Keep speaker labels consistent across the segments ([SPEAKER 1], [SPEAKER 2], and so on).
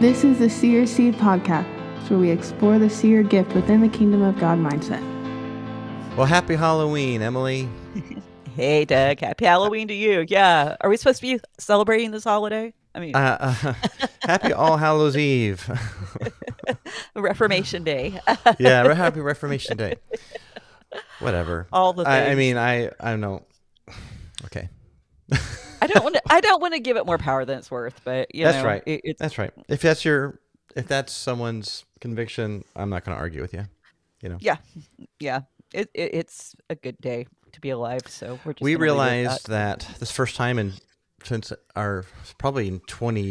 [SPEAKER 1] This is the Seers See podcast, where we explore the seer gift within the kingdom of God mindset.
[SPEAKER 2] Well, happy Halloween, Emily.
[SPEAKER 3] Hey, Doug. Happy Halloween to you. Yeah. Are we supposed to be celebrating this holiday? I mean,
[SPEAKER 2] Happy All Hallows Eve.
[SPEAKER 3] Reformation Day.
[SPEAKER 2] Yeah, happy Reformation Day. Whatever.
[SPEAKER 3] All the things.
[SPEAKER 2] I know. Okay.
[SPEAKER 3] I don't want to give it more power than it's worth, but
[SPEAKER 2] That's right. That's right. If that's someone's conviction, I'm not going to argue with you. You know.
[SPEAKER 3] Yeah. It's a good day to be alive. So
[SPEAKER 2] we realized that this first time since our probably 21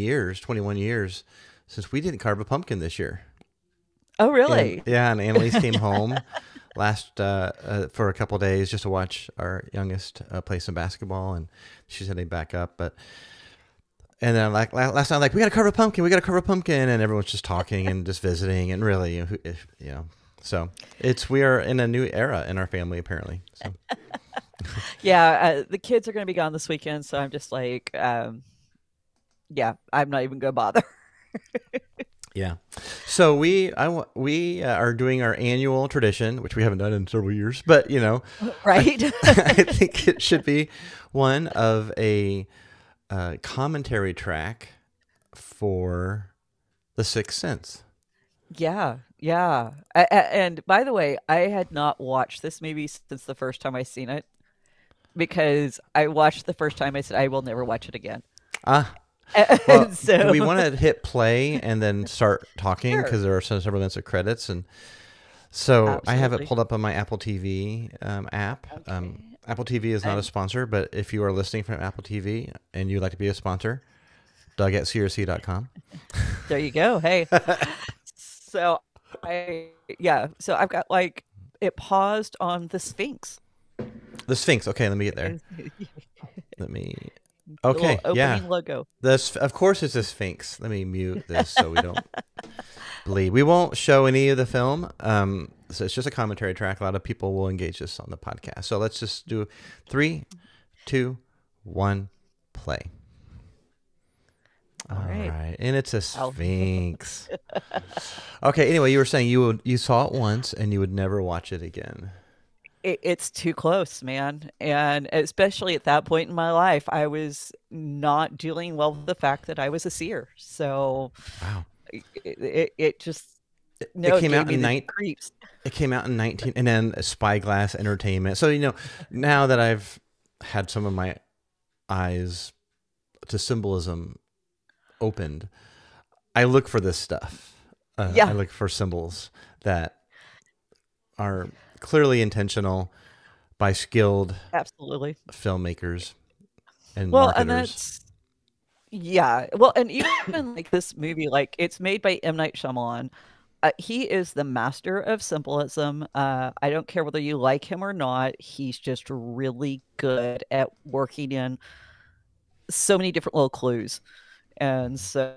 [SPEAKER 2] years since we didn't carve a pumpkin this year.
[SPEAKER 3] Oh, really?
[SPEAKER 2] And Annalise came home last for a couple of days just to watch our youngest play some basketball, and she's heading back up. And then last night, we got to carve a pumpkin, and everyone's just talking and just visiting, and really, so we are in a new era in our family apparently. So.
[SPEAKER 3] Yeah, the kids are going to be gone this weekend, so I'm just like, I'm not even going to bother.
[SPEAKER 2] Yeah. So we are doing our annual tradition, which we haven't done in several years, but
[SPEAKER 3] right.
[SPEAKER 2] I think it should be one of a commentary track for The Sixth Sense.
[SPEAKER 3] Yeah. And by the way, I had not watched this movie since the first time I seen it, because I watched the first time, I said, I will never watch it again.
[SPEAKER 2] Well,
[SPEAKER 3] so
[SPEAKER 2] do we want to hit play and then start talking? Because
[SPEAKER 3] Sure.
[SPEAKER 2] there are several minutes of credits. And so
[SPEAKER 3] Absolutely.
[SPEAKER 2] I have it pulled up on my Apple TV app.
[SPEAKER 3] Okay.
[SPEAKER 2] Apple TV is not a sponsor, but if you are listening from Apple TV and you'd like to be a sponsor, Doug@seersee.com.
[SPEAKER 3] There you go. Hey. So I've got it paused on the Sphinx.
[SPEAKER 2] The Sphinx. Okay, let me get there.
[SPEAKER 3] The
[SPEAKER 2] Okay,
[SPEAKER 3] little opening logo.
[SPEAKER 2] Of course it's a Sphinx. Let me mute this so we don't bleed. We won't show any of the film. So it's just a commentary track. A lot of people will engage this on the podcast. So let's just do 3, 2, 1, play. All right. And it's a Sphinx. Okay, anyway, you were saying you saw it once and you would never watch it again.
[SPEAKER 3] It's too close, man. And especially at that point in my life, I was not dealing well with the fact that I was a seer. So
[SPEAKER 2] wow.
[SPEAKER 3] It just
[SPEAKER 2] it came out in
[SPEAKER 3] creeps.
[SPEAKER 2] It came out in 19 and then Spyglass Entertainment. So now that I've had some of my eyes to symbolism opened, I look for this stuff. I look for symbols that are clearly intentional by skilled filmmakers and marketers.
[SPEAKER 3] And even like this movie, it's made by M. Night Shyamalan. He is the master of symbolism. I don't care whether you like him or not. He's just really good at working in so many different little clues. And so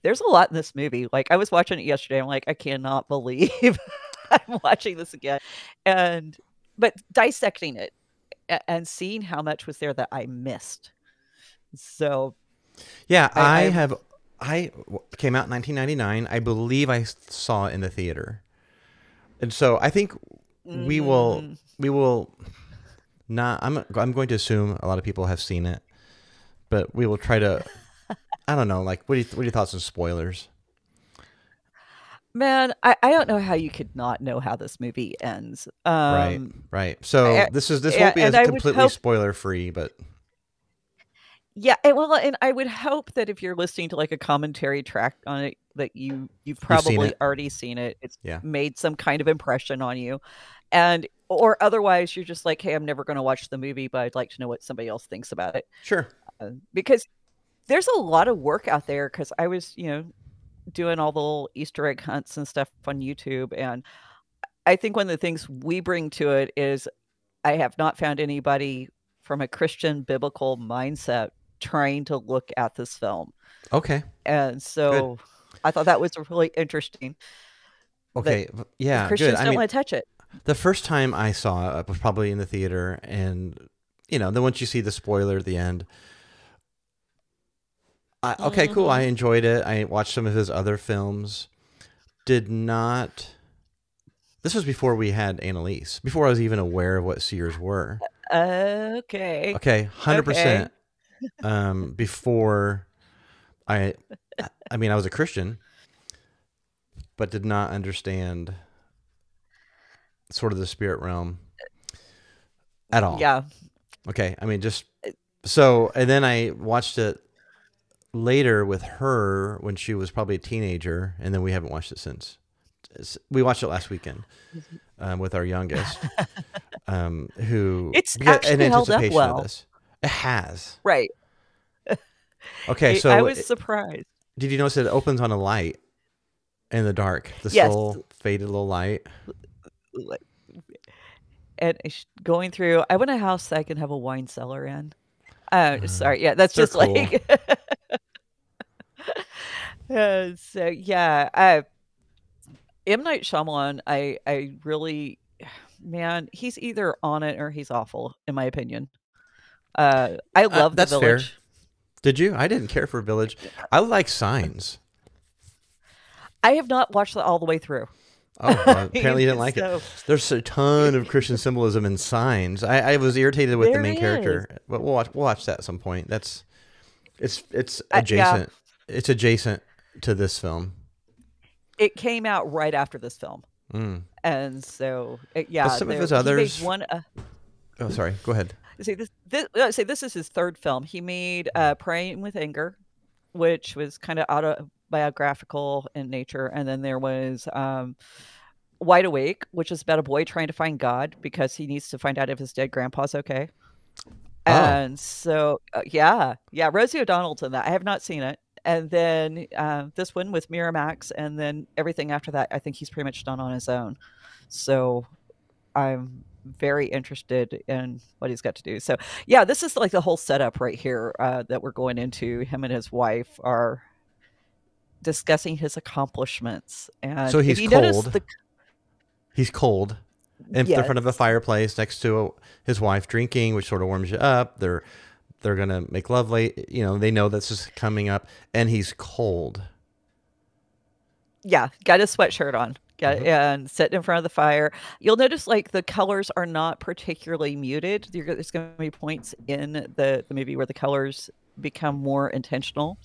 [SPEAKER 3] there's a lot in this movie. I was watching it yesterday. I'm like, I cannot believe I'm watching this again. But dissecting it and seeing how much was there that I missed. So
[SPEAKER 2] yeah, I came out in 1999. I believe I saw it in the theater. And so I think we will not, I'm going to assume a lot of people have seen it, but we will try to, I don't know, what are your thoughts on spoilers?
[SPEAKER 3] Man, I don't know how you could not know how this movie ends.
[SPEAKER 2] Right. So this won't be as completely spoiler free, but
[SPEAKER 3] yeah. And I would hope that if you're listening to a commentary track on it, that you've probably already seen it. It's made some kind of impression on you, or otherwise you're just like, hey, I'm never going to watch the movie, but I'd like to know what somebody else thinks about it.
[SPEAKER 2] Sure.
[SPEAKER 3] Because there's a lot of work out there. Because I was, doing all the little Easter egg hunts and stuff on YouTube. And I think one of the things we bring to it is I have not found anybody from a Christian biblical mindset trying to look at this film.
[SPEAKER 2] Okay.
[SPEAKER 3] And so I thought that was really interesting.
[SPEAKER 2] Okay. Yeah.
[SPEAKER 3] Christians don't want to touch it.
[SPEAKER 2] The first time I saw it was probably in the theater, and then once you see the spoiler at the end, Okay, cool. I enjoyed it. I watched some of his other films. Did not. This was before we had Annalise. Before I was even aware of what Seers were.
[SPEAKER 3] Okay.
[SPEAKER 2] Okay, 100%. Before I mean, I was a Christian, but did not understand sort of the spirit realm at all.
[SPEAKER 3] Yeah.
[SPEAKER 2] Okay, I mean, just so, and then I watched it later with her when she was probably a teenager, and then we haven't watched it since. We watched it last weekend with our youngest, who
[SPEAKER 3] It's actually held up well.
[SPEAKER 2] of this. It has.
[SPEAKER 3] Right.
[SPEAKER 2] Okay, so
[SPEAKER 3] I was surprised.
[SPEAKER 2] Did you notice it opens on a light in the dark? The
[SPEAKER 3] Yes.
[SPEAKER 2] soul faded little light.
[SPEAKER 3] And going through, I want a house that I can have a wine cellar in. Sorry, yeah, that's just
[SPEAKER 2] cool.
[SPEAKER 3] like. So yeah, M. Night Shyamalan, I really, man, he's either on it or he's awful, in my opinion. I love The Village.
[SPEAKER 2] Fair. Did you? I didn't care for Village. I like Signs.
[SPEAKER 3] I have not watched it all the way through.
[SPEAKER 2] Oh, well, apparently you didn't like it. There's a ton of Christian symbolism in Signs. I was irritated with the main character, but we'll watch that at some point. It's adjacent. Yeah. It's adjacent to this film.
[SPEAKER 3] It came out right after this film, and so yeah.
[SPEAKER 2] But some of his others. Oh, sorry. Go ahead.
[SPEAKER 3] This is his third film. He made Praying with Anger, which was kind of autobiographical in nature, and then there was Wide Awake, which is about a boy trying to find God because he needs to find out if his dead grandpa's okay. Oh. And so yeah, Rosie O'Donnell's in that. I have not seen it. And then this one with Miramax, and then everything after that, I think he's pretty much done on his own. So I'm very interested in what he's got to do. So yeah, this is like the whole setup right here that we're going into. Him and his wife are discussing his accomplishments. And
[SPEAKER 2] so he's cold. He's cold in front of a fireplace next to his wife drinking, which sort of warms you up. They're gonna make love late. They know this is coming up, and he's cold.
[SPEAKER 3] Yeah, got his sweatshirt on. And sitting in front of the fire. You'll notice like the colors are not particularly muted. There's going to be points in the movie where the colors become more intentional.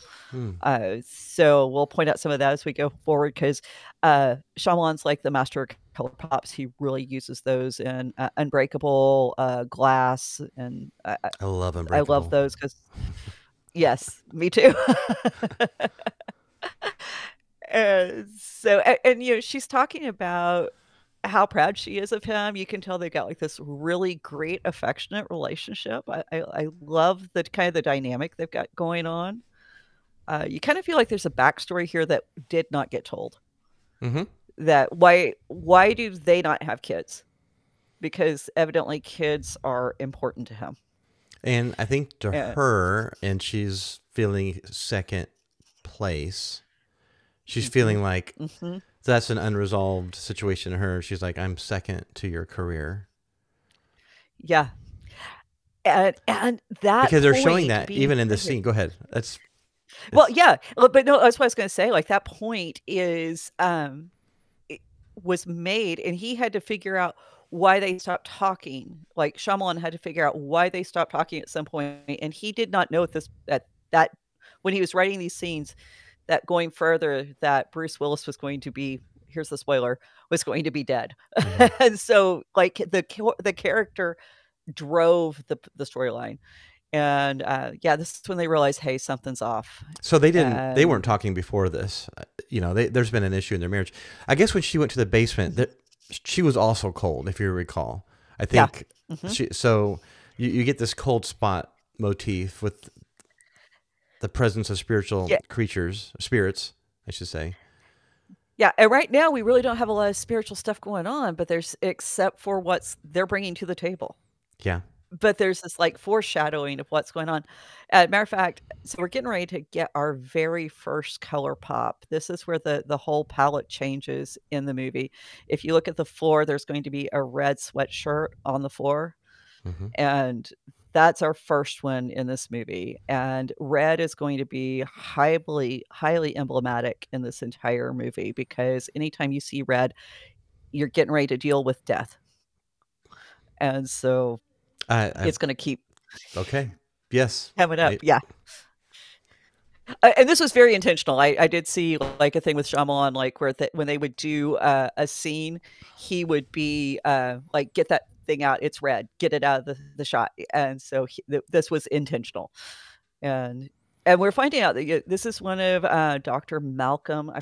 [SPEAKER 3] So we'll point out some of that as we go forward, because Shyamalan's like the master of color pops. He really uses those in Unbreakable, Glass, and
[SPEAKER 2] I love Unbreakable.
[SPEAKER 3] I love those because yes, me too. So she's talking about how proud she is of him. You can tell they've got like this really great affectionate relationship. I love the kind of the dynamic they've got going on. You kind of feel like there's a backstory here that did not get told. That why do they not have kids? Because evidently kids are important to him.
[SPEAKER 2] And I think to her, and she's feeling second place. She's feeling like that's an unresolved situation to her. She's like, I'm second to your career. Yeah.
[SPEAKER 3] And that
[SPEAKER 2] because they're showing that even in the scene. Go ahead.
[SPEAKER 3] Well, yeah. But no, that's what I was going to say. Like that point is, it was made and he had to figure out why they stopped talking. Like Shyamalan had to figure out why they stopped talking at some point. And he did not know that when he was writing these scenes, that going further, that Bruce Willis was going to be, here's the spoiler, was going to be dead. And so like the character drove the storyline. And this is when they realized, hey, something's off.
[SPEAKER 2] So they weren't talking before this. There's been an issue in their marriage. I guess when she went to the basement, she was also cold, if you recall. I think so you get this cold spot motif with the presence of spiritual spirits, I should say.
[SPEAKER 3] Yeah, and right now we really don't have a lot of spiritual stuff going on, but except for what they're bringing to the table.
[SPEAKER 2] Yeah.
[SPEAKER 3] But there's this like foreshadowing of what's going on. Matter of fact, so we're getting ready to get our very first color pop. This is where the whole palette changes in the movie. If you look at the floor, there's going to be a red sweatshirt on the floor. And That's our first one in this movie, and red is going to be highly emblematic in this entire movie, because anytime you see red, you're getting ready to deal with death. And so it's going to keep
[SPEAKER 2] okay. Yes.
[SPEAKER 3] coming up. Yeah. And this was very intentional. I did see like a thing with Shyamalan, like where when they would do a scene, he would be like, get that thing out, it's red, get it out of the shot. And so this was intentional. And we're finding out that this is one of Dr. Malcolm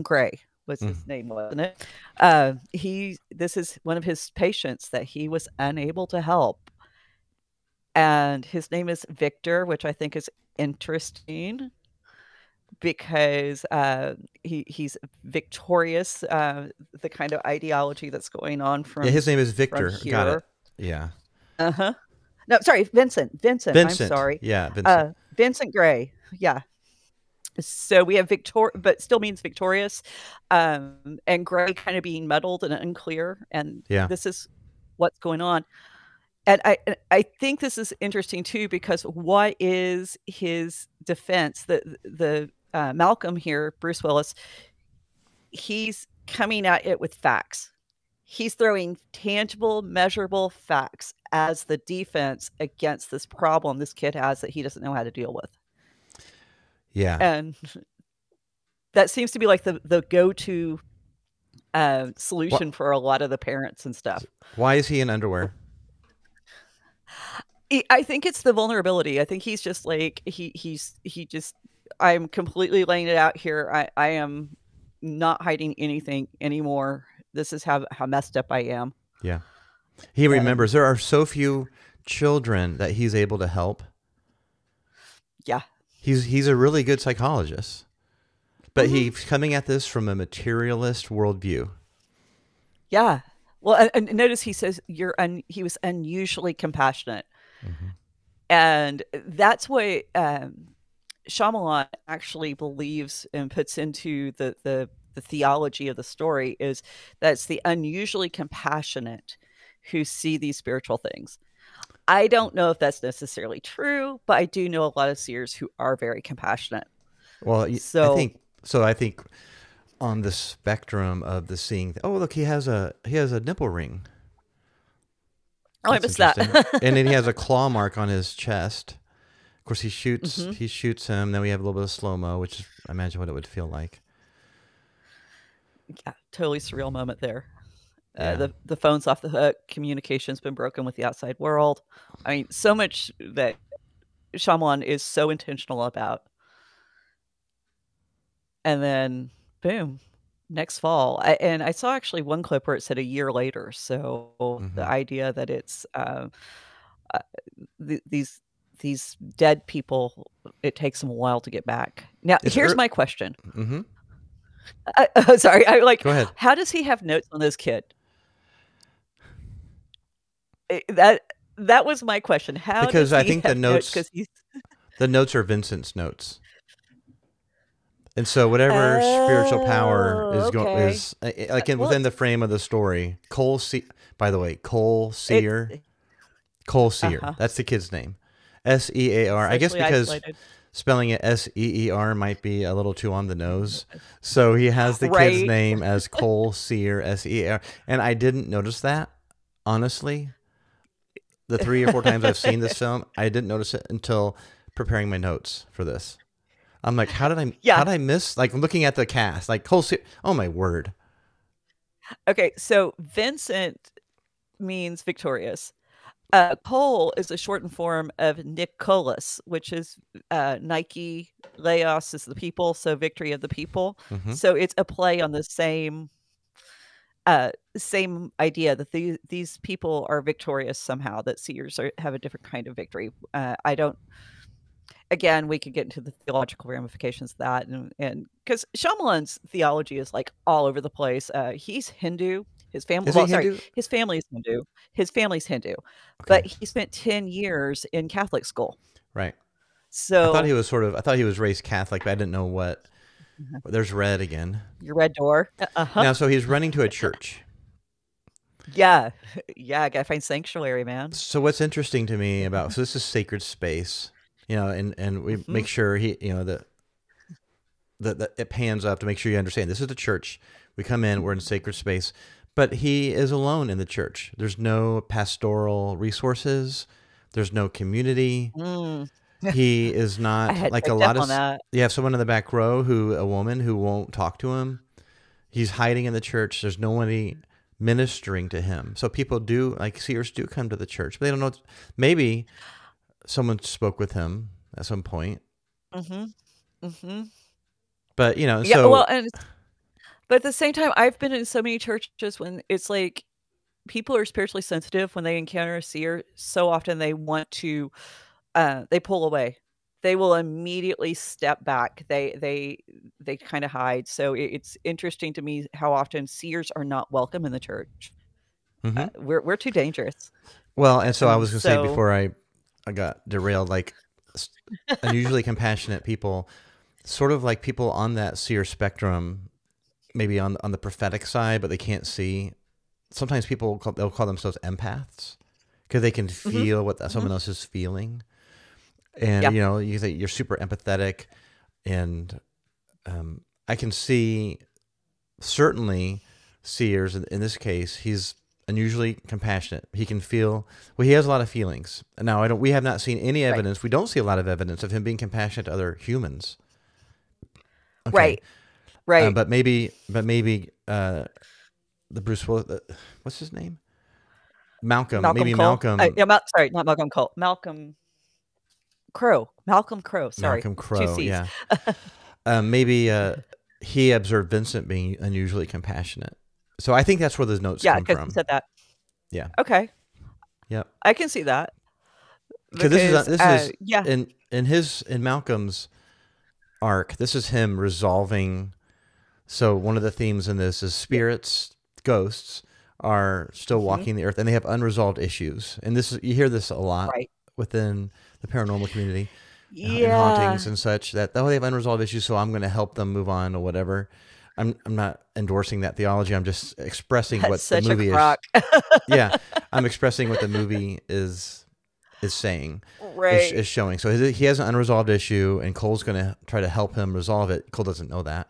[SPEAKER 3] Gray was his name, wasn't it? This is one of his patients that he was unable to help. And his name is Victor, which I think is interesting, because he's victorious, the kind of ideology that's going on from
[SPEAKER 2] his name is Victor. Got it. Yeah.
[SPEAKER 3] No, sorry, Vincent. I'm sorry.
[SPEAKER 2] Yeah, Vincent.
[SPEAKER 3] Vincent Gray. Yeah. So we have Victor, but still means victorious, and Gray kind of being muddled and unclear, and this is what's going on. And I think this is interesting too, because what is his defense? The Malcolm here, Bruce Willis, he's coming at it with facts. He's throwing tangible, measurable facts as the defense against this problem this kid has that he doesn't know how to deal with.
[SPEAKER 2] Yeah.
[SPEAKER 3] And that seems to be like the go-to solution for a lot of the parents and stuff.
[SPEAKER 2] Why is he in underwear?
[SPEAKER 3] I think it's the vulnerability. I think he's just like, he just, I'm completely laying it out here. I am not hiding anything anymore. This is how messed up I am.
[SPEAKER 2] Yeah. He remembers there are so few children that he's able to help.
[SPEAKER 3] Yeah.
[SPEAKER 2] He's a really good psychologist, but he's coming at this from a materialist worldview.
[SPEAKER 3] Yeah. Well, and notice he says he was unusually compassionate. And that's what Shyamalan actually believes and puts into the theology of the story, is that it's the unusually compassionate who see these spiritual things. I don't know if that's necessarily true, but I do know a lot of seers who are very compassionate.
[SPEAKER 2] Well, I think on the spectrum of the seeing, oh look, he has a nipple ring.
[SPEAKER 3] Oh, I missed that.
[SPEAKER 2] And then he has a claw mark on his chest. Of course, he shoots him. Then we have a little bit of slow-mo, which is, I imagine, what it would feel like.
[SPEAKER 3] Yeah, totally surreal moment there.
[SPEAKER 2] Yeah.
[SPEAKER 3] The phone's off the hook. Communication's been broken with the outside world. I mean, so much that Shyamalan is so intentional about. And then, boom, next fall. I saw actually one clip where it said a year later. So the idea that it's these dead people, it takes them a while to get back. Now, here's my question. Sorry, go ahead. How does he have notes on this kid? That was my question. How?
[SPEAKER 2] Because I think the notes are Vincent's notes. And so whatever spiritual power is within the frame of the story, Cole Sear, by the way, Cole Sear. Cole Sear. That's the kid's name. S-E-A-R. I guess because spelling it S-E-E-R might be a little too on the nose. So he has the kid's name as Cole Sear, S-E-A-R. And I didn't notice that, honestly. The 3 or 4 times I've seen this film, I didn't notice it until preparing my notes for this. I'm like, how did I miss? Like, looking at the cast, like Cole Sear. Oh my word.
[SPEAKER 3] Okay, so Vincent means victorious. Cole is a shortened form of Nicholas, which is Nike. Laos is the people, so victory of the people. So it's a play on the same idea that these people are victorious somehow. That seers have a different kind of victory. I don't. Again, we could get into the theological ramifications of that, and because Shyamalan's theology is like all over the place. He's Hindu. His family. His family's Hindu. His family's Hindu, but he spent 10 years in Catholic school.
[SPEAKER 2] Right.
[SPEAKER 3] So
[SPEAKER 2] I thought he was raised Catholic, but I didn't know what. There's red again.
[SPEAKER 3] Your red door.
[SPEAKER 2] Now, so he's running to a church.
[SPEAKER 3] Yeah. Yeah, gotta find sanctuary, man.
[SPEAKER 2] So what's interesting to me about, so this is sacred space, and we
[SPEAKER 3] Mhm.
[SPEAKER 2] make sure that it pans up to make sure you understand this is the church. We come in, we're in sacred space, but he is alone in the church. There's no pastoral resources. There's no community.
[SPEAKER 3] Mm.
[SPEAKER 2] He is
[SPEAKER 3] I
[SPEAKER 2] not
[SPEAKER 3] had
[SPEAKER 2] like a
[SPEAKER 3] picked up
[SPEAKER 2] lot of,
[SPEAKER 3] on that.
[SPEAKER 2] you have someone in the back row a woman who won't talk to him. He's hiding in the church. There's nobody ministering to him. So people do, like seers do come to the church, but they don't know. Maybe someone spoke with him at some point,
[SPEAKER 3] Mhm. Mhm.
[SPEAKER 2] but
[SPEAKER 3] Yeah, well,
[SPEAKER 2] so
[SPEAKER 3] but at the same time, I've been in so many churches when it's like people are spiritually sensitive when they encounter a seer. So often they want to, they pull away. They will immediately step back. They kind of hide. So it's interesting to me how often seers are not welcome in the church.
[SPEAKER 2] hmm
[SPEAKER 3] We're too dangerous,
[SPEAKER 2] well, and so I
[SPEAKER 3] and
[SPEAKER 2] was going to say
[SPEAKER 3] so
[SPEAKER 2] before I got derailed, like unusually compassionate people, sort of like people on that seer spectrum, maybe on the prophetic side, but they can't see. Sometimes they'll call themselves empaths because they can
[SPEAKER 3] mhm,
[SPEAKER 2] feel what
[SPEAKER 3] mhm,
[SPEAKER 2] someone else is feeling, and
[SPEAKER 3] yeah,
[SPEAKER 2] you say you're super empathetic, and I can see certainly seers in this case. He's unusually compassionate. He can feel, well, he has a lot of feelings. Now I don't we have not seen any
[SPEAKER 3] right,
[SPEAKER 2] evidence. We don't see a lot of evidence of him being compassionate to other humans. Okay.
[SPEAKER 3] right, right.
[SPEAKER 2] But maybe the Bruce Willis, what's his name? Malcolm.
[SPEAKER 3] Malcolm
[SPEAKER 2] Maybe
[SPEAKER 3] Cole.
[SPEAKER 2] Malcolm
[SPEAKER 3] Yeah, sorry, not Malcolm Cole. Malcolm Crow. Malcolm Crow. Sorry,
[SPEAKER 2] Malcolm
[SPEAKER 3] two
[SPEAKER 2] Crowe.
[SPEAKER 3] C's.
[SPEAKER 2] Yeah. Maybe he observed Vincent being unusually compassionate. So I think that's where those notes
[SPEAKER 3] Yeah,
[SPEAKER 2] come
[SPEAKER 3] because he
[SPEAKER 2] from.
[SPEAKER 3] said that.
[SPEAKER 2] Yeah.
[SPEAKER 3] Okay,
[SPEAKER 2] Yep.
[SPEAKER 3] I can see that
[SPEAKER 2] Because
[SPEAKER 3] because,
[SPEAKER 2] this is
[SPEAKER 3] yeah,
[SPEAKER 2] in Malcolm's arc. This is him resolving. So one of the themes in this is
[SPEAKER 3] yeah,
[SPEAKER 2] spirits, ghosts are still
[SPEAKER 3] mhm,
[SPEAKER 2] walking the earth, and they have unresolved issues. And you hear this a lot
[SPEAKER 3] right.
[SPEAKER 2] within the paranormal community, in hauntings
[SPEAKER 3] Yeah,
[SPEAKER 2] and such. That they have unresolved issues, so I'm going to help them move on or whatever. I'm not endorsing that theology. I'm just expressing
[SPEAKER 3] that's
[SPEAKER 2] what the
[SPEAKER 3] such a
[SPEAKER 2] movie is.
[SPEAKER 3] crock.
[SPEAKER 2] Yeah, I'm expressing what the movie is saying,
[SPEAKER 3] Right,
[SPEAKER 2] is showing. So he has an unresolved issue, and Cole's going to try to help him resolve it. Cole doesn't know that,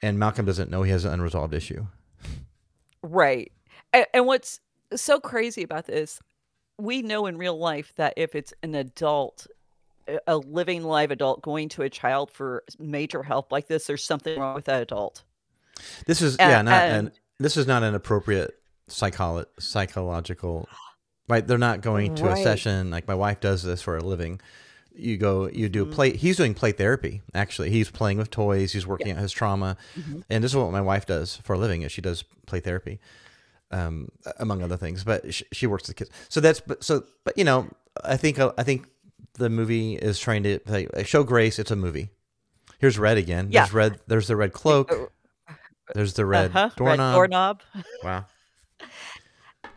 [SPEAKER 2] and Malcolm doesn't know he has an unresolved issue.
[SPEAKER 3] right. And what's so crazy about this, we know in real life that if it's an adult, a living live adult going to a child for major help like this, there's something wrong with that adult.
[SPEAKER 2] This is not an
[SPEAKER 3] And
[SPEAKER 2] this is not an appropriate psychological, right? They're not going to a
[SPEAKER 3] right.
[SPEAKER 2] session like my wife does this for a living. You do
[SPEAKER 3] Mhm.
[SPEAKER 2] play. He's doing play therapy. Actually, he's playing with toys. He's
[SPEAKER 3] Yeah.
[SPEAKER 2] working out his trauma,
[SPEAKER 3] Mhm.
[SPEAKER 2] and this is what my wife does for a living. Is she does play therapy, among other things. But she works with kids. So but I think the movie is trying to show grace. It's a movie. Here's red again.
[SPEAKER 3] Yeah.
[SPEAKER 2] There's the red
[SPEAKER 3] The
[SPEAKER 2] cloak. There's the red
[SPEAKER 3] uh-huh, red
[SPEAKER 2] doorknob.
[SPEAKER 3] doorknob.
[SPEAKER 2] Wow.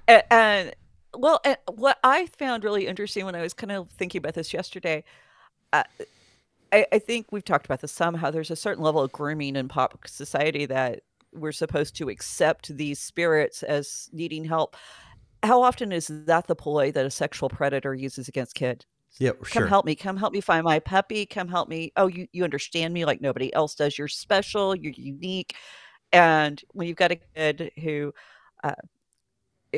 [SPEAKER 3] And well, and what I found really interesting when I was kind of thinking about this yesterday, uh, I think we've talked about this some, how there's a certain level of grooming in pop society that we're supposed to accept these spirits as needing help. How often is that the ploy that a sexual predator uses against kids?
[SPEAKER 2] Yeah,
[SPEAKER 3] "Come
[SPEAKER 2] sure.
[SPEAKER 3] help me, come help me find my puppy, come help me. Oh, you understand me like nobody else does. You're special, you're unique." And when you've got a kid uh,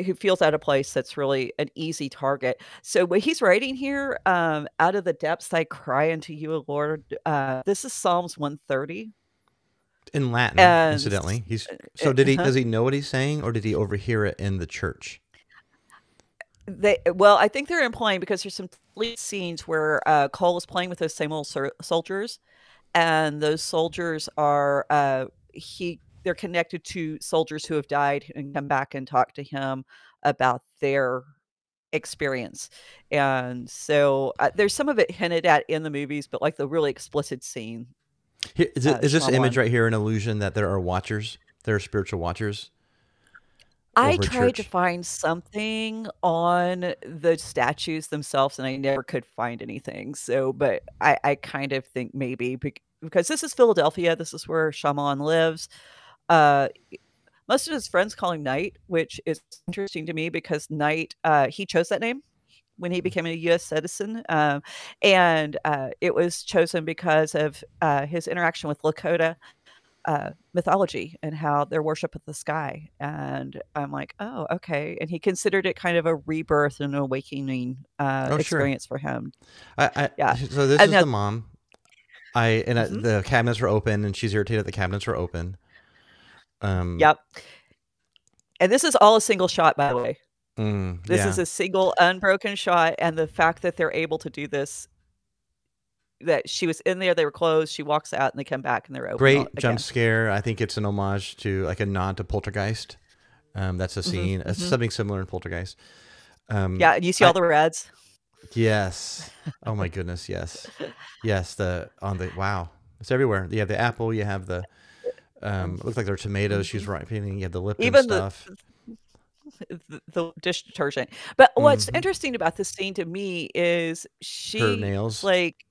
[SPEAKER 3] who feels out of place, that's really an easy target. So what he's writing here, "Out of the depths I cry unto you, O Lord," this is Psalms 130,
[SPEAKER 2] In Latin,
[SPEAKER 3] and
[SPEAKER 2] incidentally. Does
[SPEAKER 3] uh-huh.
[SPEAKER 2] he know what he's saying, or did he overhear it in the church?
[SPEAKER 3] Well, I think they're implying because there's some lead scenes where, Cole is playing with those same old soldiers, and those soldiers are, they're connected to soldiers who have died and come back and talk to him about their experience. And so, there's some of it hinted at in the movies, but, like, the really explicit scene,
[SPEAKER 2] Is this image
[SPEAKER 3] Shyamalan.
[SPEAKER 2] right here an illusion that there are watchers? There are spiritual watchers
[SPEAKER 3] I
[SPEAKER 2] over a
[SPEAKER 3] tried to
[SPEAKER 2] church?
[SPEAKER 3] find something on the statues themselves, and I never could find anything. So, but I kind of think maybe because this is Philadelphia, this is where Shyamalan lives. Uh, most of his friends call him Knight, which is interesting to me because Knight, he chose that name when he became a U.S. citizen. And it was chosen because of his interaction with Lakota mythology and how their worship of the sky. And I'm like, oh, okay. And he considered it kind of a rebirth and awakening experience for him. Yeah.
[SPEAKER 2] So this
[SPEAKER 3] and
[SPEAKER 2] is
[SPEAKER 3] now,
[SPEAKER 2] the mom. The cabinets were open, and she's irritated that the cabinets were open.
[SPEAKER 3] Yep. And this is all a single shot, by the way. This
[SPEAKER 2] Yeah.
[SPEAKER 3] is a single unbroken shot, and the fact that they're able to do this, that she was in there, they were closed, she walks out, and they come back and they're open.
[SPEAKER 2] Great jump scare. I think it's an homage to, like, a nod to Poltergeist. That's a scene. It's something similar in Poltergeist.
[SPEAKER 3] Yeah, and you see all the reds.
[SPEAKER 2] Yes. Oh my goodness. Yes. Yes. Wow. It's everywhere. You have the apple. You have the it looks like they're tomatoes. She's ripening. You have the lip and stuff.
[SPEAKER 3] The dish detergent. But what's interesting about this scene to me is
[SPEAKER 2] her nails.
[SPEAKER 3] Like,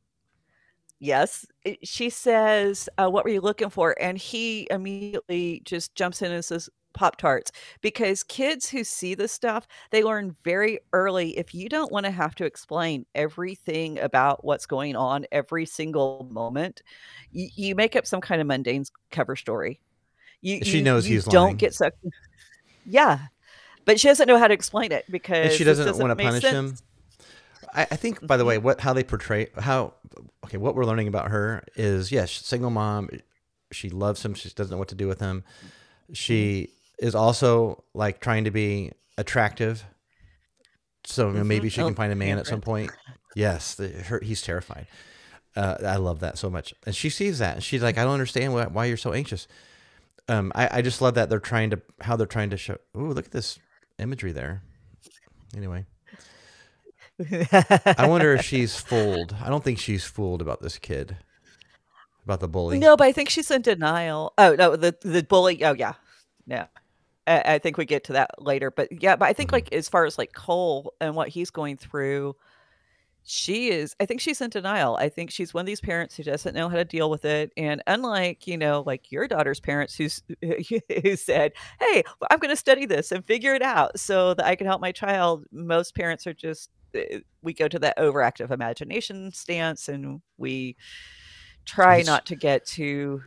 [SPEAKER 3] yes, she says, "What were you looking for?" And he immediately just jumps in and says, Pop-Tarts, because kids who see this stuff, they learn very early, if you don't want to have to explain everything about what's going on every single moment, you make up some kind of mundane cover story.
[SPEAKER 2] She knows he's
[SPEAKER 3] don't
[SPEAKER 2] lying.
[SPEAKER 3] Get sucked. Yeah, but she doesn't know how to explain it because
[SPEAKER 2] and she doesn't want to punish him. I think, by the way, what we're learning about her is, yes, single mom. She loves him. She doesn't know what to do with him. She is also, like, trying to be attractive, so maybe she can find a man at some point. Yes, he's terrified. I love that so much, and she sees that, and she's like, "I don't understand why you're so anxious." I just love that they're trying to show. Ooh, look at this imagery there. Anyway, I wonder if she's fooled. I don't think she's fooled about this kid, about the bully.
[SPEAKER 3] No, but I think she's in denial. Oh no, the bully. Oh yeah, yeah. I think we get to that later, but yeah, but I think like as far as like Cole and what he's going through, I think she's in denial. I think she's one of these parents who doesn't know how to deal with it. And unlike, like your daughter's parents who said, "Hey, I'm going to study this and figure it out so that I can help my child," most parents are just, we go to that overactive imagination stance and we try not to get too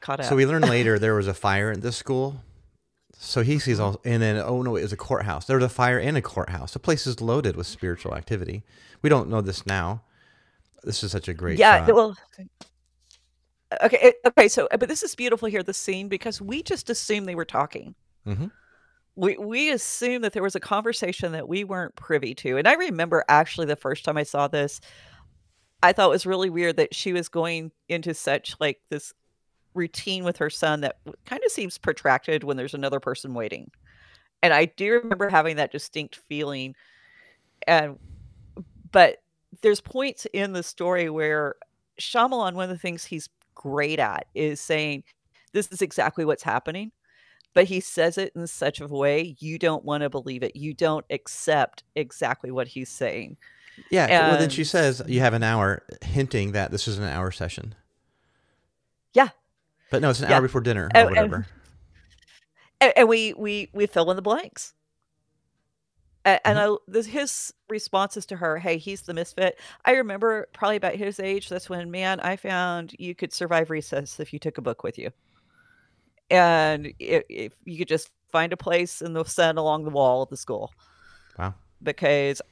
[SPEAKER 3] caught up.
[SPEAKER 2] So we learn later there was a fire at this school. So he sees all, and then, oh no, it was a courthouse. There was a fire in a courthouse. The place is loaded with spiritual activity. We don't know this now. This is such a great shot.
[SPEAKER 3] Well, okay. So, but this is beautiful here, the scene, because we just assumed they were talking. We assumed that there was a conversation that we weren't privy to. And I remember actually the first time I saw this, I thought it was really weird that she was going into such like this routine with her son that kind of seems protracted when there's another person waiting. And I do remember having that distinct feeling. But there's points in the story where Shyamalan, one of the things he's great at is saying, this is exactly what's happening. But he says it in such a way you don't want to believe it. You don't accept exactly what he's saying.
[SPEAKER 2] Yeah. Well, then she says, you have an hour, hinting that this is an hour session.
[SPEAKER 3] Yeah.
[SPEAKER 2] But no, it's an hour before dinner or whatever.
[SPEAKER 3] And we fill in the blanks. And his responses to her, "Hey, he's the misfit." I remember probably about his age, that's when, man, I found you could survive recess if you took a book with you. And if you could just find a place in the sun along the wall of the school.
[SPEAKER 2] Wow.
[SPEAKER 3] Because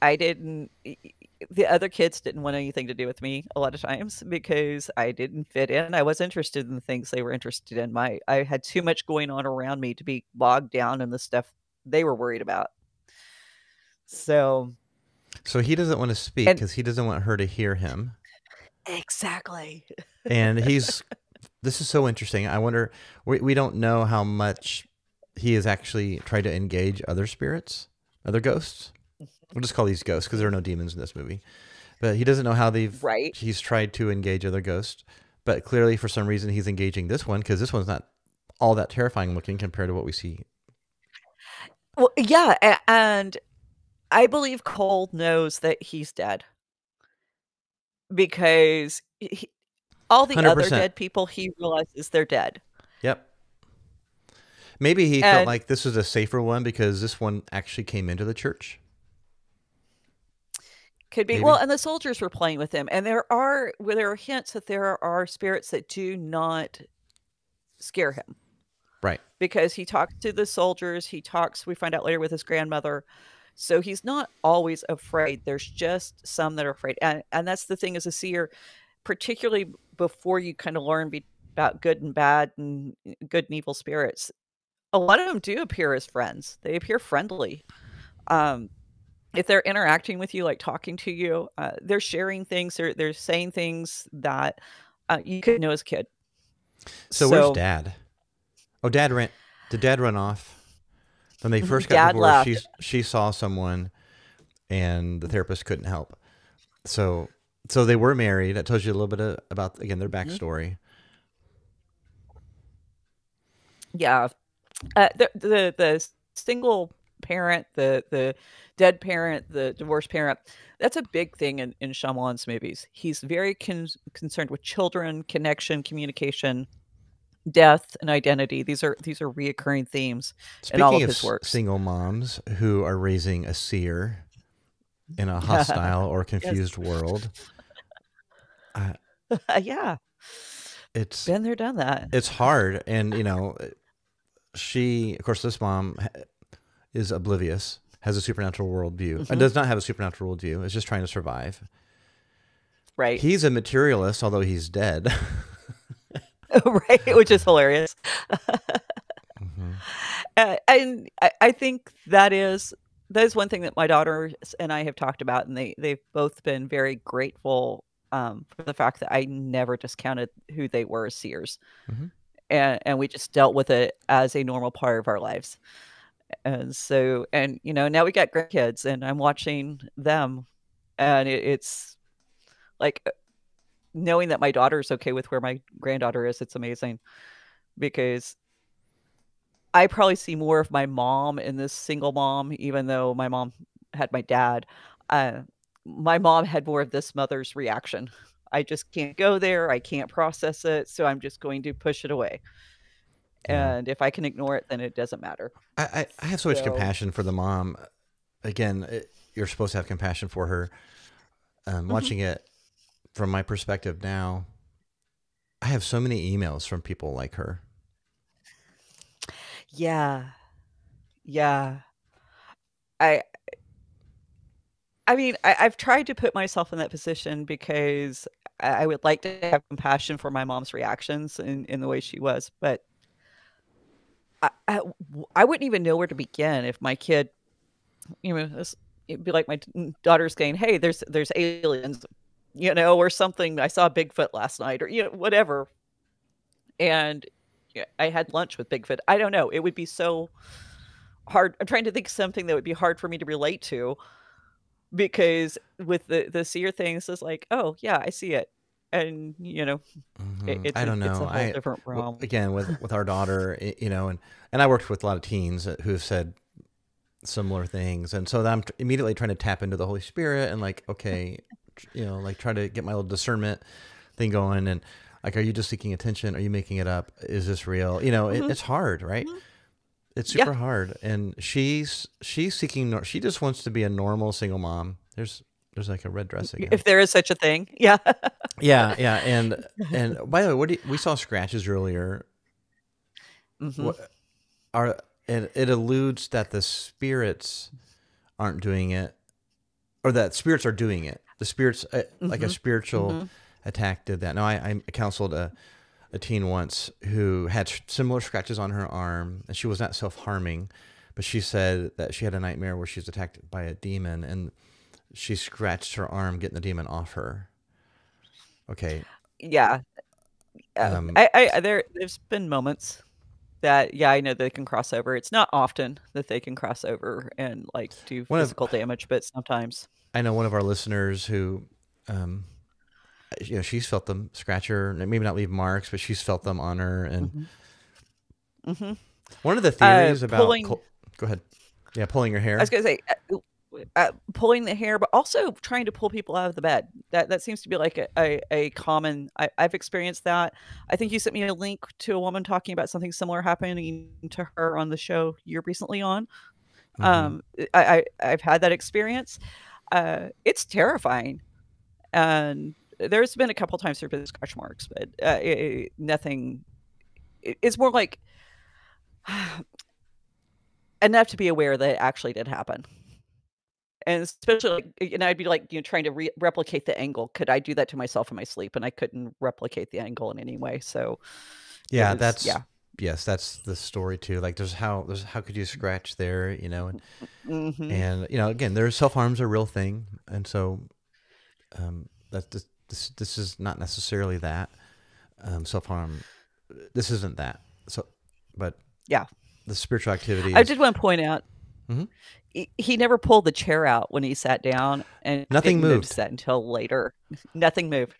[SPEAKER 3] the other kids didn't want anything to do with me a lot of times because I didn't fit in. I was interested in the things they were interested in. I had too much going on around me to be bogged down in the stuff they were worried about. So
[SPEAKER 2] he doesn't want to speak because he doesn't want her to hear him.
[SPEAKER 3] Exactly.
[SPEAKER 2] And this is so interesting. I wonder, we don't know how much he has actually tried to engage other spirits, other ghosts. We'll just call these ghosts because there are no demons in this movie. But he doesn't know how he's tried to engage other ghosts. But clearly, for some reason, he's engaging this one because this one's not all that terrifying looking compared to what we see.
[SPEAKER 3] Well, yeah, and I believe Cole knows that he's dead because all the 100%. Other dead people, he realizes they're dead.
[SPEAKER 2] Yep. Maybe he felt
[SPEAKER 3] And
[SPEAKER 2] like this was a safer one because this one actually came into the church.
[SPEAKER 3] could be.
[SPEAKER 2] Maybe.
[SPEAKER 3] Well, and the soldiers were playing with him. And there are hints that there are spirits that do not scare him.
[SPEAKER 2] Right.
[SPEAKER 3] Because he talks to the soldiers. We find out later, with his grandmother. So he's not always afraid. There's just some that are afraid. And that's the thing as a seer, particularly before you kind of learn about good and bad and good and evil spirits. A lot of them do appear as friends. They appear friendly. If they're interacting with you, like talking to you, they're sharing things. They're saying things that you could know as a kid.
[SPEAKER 2] So where's Dad? Oh, Dad ran. Did Dad run off? When they first got to where she saw someone, and the therapist couldn't help. So they were married. That tells you a little bit about, again, their backstory.
[SPEAKER 3] Yeah, the single parent, the dead parent, the divorced parent. That's a big thing in Shyamalan's movies. He's very concerned with children, connection, communication, death, and identity. These are reoccurring themes in all of his works.
[SPEAKER 2] Speaking of single moms who are raising a seer in a hostile or confused world.
[SPEAKER 3] Yeah.
[SPEAKER 2] It's
[SPEAKER 3] been there, done that.
[SPEAKER 2] It's hard. And, of course, this mom is oblivious, has a supernatural worldview, and does not have a supernatural worldview. Is just trying to survive.
[SPEAKER 3] Right.
[SPEAKER 2] He's a materialist, although he's dead.
[SPEAKER 3] Right, which is hilarious. And I think that is one thing that my daughters and I have talked about, and they've both been very grateful for the fact that I never discounted who they were as seers. And we just dealt with it as a normal part of our lives. And so, now we got grandkids, and I'm watching them, and it's like knowing that my daughter's okay with where my granddaughter is. It's amazing, because I probably see more of my mom in this single mom, even though my mom had my dad. My mom had more of this mother's reaction. I just can't go there. I can't process it. So I'm just going to push it away. Yeah. And if I can ignore it, then it doesn't matter.
[SPEAKER 2] I have so much compassion for the mom. Again, you're supposed to have compassion for her. Watching it from my perspective now, I have so many emails from people like her.
[SPEAKER 3] Yeah. Yeah. I mean, I've tried to put myself in that position because I would like to have compassion for my mom's reactions in the way she was, but I wouldn't even know where to begin if my kid, it'd be like my daughter's saying, "Hey, there's aliens," or something. I saw Bigfoot last night, or whatever. And I had lunch with Bigfoot. I don't know. It would be so hard. I'm trying to think of something that would be hard for me to relate to, because with the seer things, it's like, oh yeah, I see it. And
[SPEAKER 2] I don't know.
[SPEAKER 3] It's a whole different realm.
[SPEAKER 2] Again, with our daughter, and I worked with a lot of teens who have said similar things, and so I'm immediately trying to tap into the Holy Spirit and okay, try to get my little discernment thing going, and are you just seeking attention? Are you making it up? Is this real? It's hard, right? It's super hard, and she's seeking. She just wants to be a normal single mom. There's like a red dress again.
[SPEAKER 3] If there is such a thing. Yeah.
[SPEAKER 2] Yeah. And by the way, we saw scratches earlier. It alludes that the spirits aren't doing it, or that spirits are doing it. The spirits, like a spiritual attack did that. Now, I counseled a teen once who had similar scratches on her arm, and she was not self-harming, but she said that she had a nightmare where she was attacked by a demon, and she scratched her arm, getting the demon off her. Okay.
[SPEAKER 3] Yeah. There's been moments that, I know they can cross over. It's not often that they can cross over and do physical damage, but sometimes.
[SPEAKER 2] I know one of our listeners who, she's felt them scratch her, maybe not leave marks, but she's felt them on her. And one of the theories about, go ahead. Yeah. Pulling your hair.
[SPEAKER 3] I was going to say, pulling the hair, but also trying to pull people out of the bed. That seems to be like a common. I've experienced that. I think you sent me a link to a woman talking about something similar happening to her on the show you're recently on.
[SPEAKER 2] Mm-hmm.
[SPEAKER 3] I've had that experience. It's terrifying, and there's been a couple times there've been scratch marks, but nothing. It's more like enough to be aware that it actually did happen. And especially, like, and I'd be like, trying to replicate the angle. Could I do that to myself in my sleep? And I couldn't replicate the angle in any way. So it
[SPEAKER 2] Yeah,
[SPEAKER 3] was,
[SPEAKER 2] that's
[SPEAKER 3] yeah.
[SPEAKER 2] yes, that's the story too. Like there's how could you scratch there,
[SPEAKER 3] Hmm.
[SPEAKER 2] and again, there's self-harm's a real thing, and so that this is not necessarily that self-harm. This isn't that. So, but
[SPEAKER 3] Yeah.
[SPEAKER 2] the spiritual activity
[SPEAKER 3] I
[SPEAKER 2] is
[SPEAKER 3] did want to point out,
[SPEAKER 2] Mhm.
[SPEAKER 3] he never pulled the chair out when he sat down, and
[SPEAKER 2] Nothing
[SPEAKER 3] didn't notice
[SPEAKER 2] moved.
[SPEAKER 3] that until later. Nothing moved.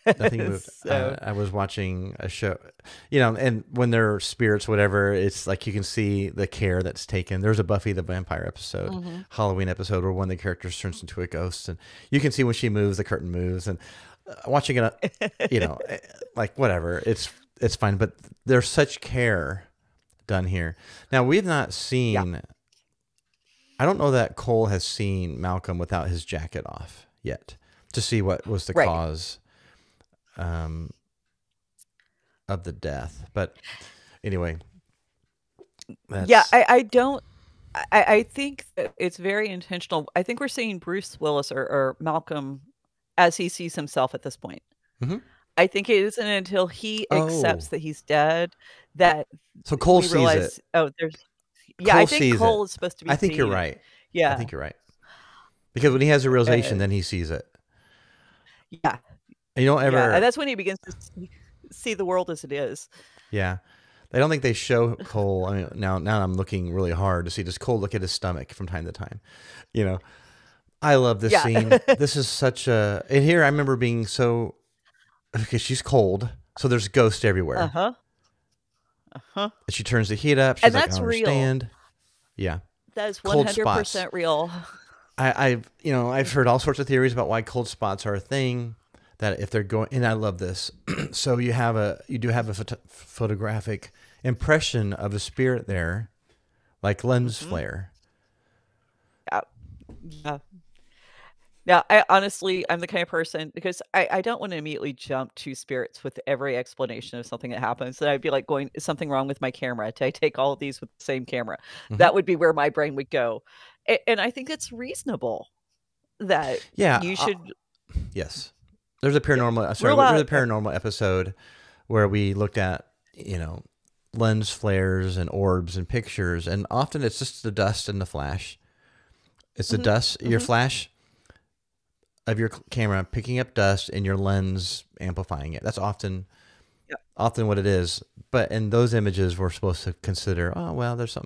[SPEAKER 2] Nothing moved.
[SPEAKER 3] So,
[SPEAKER 2] I was watching a show, and when they're spirits, whatever, it's like you can see the care that's taken. There's a Buffy the Vampire episode,
[SPEAKER 3] hmm.
[SPEAKER 2] Halloween episode, where one of the characters turns into a ghost, and you can see when she moves, the curtain moves, and watching it, like whatever, it's fine. But there's such care done here. Now we've not
[SPEAKER 3] Yeah.
[SPEAKER 2] seen. I don't know that Cole has seen Malcolm without his jacket off yet to see what was the
[SPEAKER 3] Right.
[SPEAKER 2] cause of the death. But anyway,
[SPEAKER 3] Yeah,
[SPEAKER 2] that's
[SPEAKER 3] I don't. I think that it's very intentional. I think we're seeing Bruce Willis or Malcolm as he sees himself at this point.
[SPEAKER 2] Mhm.
[SPEAKER 3] I think it isn't until he accepts
[SPEAKER 2] Oh,
[SPEAKER 3] that he's dead that
[SPEAKER 2] so Cole
[SPEAKER 3] we
[SPEAKER 2] sees it.
[SPEAKER 3] realize, oh, there's. Yeah, I
[SPEAKER 2] Cole
[SPEAKER 3] think
[SPEAKER 2] sees it.
[SPEAKER 3] Cole is supposed to be
[SPEAKER 2] I think you're
[SPEAKER 3] seeing it.
[SPEAKER 2] right. I
[SPEAKER 3] Yeah,
[SPEAKER 2] think you're right. Because when he has a realization,
[SPEAKER 3] uh,
[SPEAKER 2] then he sees it.
[SPEAKER 3] yeah,
[SPEAKER 2] And you don't
[SPEAKER 3] yeah, and
[SPEAKER 2] ever,
[SPEAKER 3] that's when he begins to see the world as it is.
[SPEAKER 2] yeah. I don't think they show Cole. I mean, now I'm looking really hard to see, does Cole look at his stomach from time to time? You know, I love this
[SPEAKER 3] Yeah.
[SPEAKER 2] scene. This is such a, and here I remember being so, because she's cold, so there's ghosts
[SPEAKER 3] Uh
[SPEAKER 2] everywhere.
[SPEAKER 3] huh. Uh huh.
[SPEAKER 2] And she turns the heat up. She's
[SPEAKER 3] And
[SPEAKER 2] like, I
[SPEAKER 3] that's
[SPEAKER 2] don't
[SPEAKER 3] real.
[SPEAKER 2] understand. Yeah.
[SPEAKER 3] That is
[SPEAKER 2] Cold spots.
[SPEAKER 3] 100% real.
[SPEAKER 2] I've heard all sorts of theories about why cold spots are a thing. That if they're going, and I love this. So you do have a photographic impression of a spirit there, like lens
[SPEAKER 3] Hmm.
[SPEAKER 2] flare.
[SPEAKER 3] Yeah. Yeah. Now, I honestly, I'm the kind of person because I don't want to immediately jump to spirits with every explanation of something that happens. And I'd be like, going, is something wrong with my camera? Did I take all of these with the same camera?
[SPEAKER 2] Hmm.
[SPEAKER 3] That would be where my brain would go. And I think it's reasonable that
[SPEAKER 2] Yeah.
[SPEAKER 3] you should
[SPEAKER 2] Yes. There's a paranormal. Sorry,
[SPEAKER 3] rule
[SPEAKER 2] there's a
[SPEAKER 3] out.
[SPEAKER 2] paranormal episode where we looked at lens flares and orbs and pictures, and often it's just the dust and the flash. It's the
[SPEAKER 3] Mhm,
[SPEAKER 2] dust, your
[SPEAKER 3] mhm.
[SPEAKER 2] flash of your camera picking up dust and your lens amplifying it. That's
[SPEAKER 3] Yep.
[SPEAKER 2] often what it is. But in those images, we're supposed to consider, oh well, there's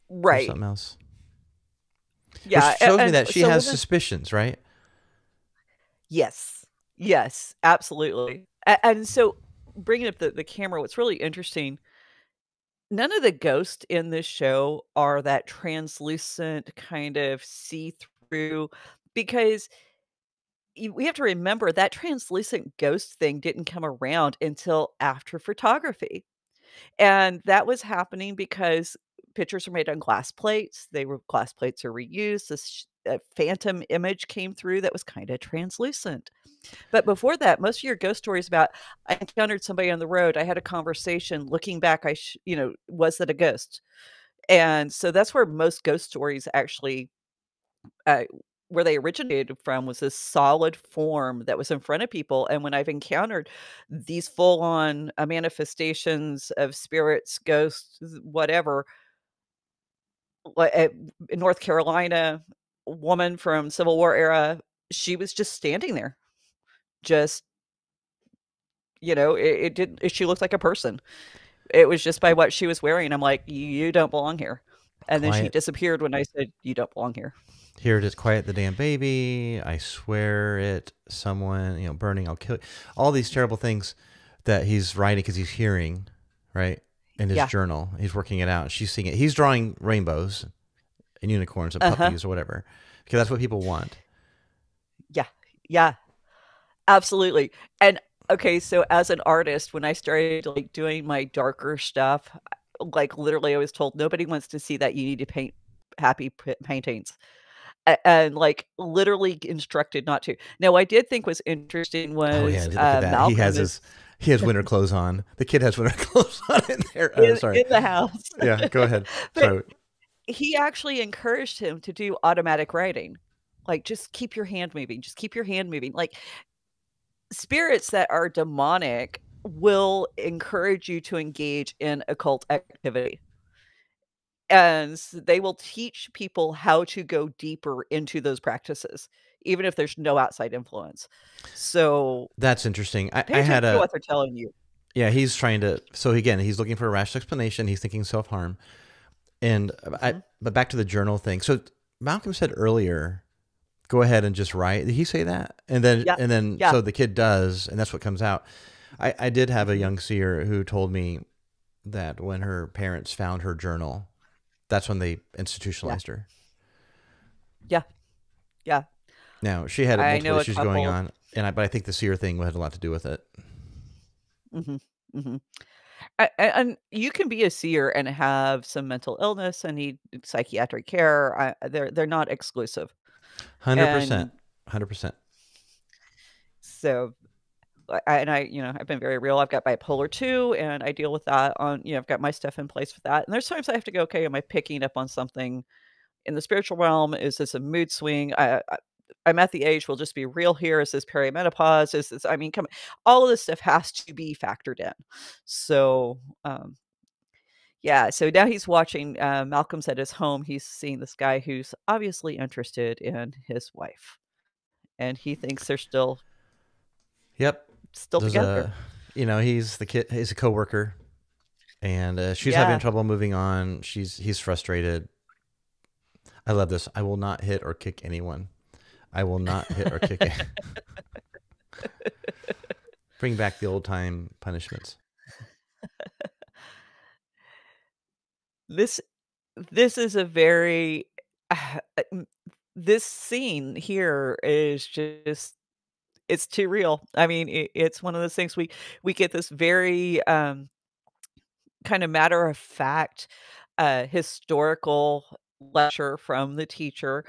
[SPEAKER 3] Right.
[SPEAKER 2] something else, which
[SPEAKER 3] Yeah.
[SPEAKER 2] shows me
[SPEAKER 3] And
[SPEAKER 2] that she
[SPEAKER 3] so
[SPEAKER 2] has suspicions, right?
[SPEAKER 3] yes. Yes, absolutely. And so bringing up the camera, what's really interesting, none of the ghosts in this show are that translucent kind of see-through because we have to remember that translucent ghost thing didn't come around until after photography. And that was happening because pictures are made on glass plates. Glass plates are reused. Phantom image came through that was kind of translucent. But before that, most of your ghost stories about I encountered somebody on the road, I had a conversation, looking back, was that a ghost? And so that's where most ghost stories actually, uh, where they originated from was this solid form that was in front of people. And when I've encountered these full on manifestations of spirits, ghosts, whatever, in North Carolina, a woman from Civil War era, she was just standing there, just it didn't she looked like a person. It was just by what she was wearing. I'm like, "You don't belong here." And then she
[SPEAKER 2] Quiet.
[SPEAKER 3] disappeared when I said, "You don't belong here."
[SPEAKER 2] Here it is, quiet the damn baby. I swear it. Someone, burning. I'll kill you. All these terrible things that he's writing because he's hearing, right, in his
[SPEAKER 3] Yeah.
[SPEAKER 2] journal. He's working it out. She's seeing it. He's drawing rainbows and unicorns and
[SPEAKER 3] Uh-huh.
[SPEAKER 2] puppies or whatever, because that's what people want.
[SPEAKER 3] Yeah. Yeah. Absolutely. And okay, so as an artist, when I started like doing my darker stuff, like literally I was told nobody wants to see that, you need to paint happy paintings. And like literally instructed not to. Now, I did think was interesting
[SPEAKER 2] Oh yeah,
[SPEAKER 3] was
[SPEAKER 2] look at that.
[SPEAKER 3] Malcolm is
[SPEAKER 2] He has winter clothes on. The kid has winter clothes on in there. Sorry.
[SPEAKER 3] in the house.
[SPEAKER 2] Yeah, go ahead.
[SPEAKER 3] But
[SPEAKER 2] Sorry.
[SPEAKER 3] he actually encouraged him to do automatic writing. Like, just keep your hand moving. Just keep your hand moving. Like, spirits that are demonic will encourage you to engage in occult activity. And they will teach people how to go deeper into those practices, even if there's no outside influence. So
[SPEAKER 2] That's interesting.
[SPEAKER 3] pay
[SPEAKER 2] I had
[SPEAKER 3] attention to what they're telling you.
[SPEAKER 2] yeah, he's trying to, so again, he's looking for a rational explanation. He's thinking self-harm. And but back to the journal thing. So Malcolm said earlier, go ahead and just write. Did he say that? And then,
[SPEAKER 3] Yeah.
[SPEAKER 2] so the kid does, and that's what comes out. I did have a young seer who told me that when her parents found her journal, that's when they institutionalized her.
[SPEAKER 3] Yeah. Yeah.
[SPEAKER 2] Now, she had
[SPEAKER 3] I
[SPEAKER 2] multiple
[SPEAKER 3] know a
[SPEAKER 2] issues going
[SPEAKER 3] couple.
[SPEAKER 2] on, but I think the seer thing had a lot to do with it.
[SPEAKER 3] Mhm. Mhm. And you can be a seer and have some mental illness and need psychiatric care. They're not exclusive.
[SPEAKER 2] 100%.
[SPEAKER 3] And
[SPEAKER 2] 100%.
[SPEAKER 3] so I've been very real. I've got bipolar 2 and I deal with that on, I've got my stuff in place for that. And there's times I have to go, okay, am I picking up on something in the spiritual realm? Is this a mood swing? I'm at the age, we'll just be real here. Is this perimenopause? Is this, I mean, come on. All of this stuff has to be factored in. So, yeah. So now he's watching, Malcolm's at his home. He's seeing this guy who's obviously interested in his wife. And he thinks they're
[SPEAKER 2] Yep.
[SPEAKER 3] still
[SPEAKER 2] There's
[SPEAKER 3] together.
[SPEAKER 2] he's the kid, he's a coworker, and she's having
[SPEAKER 3] Yeah.
[SPEAKER 2] trouble moving on. He's frustrated. I love this. I will not hit or kick anyone. I will not hit or kick it. Bring back the old time punishments.
[SPEAKER 3] This this is a very this scene here is just, it's too real. I mean, it's one of those things we get this very kind of matter of fact historical lecture from the teacher.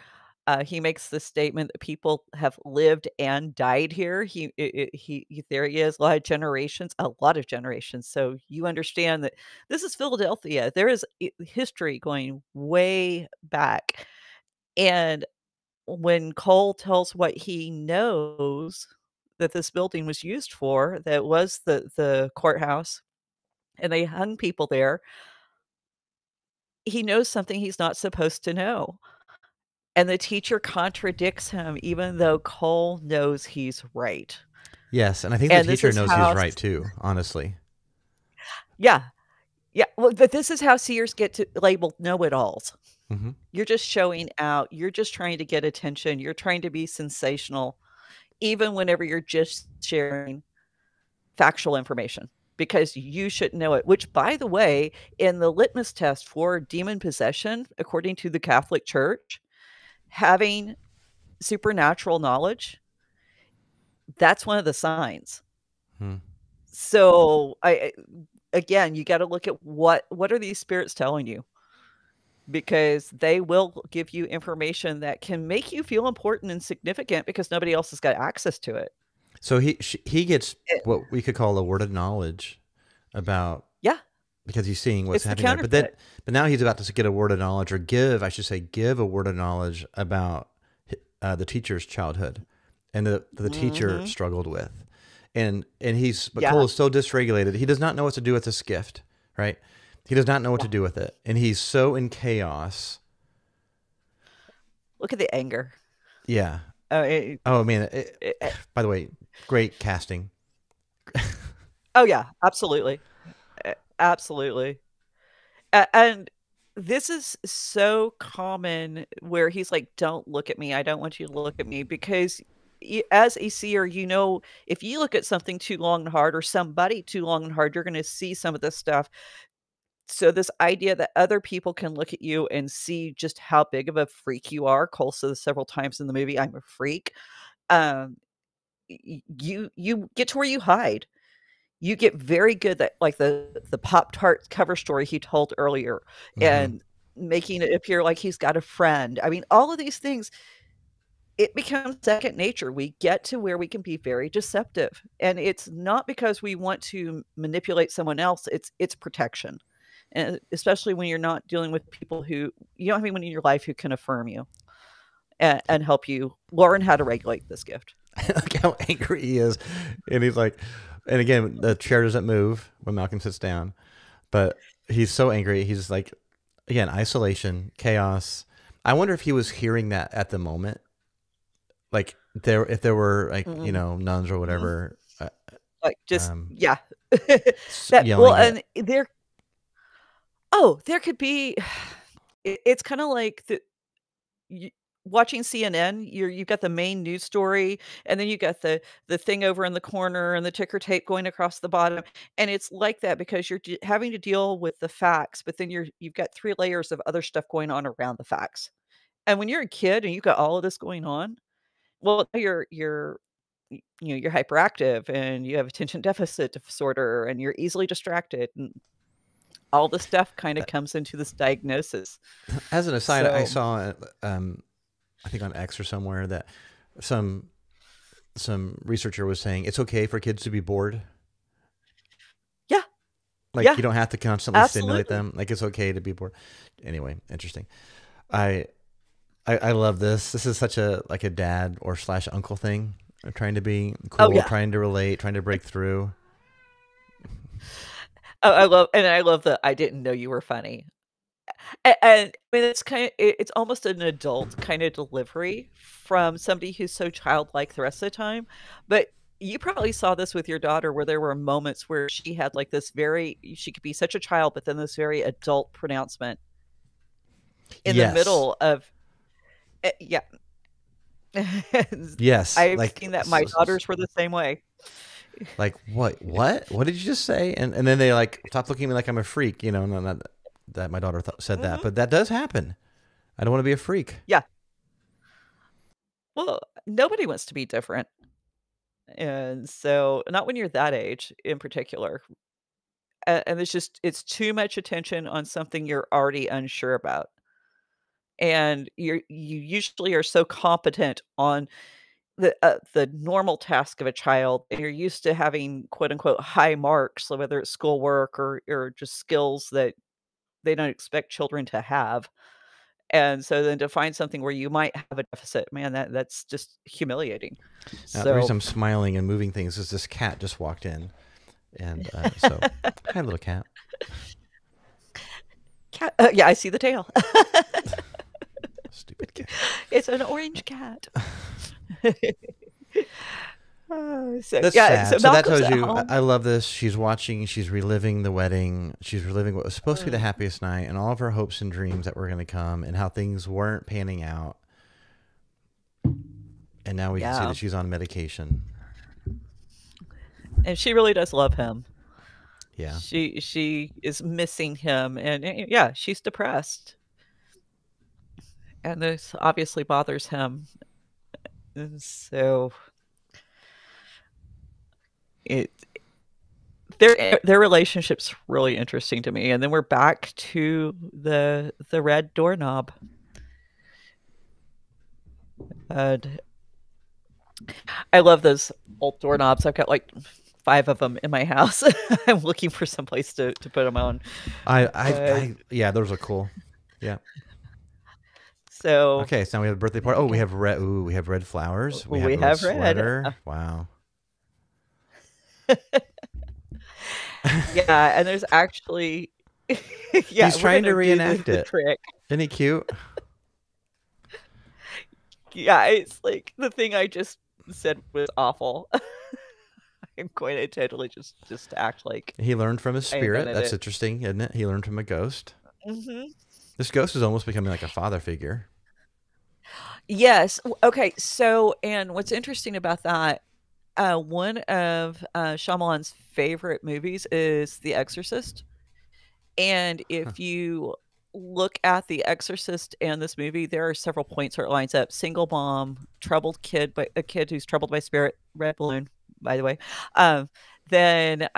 [SPEAKER 3] He makes the statement that people have lived and died here. There he is, a lot of generations. So you understand that this is Philadelphia. There is history going way back. And when Cole tells what he knows that this building was used for, that was the courthouse, and they hung people there, he knows something he's not supposed to know. And the teacher contradicts him even though Cole knows he's right.
[SPEAKER 2] Yes, and I think the
[SPEAKER 3] And this
[SPEAKER 2] teacher
[SPEAKER 3] is
[SPEAKER 2] knows he's
[SPEAKER 3] how
[SPEAKER 2] right too, honestly.
[SPEAKER 3] Yeah. Yeah, well, but this is how seers get to labeled know-it-alls.
[SPEAKER 2] Mm-hmm.
[SPEAKER 3] You're just showing out, you're just trying to get attention, you're trying to be sensational, even whenever you're just sharing factual information, because you should know it, which, by the way, in the litmus test for demon possession, according to the Catholic Church, having supernatural knowledge, that's one of the signs.
[SPEAKER 2] Hmm.
[SPEAKER 3] So, again, you gotta look at what are these spirits telling you? Because they will give you information that can make you feel important and significant because nobody else has got access to it.
[SPEAKER 2] So he gets what we could call a word of knowledge about,
[SPEAKER 3] Yeah,
[SPEAKER 2] because he's seeing what's
[SPEAKER 3] it's the
[SPEAKER 2] happening there.
[SPEAKER 3] counterfeit.
[SPEAKER 2] But now he's about to get a word of knowledge, or give, I should say, give a word of knowledge about the teacher's childhood, and the teacher
[SPEAKER 3] Mhm.
[SPEAKER 2] struggled with, but
[SPEAKER 3] Yeah.
[SPEAKER 2] Cole is so dysregulated. He does not know what to do with this gift, right? He does not know what
[SPEAKER 3] Yeah.
[SPEAKER 2] to do with it, and he's so in chaos.
[SPEAKER 3] Look at the anger.
[SPEAKER 2] Yeah.
[SPEAKER 3] It
[SPEAKER 2] Oh man.
[SPEAKER 3] it
[SPEAKER 2] By the way, great casting.
[SPEAKER 3] Oh, yeah, absolutely. Absolutely. And this is so common where he's like, "Don't look at me. I don't want you to look at me," because as a seer, if you look at something too long and hard or somebody too long and hard, you're gonna see some of this stuff. So this idea that other people can look at you and see just how big of a freak you are. Cole says several times in the movie, "I'm a freak." Um, you get to where you hide. You get very good at, like, the Pop-Tart cover story he told earlier,
[SPEAKER 2] Hmm.
[SPEAKER 3] and making it appear like he's got a friend. I mean, all of these things, it becomes second nature. We get to where we can be very deceptive, and it's not because we want to manipulate someone else, it's protection, and especially when you're not dealing with people who you don't have anyone in your life who can affirm you and help you learn how to regulate this gift.
[SPEAKER 2] Look how angry he is, and he's like, and again, the chair doesn't move when Malcolm sits down, but he's so angry. He's like, again, isolation, chaos. I wonder if he was hearing that at the moment, like if there were like
[SPEAKER 3] Mhm,
[SPEAKER 2] nuns or
[SPEAKER 3] mhm.
[SPEAKER 2] whatever,
[SPEAKER 3] Like, just
[SPEAKER 2] um,
[SPEAKER 3] yeah. That well,
[SPEAKER 2] yelling at.
[SPEAKER 3] and there could be it's kinda like you watching CNN, you've got the main news story, and then you got the thing over in the corner and the ticker tape going across the bottom, and it's like that because you're having to deal with the facts, but then you've got 3 layers of other stuff going on around the facts. And when you're a kid and you've got all of this going on, well, now you're hyperactive and you have attention deficit disorder and you're easily distracted, and all this stuff kinda comes into this diagnosis.
[SPEAKER 2] As an aside, I
[SPEAKER 3] So,
[SPEAKER 2] saw, I think on X or somewhere that some researcher was saying it's okay for kids to be bored.
[SPEAKER 3] yeah,
[SPEAKER 2] Like
[SPEAKER 3] yeah,
[SPEAKER 2] you don't have to constantly stimulate
[SPEAKER 3] absolutely.
[SPEAKER 2] them. Like it's okay to be bored. Anyway, interesting. I I love this. This is such a like a dad or slash uncle thing. Trying to be
[SPEAKER 3] Oh,
[SPEAKER 2] cool,
[SPEAKER 3] yeah.
[SPEAKER 2] trying to relate, trying to break through.
[SPEAKER 3] Oh, I love the, "I didn't know you were funny." And I mean, it's almost an adult kinda delivery from somebody who's so childlike the rest of the time, but you probably saw this with your daughter where there were moments where she had, like, this very she could be such a child, but then this very adult pronouncement in the
[SPEAKER 2] Yes,
[SPEAKER 3] middle of yeah.
[SPEAKER 2] yes.
[SPEAKER 3] I've
[SPEAKER 2] Like
[SPEAKER 3] seen that. My daughters were the same way.
[SPEAKER 2] like what did you just say? And then they like stop looking at me like I'm a freak. No, not that my daughter said that,
[SPEAKER 3] Mhm.
[SPEAKER 2] but that does happen. I don't want to be a freak.
[SPEAKER 3] Yeah. Well, nobody wants to be different, and so not when you're that age in particular. And it's too much attention on something you're already unsure about. And you usually are so competent on the normal task of a child, and you're used to having quote unquote high marks, so whether it's schoolwork or just skills that they don't expect children to have. And so then to find something where you might have a deficit, man, that's just humiliating.
[SPEAKER 2] Now the reason
[SPEAKER 3] So
[SPEAKER 2] I'm smiling and moving things is this cat just walked in, and so hi, little cat.
[SPEAKER 3] cat, yeah, I see the tail.
[SPEAKER 2] Stupid cat.
[SPEAKER 3] It's an orange cat. Oh, so
[SPEAKER 2] That's
[SPEAKER 3] yeah, so
[SPEAKER 2] sad. So that
[SPEAKER 3] Malcolm's
[SPEAKER 2] tells
[SPEAKER 3] at
[SPEAKER 2] you,
[SPEAKER 3] home.
[SPEAKER 2] I love this. She's watching, she's reliving the wedding. She's reliving what was supposed to be the
[SPEAKER 3] Mm,
[SPEAKER 2] happiest night and all of her hopes and dreams that were going to come and how things weren't panning out. And now we can see
[SPEAKER 3] yeah,
[SPEAKER 2] that she's on medication.
[SPEAKER 3] and she really does love him.
[SPEAKER 2] Yeah.
[SPEAKER 3] She is missing him, and yeah, she's depressed, and this obviously bothers him. And so it their relationship's really interesting to me. And then we're back to the red doorknob. And I love those old doorknobs. I've got like 5 of them in my house. I'm looking for some place to put them on. Uh,
[SPEAKER 2] Yeah, those are cool. Yeah.
[SPEAKER 3] so
[SPEAKER 2] Okay, so now we have a birthday party. Oh, we
[SPEAKER 3] okay,
[SPEAKER 2] have red. Ooh, we have red flowers. We have
[SPEAKER 3] we
[SPEAKER 2] a little
[SPEAKER 3] have red.
[SPEAKER 2] sweater. Wow.
[SPEAKER 3] Yeah, and there's actually yeah,
[SPEAKER 2] He's
[SPEAKER 3] we're
[SPEAKER 2] trying to
[SPEAKER 3] gonna do the
[SPEAKER 2] reenact
[SPEAKER 3] the
[SPEAKER 2] it.
[SPEAKER 3] trick.
[SPEAKER 2] Isn't he cute?
[SPEAKER 3] Yeah, it's like the thing I just said was awful. I'm going to totally just act like
[SPEAKER 2] He learned from his
[SPEAKER 3] I
[SPEAKER 2] spirit.
[SPEAKER 3] invented
[SPEAKER 2] That's
[SPEAKER 3] it.
[SPEAKER 2] interesting, isn't it? He learned from a ghost.
[SPEAKER 3] Mhm.
[SPEAKER 2] This ghost is almost becoming like a father figure.
[SPEAKER 3] Yes. Okay. So, and what's interesting about that, one of Shyamalan's favorite movies is The Exorcist, And if you look at The Exorcist and this movie, there are several points where it lines up. Single mom, troubled kid, but a kid who's troubled by spirit, red balloon, by the way. Then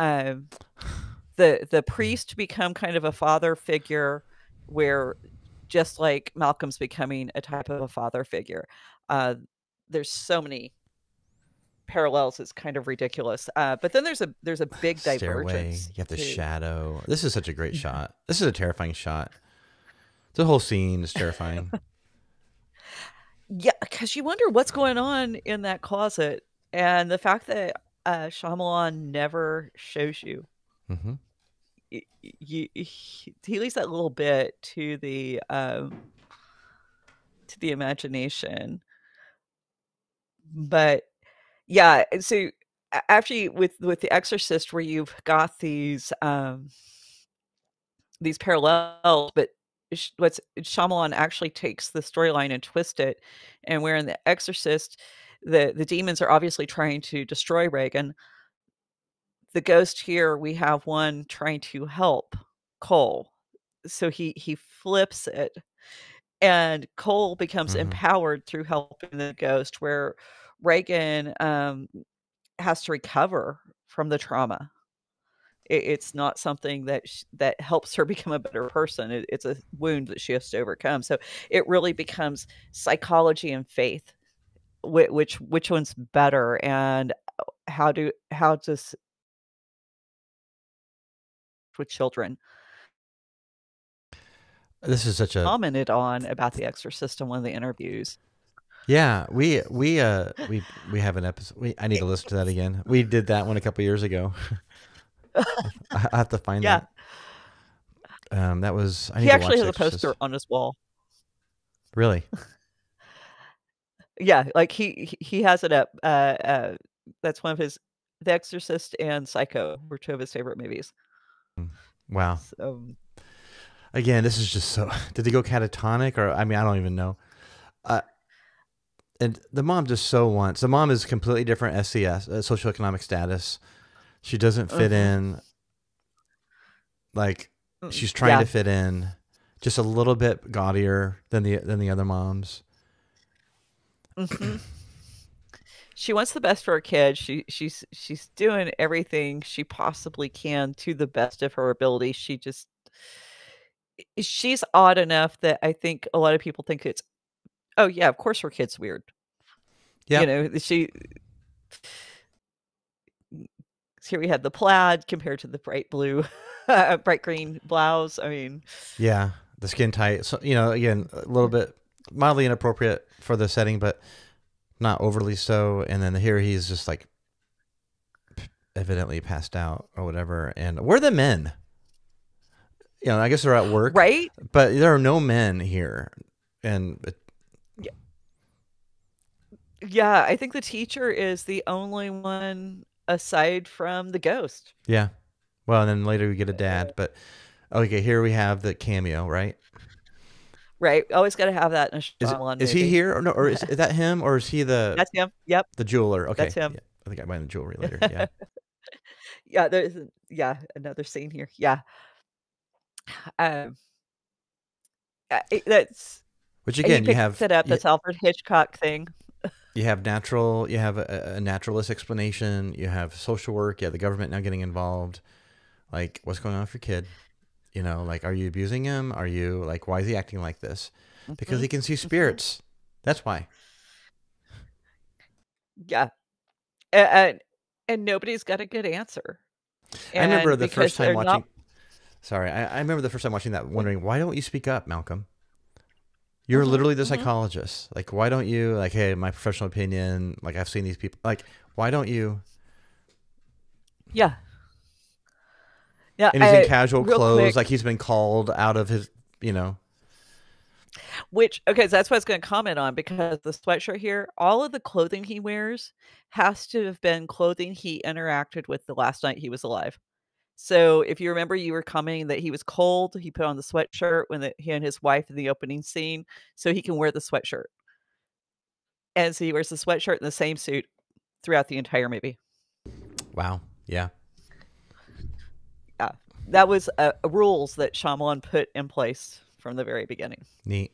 [SPEAKER 3] the priest become kind of a father figure, where just like Malcolm's becoming a type of a father figure. There's so many parallels, it's kind of ridiculous. But then there's a big
[SPEAKER 2] Stairway.
[SPEAKER 3] divergence.
[SPEAKER 2] You have the shadow. This is such a great shot. This is a terrifying shot. The whole scene is terrifying.
[SPEAKER 3] Yeah, because you wonder what's going on in that closet, and the fact that Shyamalan never shows you.
[SPEAKER 2] Mm-hmm.
[SPEAKER 3] He leaves that little bit to the imagination. But yeah, so after with The Exorcist, where you've got these parallels, but what's Shyamalan actually takes the storyline and twist it, and where in The Exorcist, the demons are obviously trying to destroy Reagan. The ghost here, we have one trying to help Cole, so he flips it, and Cole becomes empowered through helping the ghost, where Reagan has to recover from the trauma. It's not something that that helps her become a better person. It's a wound that she has to overcome. So it really becomes psychology and faith. Which one's better, and how does with children.
[SPEAKER 2] This is such a
[SPEAKER 3] Commented on about The Exorcist in one of the interviews.
[SPEAKER 2] Yeah, we have an episode. I need to listen to that again. We did that one a couple years ago. I have to find that. That was. I need
[SPEAKER 3] He
[SPEAKER 2] to
[SPEAKER 3] actually
[SPEAKER 2] watch
[SPEAKER 3] has a
[SPEAKER 2] Exorcist.
[SPEAKER 3] poster on his wall.
[SPEAKER 2] Really?
[SPEAKER 3] Yeah, like he has it up. That's one of his. The Exorcist and Psycho were two of his favorite movies.
[SPEAKER 2] Wow.
[SPEAKER 3] So,
[SPEAKER 2] again, this is just so. Did they go catatonic, or I mean, I don't even know. And the mom just so wants. The mom is completely different SES, socioeconomic status. She doesn't fit in. Like she's trying to fit in, just a little bit gaudier than the other moms.
[SPEAKER 3] Mm-hmm. She wants the best for her kid. She's doing everything she possibly can to the best of her ability. She's odd enough that I think a lot of people think it's, oh yeah, of course her kid's weird. Yeah, you know, here we had the plaid compared to the bright blue, bright green blouse. I mean,
[SPEAKER 2] yeah, the skin tight. So, you know, again, a little bit mildly inappropriate for the setting, but not overly so. And then here he's just like evidently passed out or whatever. And where are the men? You know, I guess they're at work,
[SPEAKER 3] right?
[SPEAKER 2] But there are no men here, and
[SPEAKER 3] yeah, I think the teacher is the only one aside from the ghost.
[SPEAKER 2] Yeah. Well, and then later we get a dad, but okay, here we have the cameo, right?
[SPEAKER 3] Right. Always got to have that in a Shyamalan movie.
[SPEAKER 2] Is he here or no? Or is that him? Or is he the?
[SPEAKER 3] That's him. Yep.
[SPEAKER 2] The jeweler. Okay.
[SPEAKER 3] That's him.
[SPEAKER 2] Yeah. I think I buy the jewelry later. Yeah.
[SPEAKER 3] Yeah. There's another scene here. Yeah. That's.
[SPEAKER 2] Which again, you have
[SPEAKER 3] set up this Alfred Hitchcock thing.
[SPEAKER 2] You have natural. You have a naturalist explanation. You have social work. You have the government now getting involved. Like, what's going on with your kid? You know, like, are you abusing him? Are you like, why is he acting like this? Because he can see spirits. That's why.
[SPEAKER 3] Yeah. And nobody's got a good answer.
[SPEAKER 2] I remember the first time watching. Sorry, I remember the first time watching that, wondering, why don't you speak up, Malcolm? You're literally the psychologist. Like, why don't you, like, hey, my professional opinion, like, I've seen these people. Like, why don't you?
[SPEAKER 3] Yeah. Yeah.
[SPEAKER 2] And he's in casual clothes, like he's been called out of his, you know.
[SPEAKER 3] Which, okay, so that's what I was going to comment on, because the sweatshirt here, all of the clothing he wears has to have been clothing he interacted with the last night he was alive. So if you remember, you were commenting that he was cold. He put on the sweatshirt when he and his wife in the opening scene, so he can wear the sweatshirt. And so he wears the sweatshirt and the same suit throughout the entire movie.
[SPEAKER 2] Wow. Yeah.
[SPEAKER 3] Yeah. that was rules that Shyamalan put in place from the very beginning.
[SPEAKER 2] Neat.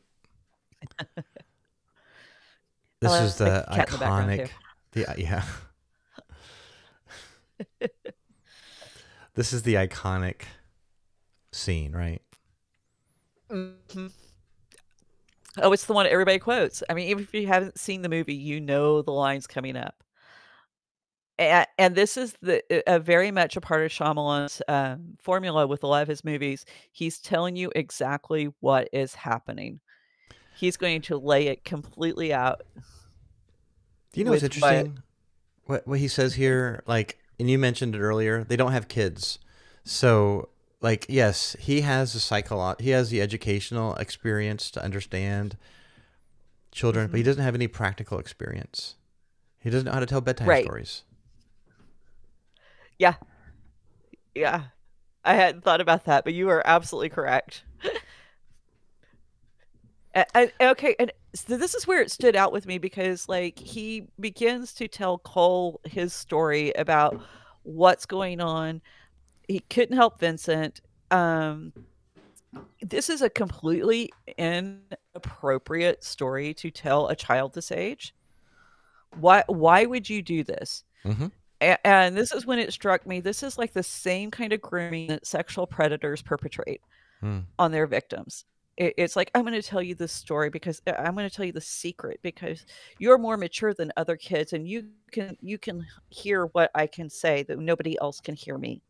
[SPEAKER 2] This is the iconic. Yeah. This is the iconic scene, right?
[SPEAKER 3] Mm-hmm. Oh, it's the one everybody quotes. I mean, even if you haven't seen the movie, you know the lines coming up. And this is very much a part of Shyamalan's formula with a lot of his movies. He's telling you exactly what is happening. He's going to lay it completely out.
[SPEAKER 2] Do you know what's interesting? What he says here, like, and you mentioned it earlier, they don't have kids. So, like, yes, he has he has the educational experience to understand children, but he doesn't have any practical experience. He doesn't know how to tell bedtime stories.
[SPEAKER 3] Yeah. Yeah. I hadn't thought about that, but you are absolutely correct. Okay, and so this is where it stood out with me because, like, he begins to tell Cole his story about what's going on. He couldn't help Vincent. This is a completely inappropriate story to tell a child this age. Why would you do this?
[SPEAKER 2] Mm-hmm.
[SPEAKER 3] And this is when it struck me. This is like the same kind of grooming that sexual predators perpetrate on their victims. It's like, I'm going to tell you this story because I'm going to tell you the secret because you're more mature than other kids and you can hear what I can say that nobody else can hear me.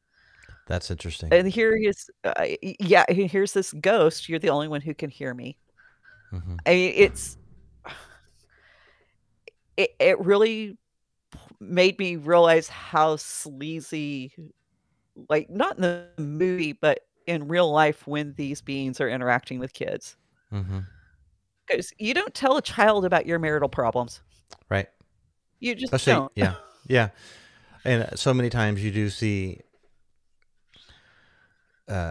[SPEAKER 2] That's interesting.
[SPEAKER 3] And here he is. Here's this ghost. You're the only one who can hear me.
[SPEAKER 2] Mm-hmm.
[SPEAKER 3] I mean, it really made me realize how sleazy, like, not in the movie, but in real life when these beings are interacting with kids. Because you don't tell a child about your marital problems.
[SPEAKER 2] Right.
[SPEAKER 3] You just don't.
[SPEAKER 2] Yeah. Yeah. And so many times you do see,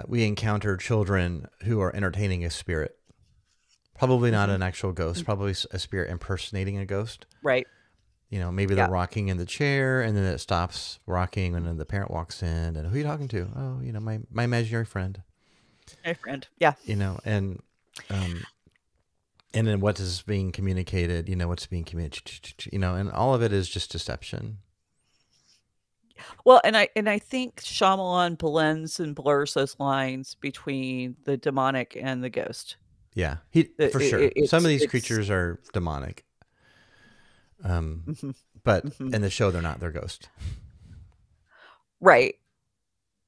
[SPEAKER 2] we encounter children who are entertaining a spirit. Probably not an actual ghost, probably a spirit impersonating a ghost.
[SPEAKER 3] Right.
[SPEAKER 2] You know, maybe they're rocking in the chair and then it stops rocking and then the parent walks in and who are you talking to? Oh, you know, my imaginary friend.
[SPEAKER 3] My friend. Yeah.
[SPEAKER 2] You know, and then what is being communicated, you know, what's being communicated, you know, and all of it is just deception.
[SPEAKER 3] Well, and I think Shyamalan blends and blurs those lines between the demonic and the ghost.
[SPEAKER 2] Yeah, for sure. Some of these creatures are demonic. But in the show, they're not. They're ghosts.
[SPEAKER 3] Right.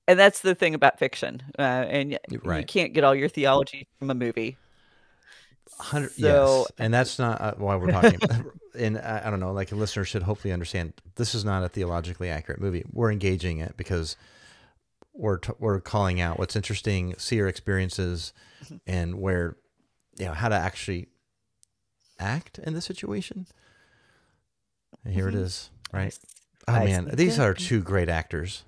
[SPEAKER 3] And that's the thing about fiction. And you can't get all your theology from a movie.
[SPEAKER 2] Yes. And that's not why we're talking. And I don't know, like, a listener should hopefully understand this is not a theologically accurate movie. We're engaging it because we're calling out what's interesting, Seer experiences, and where, you know, how to actually act in the situation. And here it is, right? Oh, man, these are two great actors.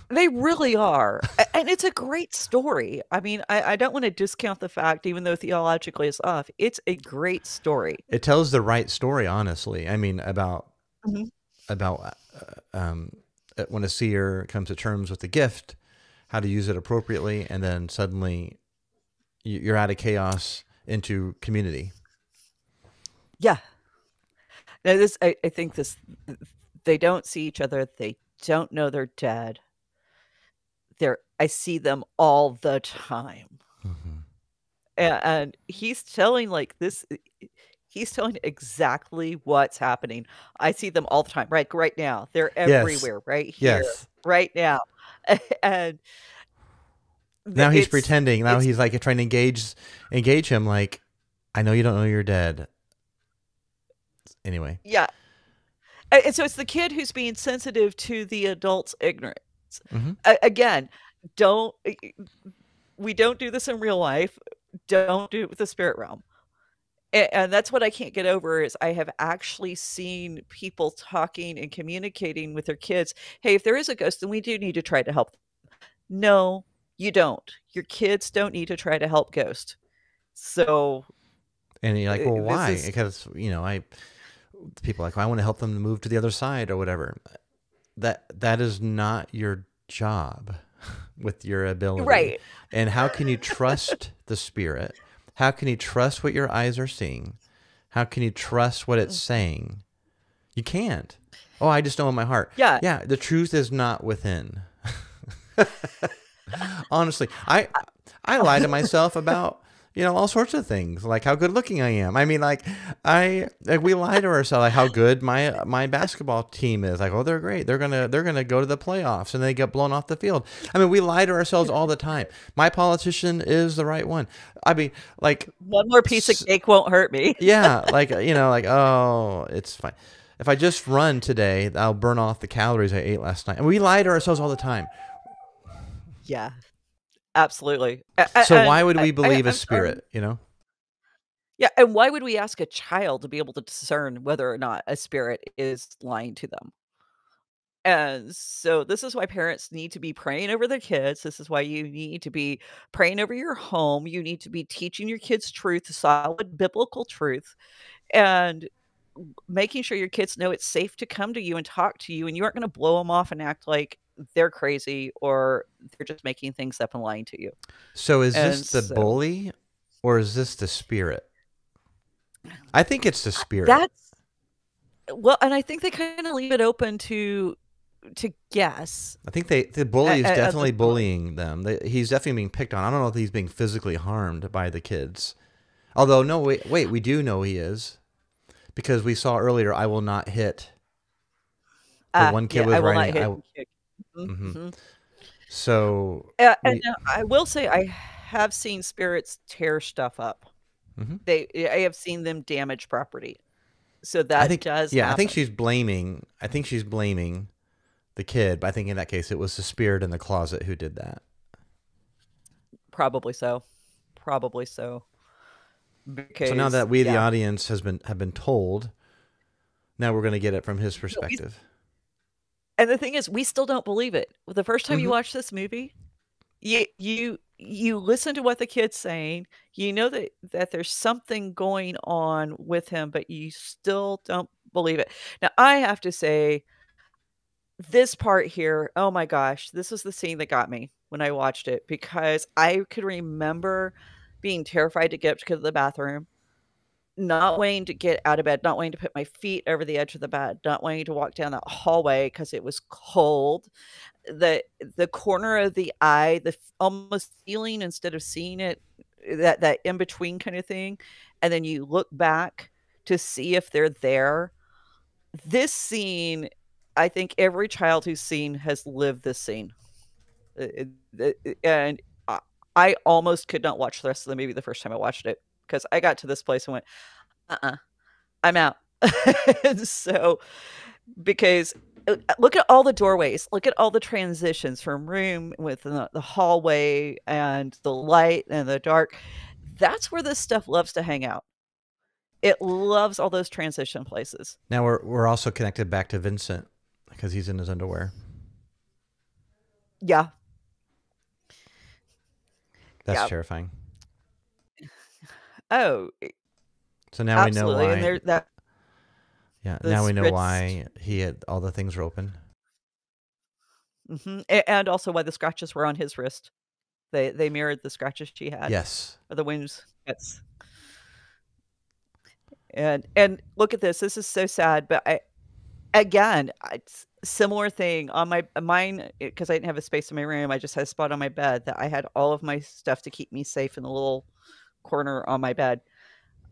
[SPEAKER 3] They really are. And it's a great story. I mean, I don't want to discount the fact, even though theologically it's off, it's a great story.
[SPEAKER 2] It tells the right story, honestly. I mean, about when a seer comes to terms with the gift, how to use it appropriately, and then suddenly you're out of chaos into community.
[SPEAKER 3] Yeah. Now, I think they don't see each other. They don't know they're dead. I see them all the time. And he's telling like this, he's telling exactly what's happening. I see them all the time, right now. They're everywhere, right here, right now. And
[SPEAKER 2] now he's pretending. Now he's like trying to engage him. Like, I know you don't know you're dead. Anyway.
[SPEAKER 3] Yeah. And so it's the kid who's being sensitive to the adult's ignorance. Again, we don't do this in real life. Don't do it with the spirit realm. And that's what I can't get over is I have actually seen people talking and communicating with their kids. Hey, if there is a ghost, then we do need to try to help them. No, you don't. Your kids don't need to try to help ghosts. So.
[SPEAKER 2] And you're like, well, why? Because, you know, people are like, well, I want to help them move to the other side or whatever. That is not your job. with your ability.
[SPEAKER 3] Right.
[SPEAKER 2] And how can you trust the spirit? How can you trust what your eyes are seeing? How can you trust what it's saying? You can't. Oh, I just know in my heart.
[SPEAKER 3] Yeah.
[SPEAKER 2] Yeah, the truth is not within. Honestly, I lie to myself about, all sorts of things, like how good looking I am. I mean, we lie to ourselves, like how good my basketball team is. Like, oh, they're great. They're gonna go to the playoffs, and they get blown off the field. I mean, we lie to ourselves all the time. My politician is the right one. I mean, like,
[SPEAKER 3] one more piece of cake won't hurt me.
[SPEAKER 2] Yeah, oh, it's fine. If I just run today, I'll burn off the calories I ate last night. And we lie to ourselves all the time.
[SPEAKER 3] Yeah, absolutely.
[SPEAKER 2] So why would we believe a spirit,
[SPEAKER 3] Yeah, and why would we ask a child to be able to discern whether or not a spirit is lying to them? And so this is why parents need to be praying over their kids. This is why you need to be praying over your home. You need to be teaching your kids truth, solid biblical truth, and making sure your kids know it's safe to come to you and talk to you, and you aren't going to blow them off and act like they're crazy or they're just making things up and lying to you.
[SPEAKER 2] So is this the bully or is this the spirit? I think it's the spirit.
[SPEAKER 3] Well, and I think they kind of leave it open to guess.
[SPEAKER 2] I think the bully is definitely bullying them. He's definitely being picked on. I don't know if he's being physically harmed by the kids. Although, no, wait, we do know he is. Because we saw earlier, I will not hit. The one kid was writing. So,
[SPEAKER 3] and I will say I have seen spirits tear stuff up. I have seen them damage property. So that does happen.
[SPEAKER 2] I think she's blaming the kid, but I think in that case it was the spirit in the closet who did that.
[SPEAKER 3] Probably so. Because,
[SPEAKER 2] so now that we, the audience, have been told, now we're going to get it from his perspective.
[SPEAKER 3] And the thing is, we still don't believe it. The first time you watch this movie, you listen to what the kid's saying. You know that there's something going on with him, but you still don't believe it. Now, I have to say, this part here, oh my gosh, this was the scene that got me when I watched it, because I could remember being terrified to get up to go to the bathroom, not wanting to get out of bed, not wanting to put my feet over the edge of the bed, not wanting to walk down that hallway because it was cold. The corner of the eye, almost feeling instead of seeing it, that in between kind of thing, and then you look back to see if they're there. This scene, I think every child who's seen has lived this scene, and I almost could not watch the rest of the movie the first time I watched it, because I got to this place and went, I'm out. So, because look at all the doorways, look at all the transitions from room with the hallway and the light and the dark. That's where this stuff loves to hang out. It loves all those transition places.
[SPEAKER 2] Now we're also connected back to Vincent because he's in his underwear.
[SPEAKER 3] Yeah.
[SPEAKER 2] That's terrifying.
[SPEAKER 3] Oh.
[SPEAKER 2] So now
[SPEAKER 3] absolutely.
[SPEAKER 2] We know why.
[SPEAKER 3] And
[SPEAKER 2] now we know why all the things were open.
[SPEAKER 3] And also why the scratches were on his wrist. They mirrored the scratches she had.
[SPEAKER 2] Yes.
[SPEAKER 3] Or the wounds. Yes. And look at this. This is so sad. But similar thing on mine, because I didn't have a space in my room. I just had a spot on my bed that I had all of my stuff to keep me safe in the little corner on my bed.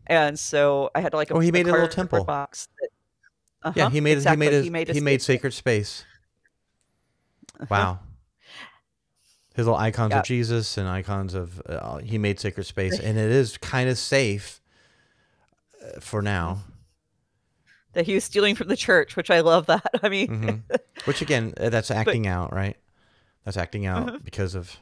[SPEAKER 3] And so I had
[SPEAKER 2] he made a little temple
[SPEAKER 3] box.
[SPEAKER 2] He made sacred space. Wow. His little icons of Jesus and icons of he made sacred space, and it is kind of safe for now.
[SPEAKER 3] That he was stealing from the church, which I love that. I mean,
[SPEAKER 2] which again, that's acting out, right? That's acting out because of.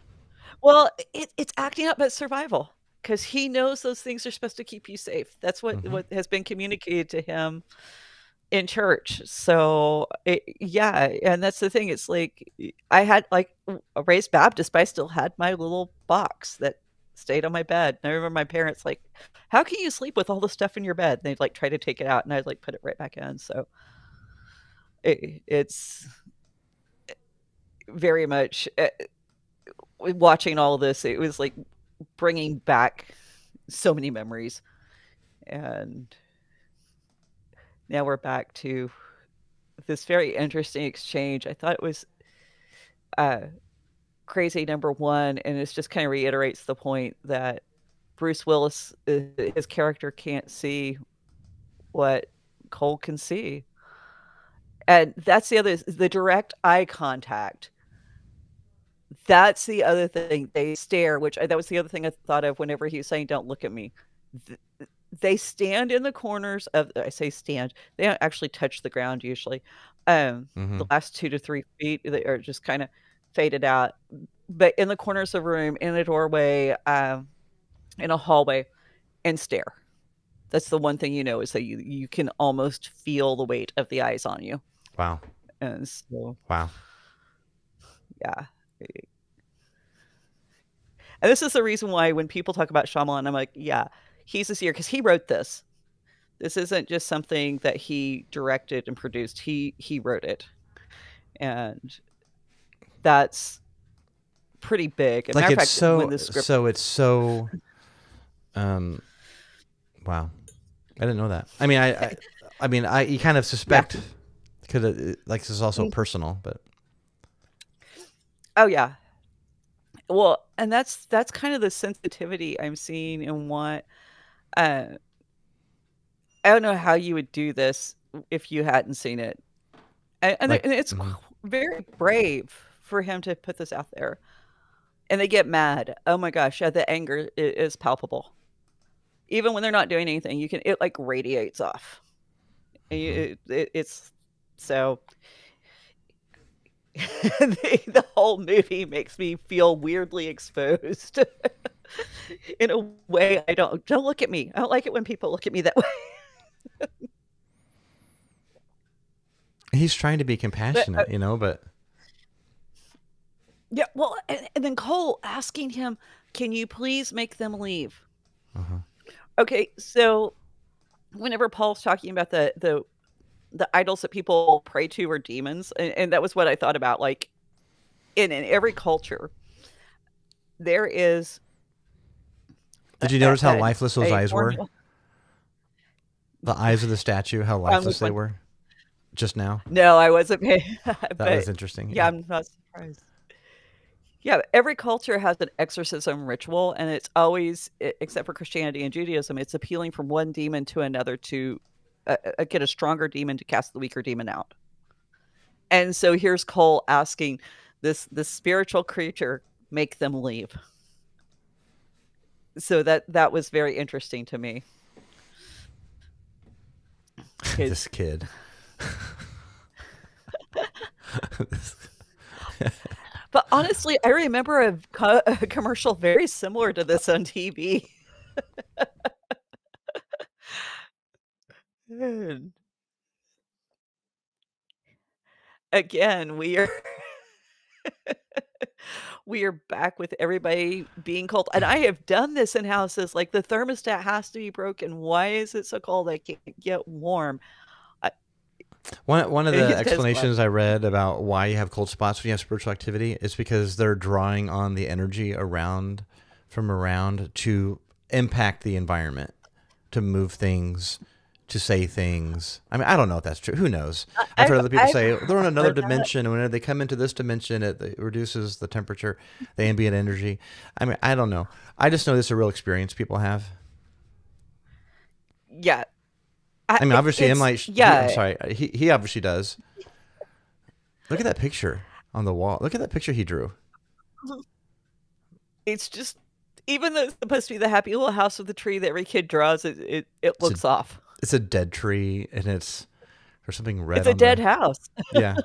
[SPEAKER 3] Well, it's acting out, but survival, because he knows those things are supposed to keep you safe. That's what has been communicated to him in church. So and that's the thing. It's like I had like a raised Baptist, but I still had my little box that stayed on my bed. And I remember my parents like, how can you sleep with all the stuff in your bed? And they'd like try to take it out, and I'd like put it right back in. So it's very much watching all of this, it was like bringing back so many memories. And now we're back to this very interesting exchange. I thought it was crazy, number one, and it just kind of reiterates the point that Bruce Willis, his character can't see what Cole can see. And that's the direct eye contact. That's the other thing. They stare, that was the other thing I thought of whenever he was saying, "Don't look at me." They stand in the corners of, I say stand, they don't actually touch the ground usually. The last 2 to 3 feet, they are just kind of faded out. But in the corners of the room, in a doorway, in a hallway, and stare. That's the one thing is that you can almost feel the weight of the eyes on you.
[SPEAKER 2] Wow.
[SPEAKER 3] And so,
[SPEAKER 2] wow.
[SPEAKER 3] Yeah. And this is the reason why when people talk about Shyamalan, I'm like, yeah, he's a seer because he wrote this. This isn't just something that he directed and produced. He wrote it. And that's pretty big. As a matter of fact, when the script...
[SPEAKER 2] wow. I didn't know that. I mean, you kind of suspect because like this is also personal, but
[SPEAKER 3] oh yeah. Well, and that's kind of the sensitivity I'm seeing in what I don't know how you would do this if you hadn't seen it, and it's very brave for him to put this out there. And they get mad. Oh my gosh, yeah, the anger is palpable. Even when they're not doing anything, it like radiates off. It's so. The whole movie makes me feel weirdly exposed in a way. Don't look at me. I don't like it when people look at me that way.
[SPEAKER 2] He's trying to be compassionate, but
[SPEAKER 3] yeah. Well, and then Cole asking him, "Can you please make them leave?" Okay, so whenever Paul's talking about the idols that people pray to are demons, and that was what I thought about. Like in every culture, there is.
[SPEAKER 2] Did you notice how lifeless those eyes were? The eyes of the statue, how lifeless they were, just now.
[SPEAKER 3] No, I wasn't.
[SPEAKER 2] That was interesting.
[SPEAKER 3] Yeah, I'm not surprised. Yeah, every culture has an exorcism ritual, and it's always, except for Christianity and Judaism, it's appealing from one demon to another to get a stronger demon to cast the weaker demon out. And so here's Cole asking this spiritual creature, make them leave. So that was very interesting to me.
[SPEAKER 2] This kid.
[SPEAKER 3] But honestly, I remember a commercial very similar to this on TV. Again, we are back with everybody being cold. And I have done this in houses. Like the thermostat has to be broken. Why is it so cold? I can't get warm.
[SPEAKER 2] One of the explanations I read about why you have cold spots when you have spiritual activity is because they're drawing on the energy from around to impact the environment, to move things, to say things. I mean, I don't know if that's true. Who knows? I've heard other people say they're in another dimension, and when they come into this dimension, it reduces the temperature, the ambient energy. I mean, I don't know. I just know this is a real experience people have.
[SPEAKER 3] Yeah.
[SPEAKER 2] I mean, obviously, I'm sorry. He obviously does. Look at that picture on the wall. Look at that picture he drew.
[SPEAKER 3] It's just, even though it's supposed to be the happy little house with the tree that every kid draws, it looks off.
[SPEAKER 2] It's a dead tree, and there's something red.
[SPEAKER 3] It's a dead house.
[SPEAKER 2] Yeah.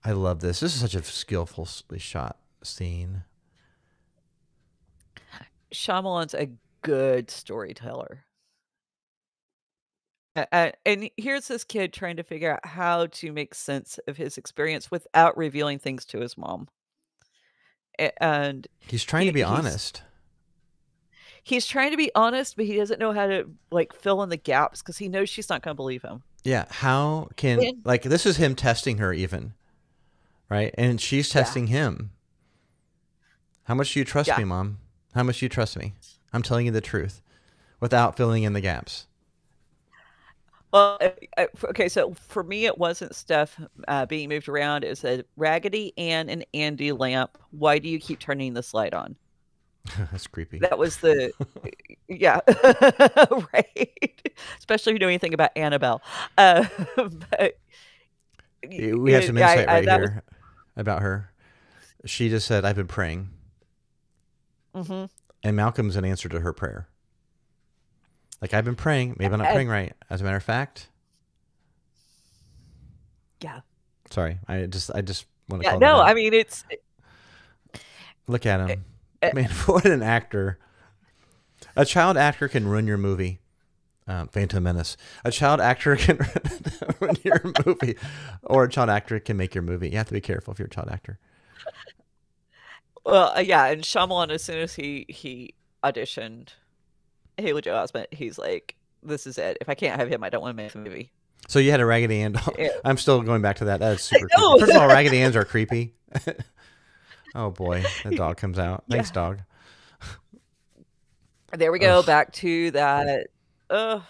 [SPEAKER 2] I love this. This is such a skillfully shot scene.
[SPEAKER 3] Shyamalan's a good storyteller. And here's this kid trying to figure out how to make sense of his experience without revealing things to his mom. And
[SPEAKER 2] he's trying to be honest.
[SPEAKER 3] He's trying to be honest, but he doesn't know how to like fill in the gaps because he knows she's not going to believe him.
[SPEAKER 2] Yeah. How can, like, this is him testing her even, right? And she's testing him. How much do you trust me, Mom? How much do you trust me? I'm telling you the truth without filling in the gaps.
[SPEAKER 3] Well, okay, so for me, it wasn't stuff being moved around. It said, Raggedy Ann and Andy lamp. Why do you keep turning this light on?
[SPEAKER 2] That's creepy.
[SPEAKER 3] That was the, yeah, right. Especially if you know anything about Annabelle. But
[SPEAKER 2] We have some insight right here
[SPEAKER 3] was,
[SPEAKER 2] about her. She just said, I've been praying.
[SPEAKER 3] mm-hmm.
[SPEAKER 2] And Malcolm's an answer to her prayer. Like, I've been praying. Maybe I'm not praying right. As a matter of fact.
[SPEAKER 3] Yeah.
[SPEAKER 2] Sorry. I just want to
[SPEAKER 3] Yeah,
[SPEAKER 2] call
[SPEAKER 3] no,
[SPEAKER 2] that out.
[SPEAKER 3] I mean, it's...
[SPEAKER 2] Look at him. Man, what an actor. A child actor can ruin your movie. Phantom Menace. A child actor can ruin your movie. Or a child actor can make your movie. You have to be careful if you're a child actor.
[SPEAKER 3] Well, yeah, and Shyamalan, as soon as he auditioned Haley Joel Osment, he's like, this is it. If I can't have him, I don't want to make the movie.
[SPEAKER 2] So you had a Raggedy Ann doll.
[SPEAKER 3] Yeah.
[SPEAKER 2] I'm still going back to that. That is super creepy. First of all, Raggedy Anns are creepy. Oh, boy. That dog comes out. Thanks, dog.
[SPEAKER 3] There we go. Back to that. And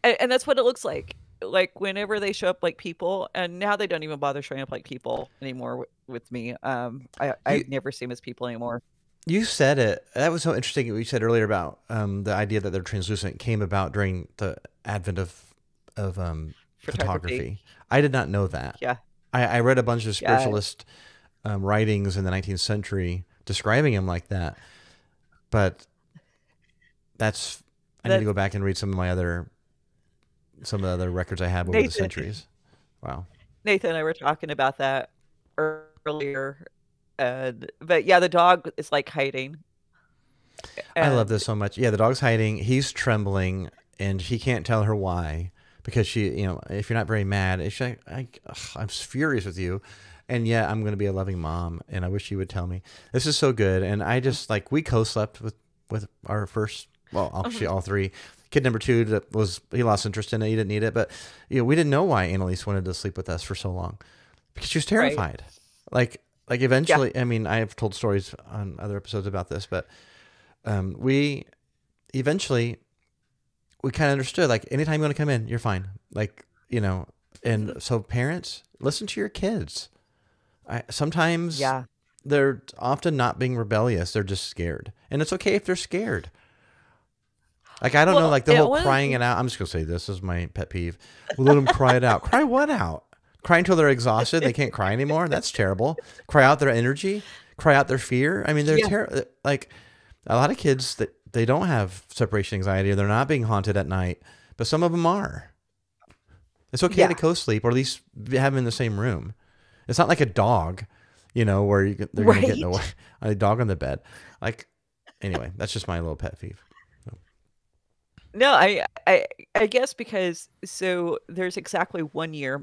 [SPEAKER 3] that's what it looks like. Like, whenever they show up like people, and now they don't even bother showing up like people anymore with me. I never see them as people anymore.
[SPEAKER 2] You said it. That was so interesting. What you said earlier about the idea that they're translucent came about during the advent of photography. I did not know that.
[SPEAKER 3] Yeah.
[SPEAKER 2] I read a bunch of spiritualist writings in the 19th century describing him like that. But I need to go back and read some of the other records I have over the centuries. Wow.
[SPEAKER 3] Nathan and I were talking about that earlier. But yeah, the dog is like hiding.
[SPEAKER 2] I love this so much. Yeah, the dog's hiding. He's trembling, and he can't tell her why. Because she, if you're not very mad, she's like, I'm furious with you. And yeah, I'm going to be a loving mom, and I wish you would tell me. This is so good. And I just, we co-slept with our first, actually all three. Kid number 2 he lost interest in it. He didn't need it. But, we didn't know why Annalise wanted to sleep with us for so long. Because she was terrified. Right. Like eventually, I mean, I have told stories on other episodes about this, but we kind of understood, like, anytime you want to come in, you're fine. Like, and so parents, listen to your kids. Sometimes they're often not being rebellious. They're just scared. And it's okay if they're scared. Like, I don't know, like the whole crying it out. I'm just going to say this is my pet peeve. We'll let them cry it out. Cry what out? Cry until they're exhausted. They can't cry anymore. That's terrible. Cry out their energy. Cry out their fear. I mean, they're terrible. Like, a lot of kids that they don't have separation anxiety, or they're not being haunted at night, but some of them are. It's okay to co-sleep, or at least have them in the same room. It's not like a dog, where they're going to get in a dog on the bed. Like, anyway, that's just my little pet peeve.
[SPEAKER 3] No, I guess because there's exactly 1 year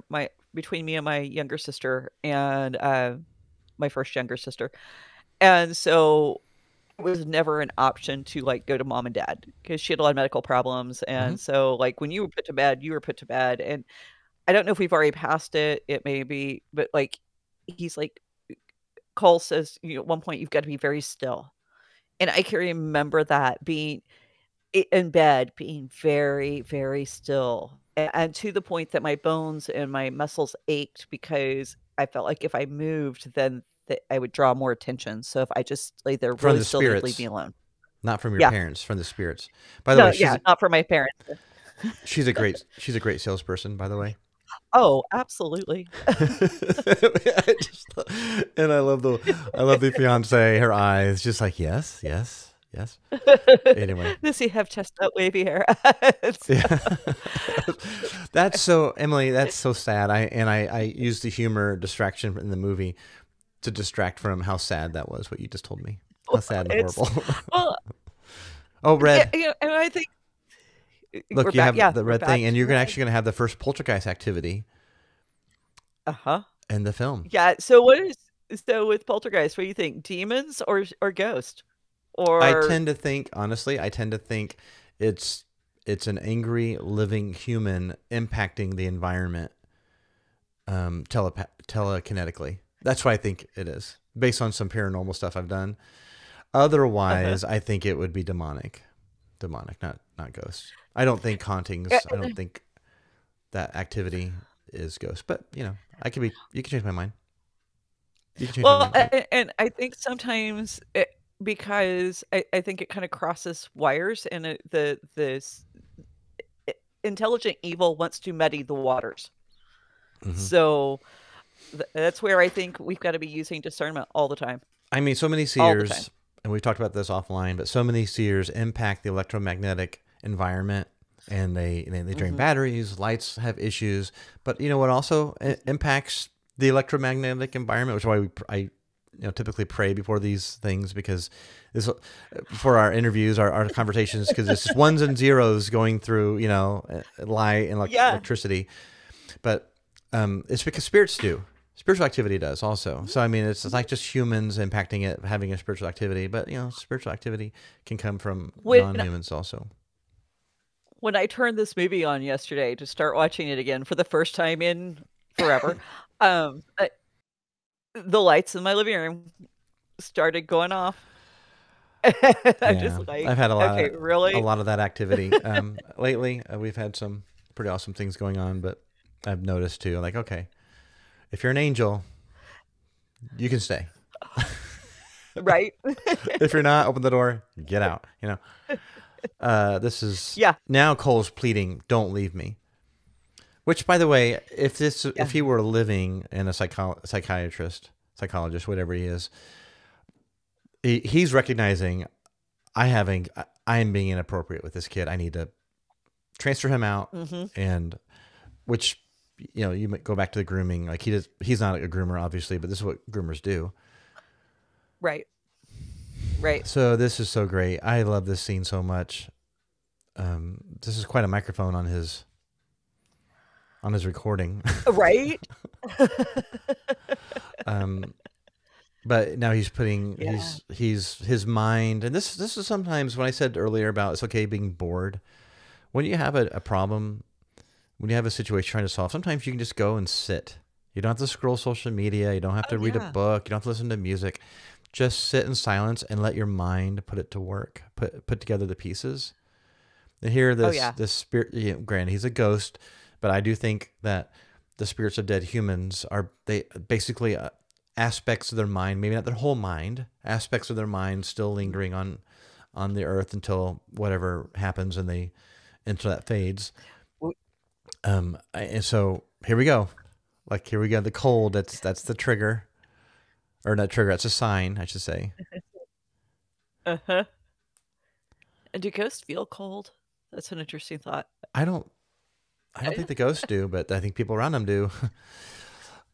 [SPEAKER 3] between me and my younger sister and my first younger sister, and so it was never an option to go to mom and dad because she had a lot of medical problems, and so when you were put to bed, you were put to bed, and I don't know if we've already passed it. It may be, but he's like, Cole says, at one point you've got to be very still, and I can remember that being in bed, being very, very still, and to the point that my bones and my muscles ached because I felt like if I moved, then I would draw more attention. So if I just lay there really still, they'd leave me alone.
[SPEAKER 2] Not from your parents, from the spirits. By the way,
[SPEAKER 3] not from my parents.
[SPEAKER 2] She's a great salesperson, by the way.
[SPEAKER 3] Oh, absolutely.
[SPEAKER 2] And I love the fiance, her eyes, just like, yes. Anyway.
[SPEAKER 3] Does he have chestnut wavy hair?
[SPEAKER 2] That's so, Emily, that's so sad. I used the humor distraction in the movie to distract from how sad that was, what you just told me. How sad and horrible. Oh, Red.
[SPEAKER 3] And I think,
[SPEAKER 2] look, you have the red thing, and you're actually going to have the first poltergeist activity. In the film.
[SPEAKER 3] Yeah. So with poltergeist, what do you think? Demons or ghost? Or
[SPEAKER 2] I tend to think, honestly, it's an angry living human impacting the environment telekinetically. That's why I think it is, based on some paranormal stuff I've done. Otherwise, I think it would be demonic, not ghosts. I don't think hauntings. I don't think that activity is ghosts. But you can change my mind. You can change my mind.
[SPEAKER 3] And I think sometimes because I think it kind of crosses wires, and this intelligent evil wants to muddy the waters. So that's where I think we've got to be using discernment all the time.
[SPEAKER 2] I mean, so many seers, and we've talked about this offline, but so many seers impact the electromagnetic environment, and they drain batteries, lights have issues. But you know what also impacts the electromagnetic environment, which is why I typically pray before these things, because this, for our interviews, our conversations, because it's just ones and zeros going through, light and electricity. But it's because spirits do. Spiritual activity does also. So, I mean, it's like just humans impacting it, having a spiritual activity. But, spiritual activity can come from non-humans also.
[SPEAKER 3] When I turned this movie on yesterday to start watching it again for the first time in forever, the lights in my living room started going off.
[SPEAKER 2] I've had a lot of that activity. Lately, we've had some pretty awesome things going on, but I've noticed too, like, okay, if you're an angel, you can stay.
[SPEAKER 3] Right.
[SPEAKER 2] If you're not, open the door, get out. This is now Cole's pleading, "Don't leave me." Which, by the way, if he were living in a psychologist, whatever he is, he's recognizing I am being inappropriate with this kid. I need to transfer him out, and which. You might go back to the grooming. Like he's not a groomer, obviously, but this is what groomers do.
[SPEAKER 3] Right.
[SPEAKER 2] So this is so great. I love this scene so much. This is quite a microphone on his recording.
[SPEAKER 3] Right.
[SPEAKER 2] But now he's putting his mind, and this is sometimes when I said earlier about it's okay being bored. When you have a problem. When you have a situation trying to solve, sometimes you can just go and sit. You don't have to scroll social media. You don't have to read a book. You don't have to listen to music. Just sit in silence and let your mind put it to work. Put together the pieces. And here, this spirit. Granted, he's a ghost, but I do think that the spirits of dead humans are basically aspects of their mind, maybe not their whole mind, aspects of their mind still lingering on the earth until whatever happens and until that fades. And so here we go. Here we go. The cold. That's the trigger, or not trigger. That's a sign, I should say.
[SPEAKER 3] And do ghosts feel cold? That's an interesting thought.
[SPEAKER 2] I don't think the ghosts do, but I think people around them do.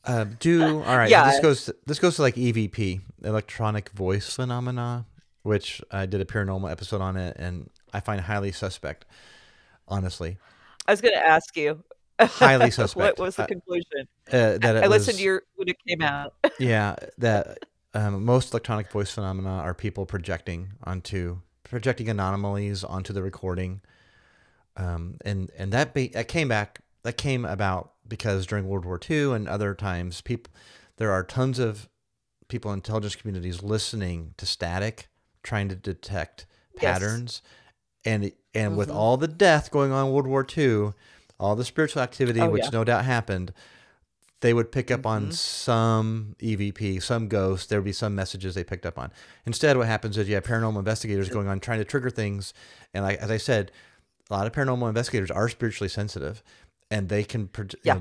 [SPEAKER 2] All right. Yeah. So this goes to like EVP, electronic voice phenomena, which I did a paranormal episode on it, and I find highly suspect. Honestly.
[SPEAKER 3] I was going to ask you.
[SPEAKER 2] Highly suspect.
[SPEAKER 3] What was the conclusion?
[SPEAKER 2] I
[SPEAKER 3] listened to when it came out.
[SPEAKER 2] That most electronic voice phenomena are people projecting anomalies onto the recording, and that came about because during World War II and other times, there are tons of people in intelligence communities listening to static, trying to detect patterns. And with all the death going on in World War II, all the spiritual activity, which no doubt happened, they would pick up on some EVP, some ghost. There would be some messages they picked up on. Instead, what happens is you have paranormal investigators going on trying to trigger things. And as I said, a lot of paranormal investigators are spiritually sensitive, and they can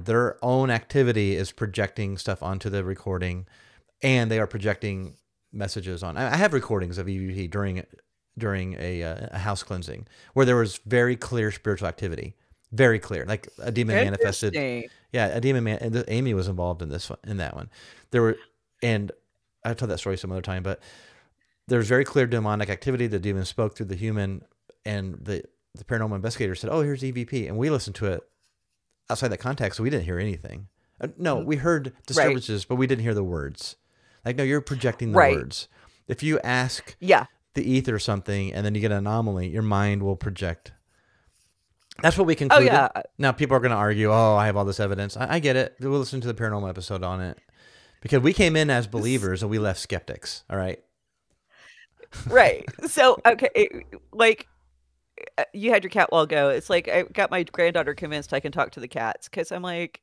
[SPEAKER 2] their own activity is projecting stuff onto the recording, and they are projecting messages on. I have recordings of EVP during a house cleansing where there was very clear spiritual activity, very clear, like a demon manifested. Yeah, a demon man, and Amy was involved in that one. And I've told that story some other time, but there's very clear demonic activity. The demon spoke through the human, and the paranormal investigator said, "Oh, here's EVP," and we listened to it outside that context, so we didn't hear anything. No, we heard disturbances, but we didn't hear the words. Like, no, you're projecting the words. If you ask the ether something and then you get an anomaly, your mind will project. That's what we concluded. Now people are going to argue, "Oh, I have all this evidence." I get it. We'll listen to the paranormal episode on it. Because we came in as believers and we left skeptics. All right.
[SPEAKER 3] Right. So, okay, like you had your cat while ago. It's like I got my granddaughter convinced I can talk to the cats because I'm like,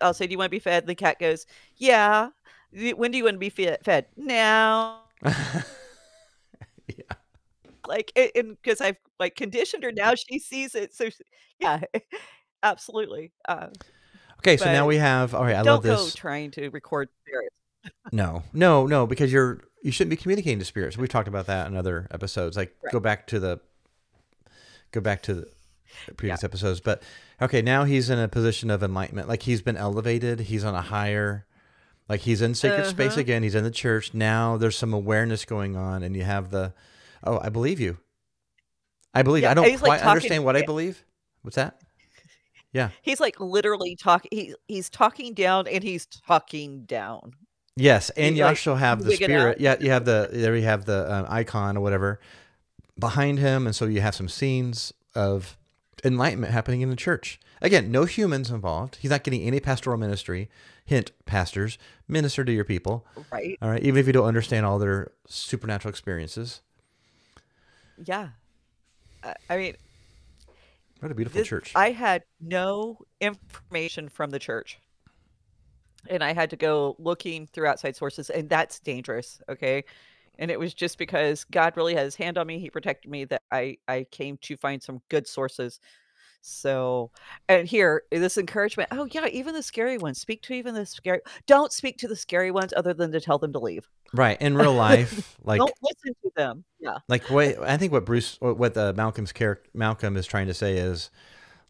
[SPEAKER 3] I'll say, "Do you want to be fed?" The cat goes, "Yeah." When do you want to be fed? Now.
[SPEAKER 2] Yeah.
[SPEAKER 3] Like, and because I've like conditioned her now, she sees it. So, yeah, absolutely.
[SPEAKER 2] Okay, so now
[SPEAKER 3] But
[SPEAKER 2] we have. All right, I love
[SPEAKER 3] don't go
[SPEAKER 2] this.
[SPEAKER 3] trying to record spirits.
[SPEAKER 2] No, because you shouldn't be communicating to spirits. We've talked about that in other episodes. Like
[SPEAKER 3] Right.
[SPEAKER 2] go back to the previous
[SPEAKER 3] Yeah.
[SPEAKER 2] episodes. But okay, now he's in a position of enlightenment. Like he's been elevated. He's on a higher. Like he's in sacred space again. He's in the church now. There's some awareness going on, and you have the. Oh, I believe you. I believe.
[SPEAKER 3] Yeah,
[SPEAKER 2] I don't
[SPEAKER 3] he's, like,
[SPEAKER 2] quite
[SPEAKER 3] talking
[SPEAKER 2] understand what I believe. What's that? Yeah.
[SPEAKER 3] He's like literally talking. He's talking down, and he's talking down.
[SPEAKER 2] Yes, and you
[SPEAKER 3] like,
[SPEAKER 2] also have the
[SPEAKER 3] wigging
[SPEAKER 2] spirit.
[SPEAKER 3] out.
[SPEAKER 2] Yeah, you have the icon or whatever behind him, and so you have some scenes of enlightenment happening in the church. Again, no humans involved. He's not getting any pastoral ministry. Hint, pastors, minister to your people.
[SPEAKER 3] Right.
[SPEAKER 2] All right, even if you don't understand all their supernatural experiences.
[SPEAKER 3] Yeah. I mean,
[SPEAKER 2] What a beautiful church.
[SPEAKER 3] I had no information from the church. And I had to go looking through outside sources, and that's dangerous. Okay. And it was just because God really had his hand on me. He protected me that I came to find some good sources. So, and here, this encouragement. Oh, yeah, even the scary ones. Speak to even the scary. Don't speak to the scary ones other than to tell them to leave.
[SPEAKER 2] Right, in real life, like
[SPEAKER 3] Don't listen to them. Yeah.
[SPEAKER 2] like I think what Malcolm is trying to say is,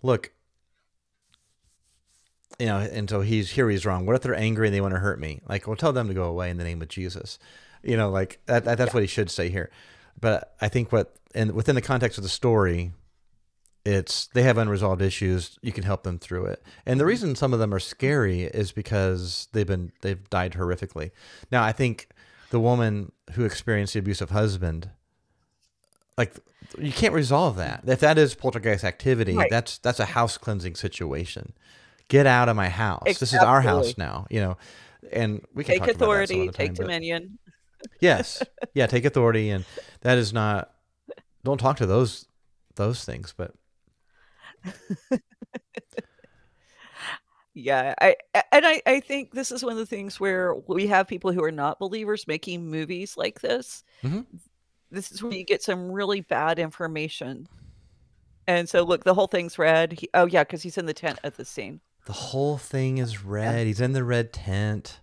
[SPEAKER 2] look, and so he's wrong. What if they're angry and they want to hurt me? Like, well, tell them to go away in the name of Jesus. Like that's what he should say here. But I think within the context of the story, they have unresolved issues. You can help them through it. And the reason some of them are scary is because they've died horrifically. Now, I think the woman who experienced the abusive husband, like, you can't resolve that. If that is poltergeist activity,
[SPEAKER 3] Right.
[SPEAKER 2] that's a house cleansing situation. Get out of my house. This is our house now, and we can
[SPEAKER 3] Take
[SPEAKER 2] talk about that some
[SPEAKER 3] authority,
[SPEAKER 2] other
[SPEAKER 3] take
[SPEAKER 2] time, but-
[SPEAKER 3] dominion.
[SPEAKER 2] Yes. Yeah, take authority, and that is not, don't talk to those things, but
[SPEAKER 3] Yeah, I think this is one of the things where we have people who are not believers making movies like this.
[SPEAKER 2] Mhm.
[SPEAKER 3] This is where you get some really bad information. And so, look, the whole thing's red. Oh, yeah, because he's in the tent at the scene.
[SPEAKER 2] the whole thing is red. He's in the red tent.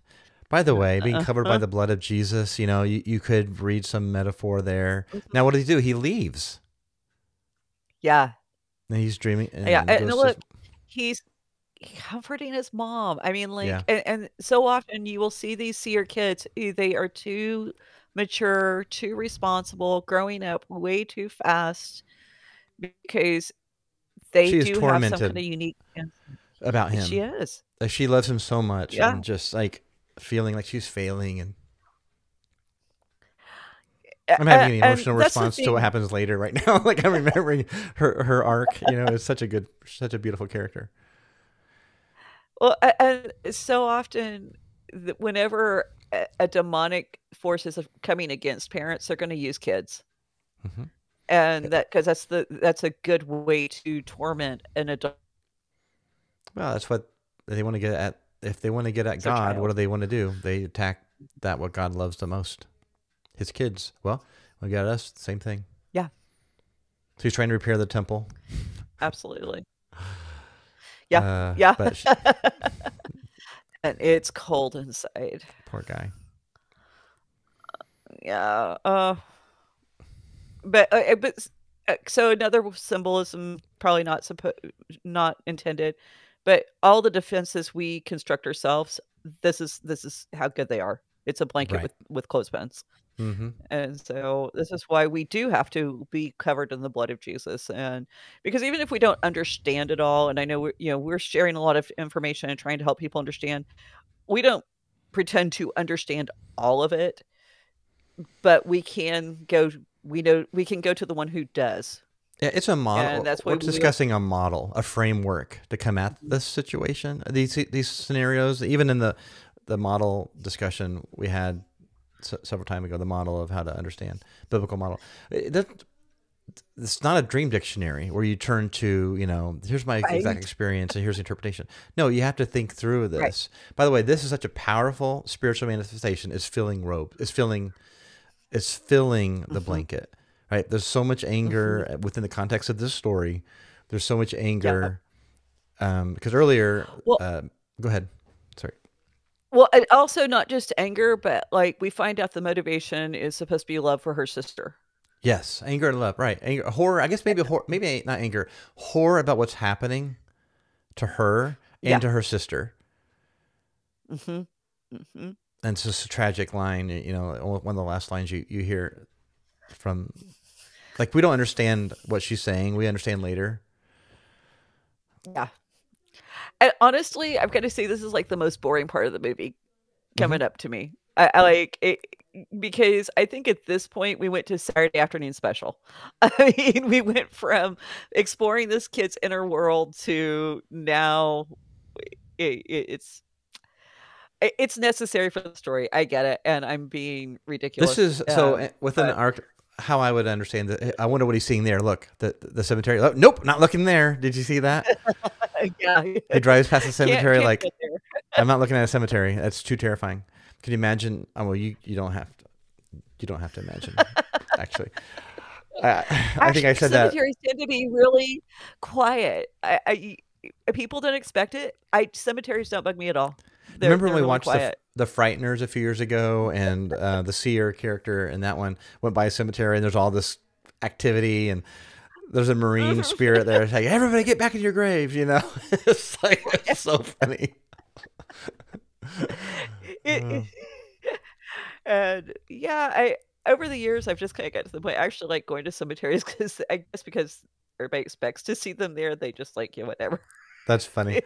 [SPEAKER 2] By the way, being covered by the blood of Jesus, you could read some metaphor there. Now, what does he do? He leaves.
[SPEAKER 3] Yeah.
[SPEAKER 2] And he's dreaming. And
[SPEAKER 3] Yeah. And
[SPEAKER 2] goes
[SPEAKER 3] look,
[SPEAKER 2] to-
[SPEAKER 3] he's comforting his mom. I mean, like,
[SPEAKER 2] Yeah.
[SPEAKER 3] and so often you will see these seer kids, they are too mature, too responsible, growing up way too fast because they
[SPEAKER 2] She is
[SPEAKER 3] do have some
[SPEAKER 2] tormented
[SPEAKER 3] kind of unique.
[SPEAKER 2] about him.
[SPEAKER 3] She is.
[SPEAKER 2] Like, she loves him so much,
[SPEAKER 3] Yeah.
[SPEAKER 2] and just like feeling like she's failing, and
[SPEAKER 3] A-
[SPEAKER 2] I'm having an
[SPEAKER 3] and
[SPEAKER 2] emotional
[SPEAKER 3] that's the
[SPEAKER 2] response to what
[SPEAKER 3] thing.
[SPEAKER 2] happens later right now. Like, I'm remembering her arc. It's such a beautiful character.
[SPEAKER 3] Well, and so often, whenever a demonic force is coming against parents, they're going to use kids,
[SPEAKER 2] Mhm.
[SPEAKER 3] and because that's a good way to torment an adult.
[SPEAKER 2] Well, that's what they want to get at. If they want to get at
[SPEAKER 3] It's a
[SPEAKER 2] God, what
[SPEAKER 3] child.
[SPEAKER 2] do they want to do? They attack what God loves the most, his kids. Well, when God us, same thing.
[SPEAKER 3] Yeah,
[SPEAKER 2] So he's trying to repair the temple.
[SPEAKER 3] absolutely. Yeah,
[SPEAKER 2] Uh,
[SPEAKER 3] yeah.
[SPEAKER 2] but
[SPEAKER 3] And it's cold inside.
[SPEAKER 2] poor guy.
[SPEAKER 3] Yeah. But so another symbolism, probably not intended, but all the defenses we construct ourselves, this is how good they are. It's a blanket
[SPEAKER 2] Right.
[SPEAKER 3] with clothespins.
[SPEAKER 2] Mm-hmm.
[SPEAKER 3] And so this is why we do have to be covered in the blood of Jesus. And because even if we don't understand it all, and I know we're sharing a lot of information and trying to help people understand, we don't pretend to understand all of it, but we can go to the one who does.
[SPEAKER 2] Yeah, it's a model.
[SPEAKER 3] And that's why
[SPEAKER 2] We're discussing a model, a framework to come at this situation, these scenarios, even in the the model discussion we had several time ago, the model of how to understand biblical model. It's not a dream dictionary where you turn to, here's my exact experience and here's the interpretation. No, you have to think through this. Right. By the way, this is such a powerful spiritual manifestation. It's filling the blanket, right? There's so much anger within the context of this story. There's so much anger. Because earlier, go ahead. Sorry.
[SPEAKER 3] Well, and also not just anger, but like we find out the motivation is supposed to be love for her sister.
[SPEAKER 2] Yes, anger and love, right? Anger, horror. I guess maybe not anger, horror about what's happening to her and to her sister. And it's just a tragic line. One of the last lines you hear from, like, we don't understand what she's saying. We understand later.
[SPEAKER 3] Yeah. And honestly, I've got to say this is like the most boring part of the movie coming up to me. I like it because I think at this point we went to Saturday afternoon special. I mean, we went from exploring this kid's inner world to now it's necessary for the story. I get it, and I'm being ridiculous.
[SPEAKER 2] This is so within how I would understand it. I wonder what he's seeing there. Look, the cemetery. Oh, nope, not looking there. Did you see that?
[SPEAKER 3] Yeah.
[SPEAKER 2] He drives past the cemetery can't like, I'm not looking at a cemetery. That's too terrifying. Can you imagine? Oh, well, you don't have to. You don't have to imagine. Actually, I think I said that.
[SPEAKER 3] Cemeteries tend to be really quiet. People don't expect it. Cemeteries don't bug me at all.
[SPEAKER 2] Remember when we watched the Frighteners a few years ago, and the Seer character in that one went by a cemetery, and there's all this activity, and there's a marine spirit there. It's like, everybody get back in your graves, It's like, it's so funny.
[SPEAKER 3] And yeah, over the years I've just kind of got to the point I actually like going to cemeteries because everybody expects to see them there. They just like, whatever.
[SPEAKER 2] That's funny.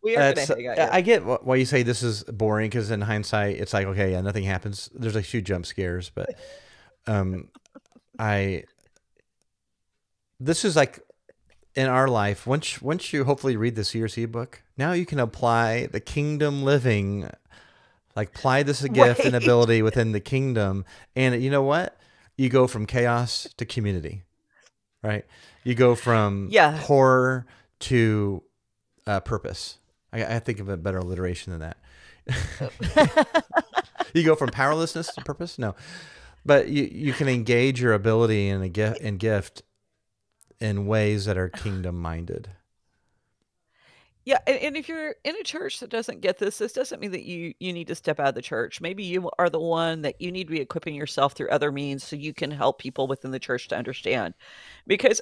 [SPEAKER 3] We are gonna hang out here.
[SPEAKER 2] I get why you say this is boring, because in hindsight it's like, okay, yeah, nothing happens. There's a few jump scares, but this is like in our life. Once you hopefully read the Seers See book, now you can apply the kingdom living, like apply this gift and ability within the kingdom, and you know what? You go from chaos to community, right? You go from horror to purpose. I think of a better alliteration than that. You go from powerlessness to purpose. No, but you can engage your ability in a gift in ways that are kingdom minded.
[SPEAKER 3] Yeah, and if you're in a church that doesn't get this doesn't mean that you need to step out of the church. Maybe you are the one that you need to be equipping yourself through other means so you can help people within the church to understand. Because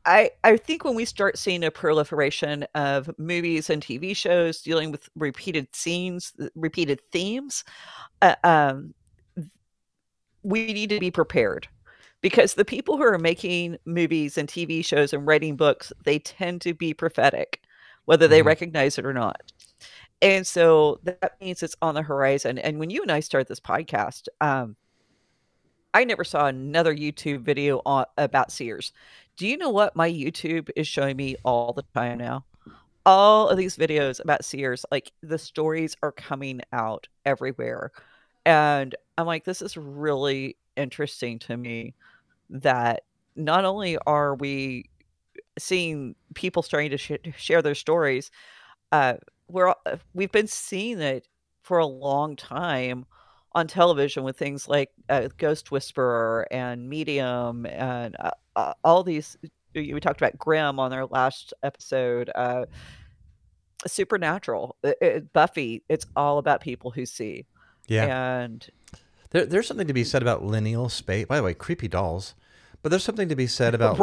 [SPEAKER 3] I think when we start seeing a proliferation of movies and TV shows dealing with repeated scenes, repeated themes, we need to be prepared. Because the people who are making movies and TV shows and writing books, they tend to be prophetic, whether they recognize it or not. And so that means it's on the horizon. And when you and I started this podcast, I never saw another YouTube video about Seers. Do you know what my YouTube is showing me all the time now? All of these videos about Seers, like the stories are coming out everywhere. And I'm like, this is really interesting to me that not only are we seeing people starting to share their stories, we've been seeing it for a long time on television with things like Ghost Whisperer and Medium and all these. We talked about Grimm on our last episode. Supernatural, Buffy. It's all about people who see.
[SPEAKER 2] Yeah,
[SPEAKER 3] and
[SPEAKER 2] there's something to be said about lineal space. By the way, creepy dolls. But there's something to be said about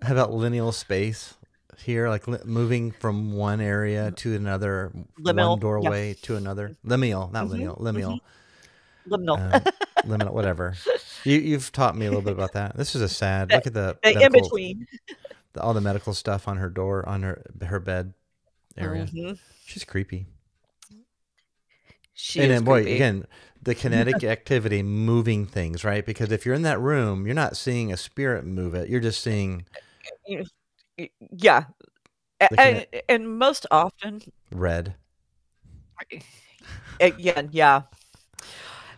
[SPEAKER 2] about lineal space here, like moving from one area to another,
[SPEAKER 3] liminal,
[SPEAKER 2] one doorway to another. Liminal, not lineal. Liminal. Liminal, whatever. You've taught me a little bit about that. This is a sad. Look at the
[SPEAKER 3] in between.
[SPEAKER 2] All the medical stuff on her door, on her bed area. She's creepy.
[SPEAKER 3] And then, boy,
[SPEAKER 2] again, the kinetic activity, moving things, right? Because if you're in that room, you're not seeing a spirit move it. You're just seeing.
[SPEAKER 3] Yeah. And most often.
[SPEAKER 2] Red.
[SPEAKER 3] Yeah.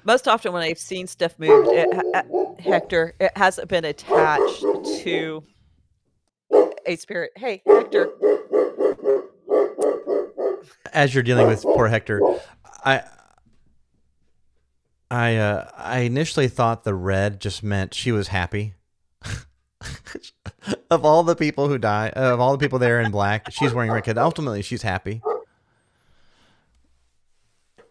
[SPEAKER 3] Most often when I've seen stuff moved, Hector, it hasn't been attached to a spirit. Hey, Hector.
[SPEAKER 2] As you're dealing with poor Hector, I I initially thought the red just meant she was happy. Of all the people who die, of all the people there in black, she's wearing red. Kid. Ultimately, she's happy.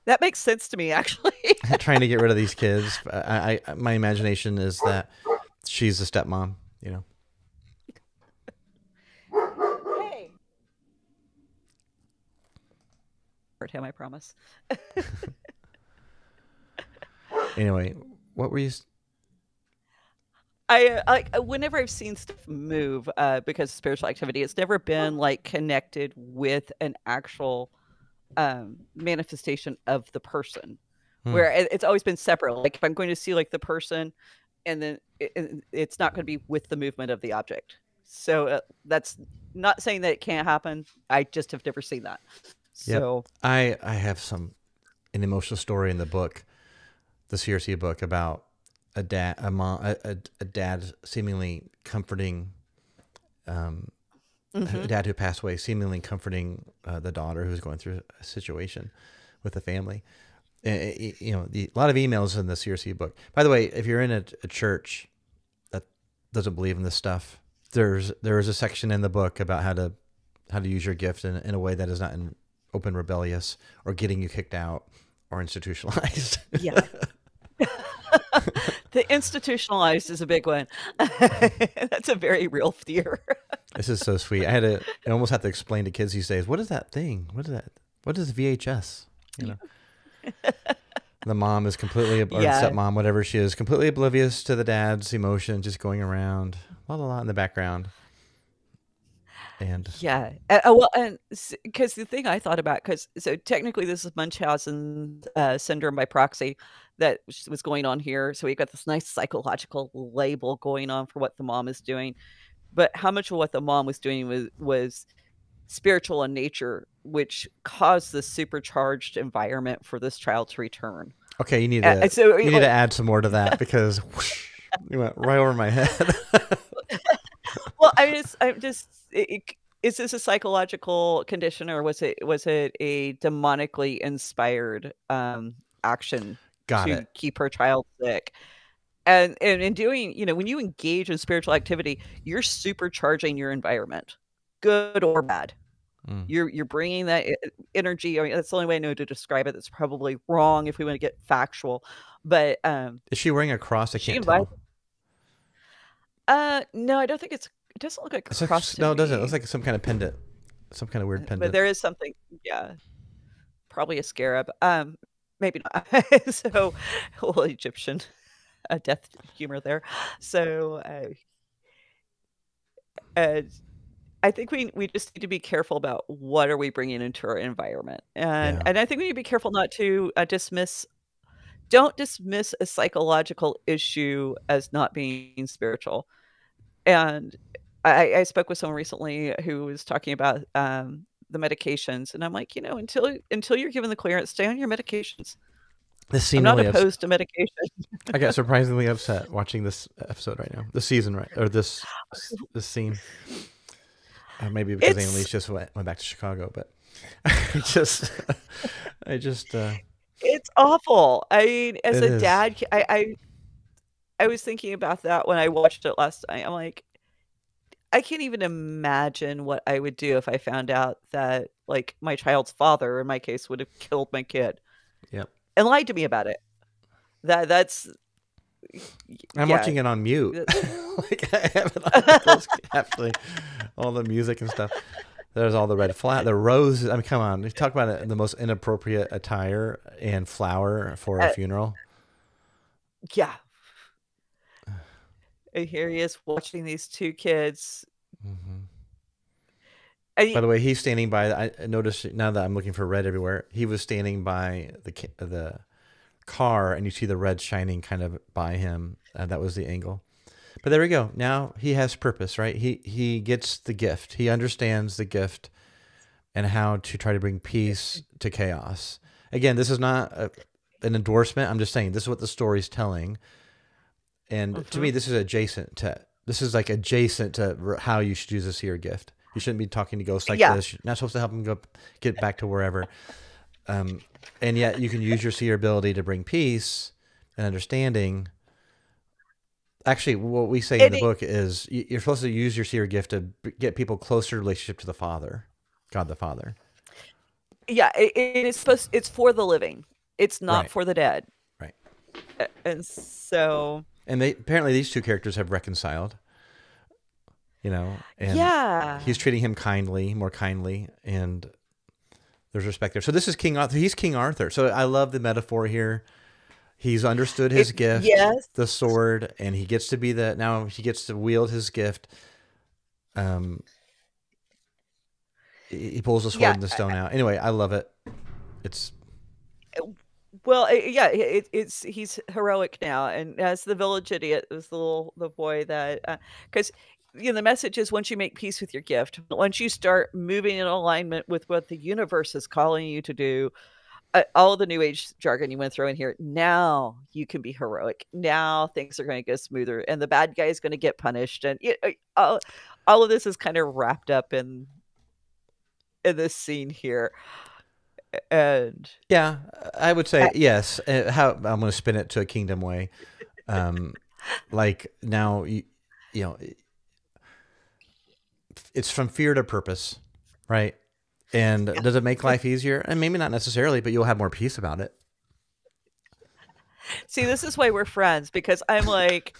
[SPEAKER 3] That makes sense to me, actually.
[SPEAKER 2] Trying to get rid of these kids. My imagination is that she's the stepmom. You know.
[SPEAKER 3] Hey. Hurt him, I promise.
[SPEAKER 2] Anyway, what were you?
[SPEAKER 3] I whenever I've seen stuff move because of spiritual activity, it's never been like connected with an actual manifestation of the person, where it's always been separate. Like if I'm going to see like the person, and then it's not going to be with the movement of the object. So that's not saying that it can't happen. I just have never seen that. So
[SPEAKER 2] yep. I have an emotional story in the book, the Seers See book, about a dad seemingly comforting, a dad who passed away, seemingly comforting the daughter who's going through a situation with the family. You know, a lot of emails in the Seers See book. By the way, if you're in a church that doesn't believe in this stuff, there is a section in the book about how to use your gift in a way that is not in open rebellious or getting you kicked out or institutionalized.
[SPEAKER 3] Yeah. The institutionalized is a big one. That's a very real fear.
[SPEAKER 2] This is so sweet. I almost have to explain to kids these days, what is that thing? What is that? What is VHS? You know, the mom is completely, or stepmom, whatever she is, completely oblivious to the dad's emotion, just going around, la la la in the background. And
[SPEAKER 3] well, and because the thing I thought about, so technically this is Munchausen syndrome by proxy that was going on here. So we got this nice psychological label going on for what the mom is doing, but how much of what the mom was doing was spiritual in nature, which caused this supercharged environment for this child to return.
[SPEAKER 2] Okay, you need to add some more to that, because whoosh, you went right over my head.
[SPEAKER 3] Well, I'm just. Is this a psychological condition, or was it a demonically inspired action to keep her child sick? And in doing, when you engage in spiritual activity, you're supercharging your environment, good or bad. You're bringing that energy. I mean, that's the only way I know to describe it. That's probably wrong if we want to get factual. But
[SPEAKER 2] is she wearing a cross? I can't tell.
[SPEAKER 3] No, I don't think it doesn't look like a cross.
[SPEAKER 2] No, it doesn't. It looks like some kind of pendant, some kind of weird pendant.
[SPEAKER 3] But there is something, probably a scarab. Maybe not. So, whole Egyptian death humor there. So, I think we just need to be careful about what are we bringing into our environment, and I think we need to be careful not to don't dismiss a psychological issue as not being spiritual. And I spoke with someone recently who was talking about the medications, and I'm like, until you're given the clearance, stay on your medications. I'm not opposed to medication.
[SPEAKER 2] I got surprisingly upset watching this episode right now, this season, right, or this scene. Maybe because Annalise just went back to Chicago, but I just.
[SPEAKER 3] It's awful. I mean, as a dad, I was thinking about that when I watched it last night. I'm like, I can't even imagine what I would do if I found out that, like, my child's father, in my case, would have killed my kid.
[SPEAKER 2] Yep.
[SPEAKER 3] And lied to me about it. That's.
[SPEAKER 2] I'm watching it on mute. Like, I have it on close, actually, all the music and stuff. There's all the red the roses. I mean, come on. You talk about it, the most inappropriate attire and flower for a funeral.
[SPEAKER 3] Yeah. And here he is watching these two kids.
[SPEAKER 2] By the way, he's standing by. I noticed now that I'm looking for red everywhere. He was standing by the car, and you see the red shining kind of by him. That was the angle. But there we go. Now he has purpose, right? He gets the gift. He understands the gift and how to try to bring peace to chaos. again, this is not an endorsement. I'm just saying this is what the story's telling. And to me, this is adjacent to how you should use a seer gift. You shouldn't be talking to ghosts like this. You're not supposed to help them get back to wherever. And yet you can use your seer ability to bring peace and understanding. Actually, what we say in the book is you're supposed to use your seer gift to get people closer relationship to the Father, God the Father.
[SPEAKER 3] Yeah, it's for the living. It's not for the dead.
[SPEAKER 2] Right.
[SPEAKER 3] And so...
[SPEAKER 2] And apparently these two characters have reconciled, and he's treating him more kindly, and there's respect there. So this is King Arthur. He's King Arthur. So I love the metaphor here. He's understood his gift, the sword, and he gets to be now he gets to wield his gift. He pulls the sword and the stone out. Anyway, I love it. It's...
[SPEAKER 3] Well, he's heroic now, and as the village idiot was the boy that because the message is once you make peace with your gift, once you start moving in alignment with what the universe is calling you to do, all the New Age jargon you went through in here, now you can be heroic. Now things are going to go smoother, and the bad guy is going to get punished, and all of this is kind of wrapped up in this scene here. And
[SPEAKER 2] yeah, I would say yes. How I'm going to spin it to a kingdom way. Like now, it's from fear to purpose, right? And does it make life easier? And maybe not necessarily, but you'll have more peace about it.
[SPEAKER 3] See, this is why we're friends, because I'm like,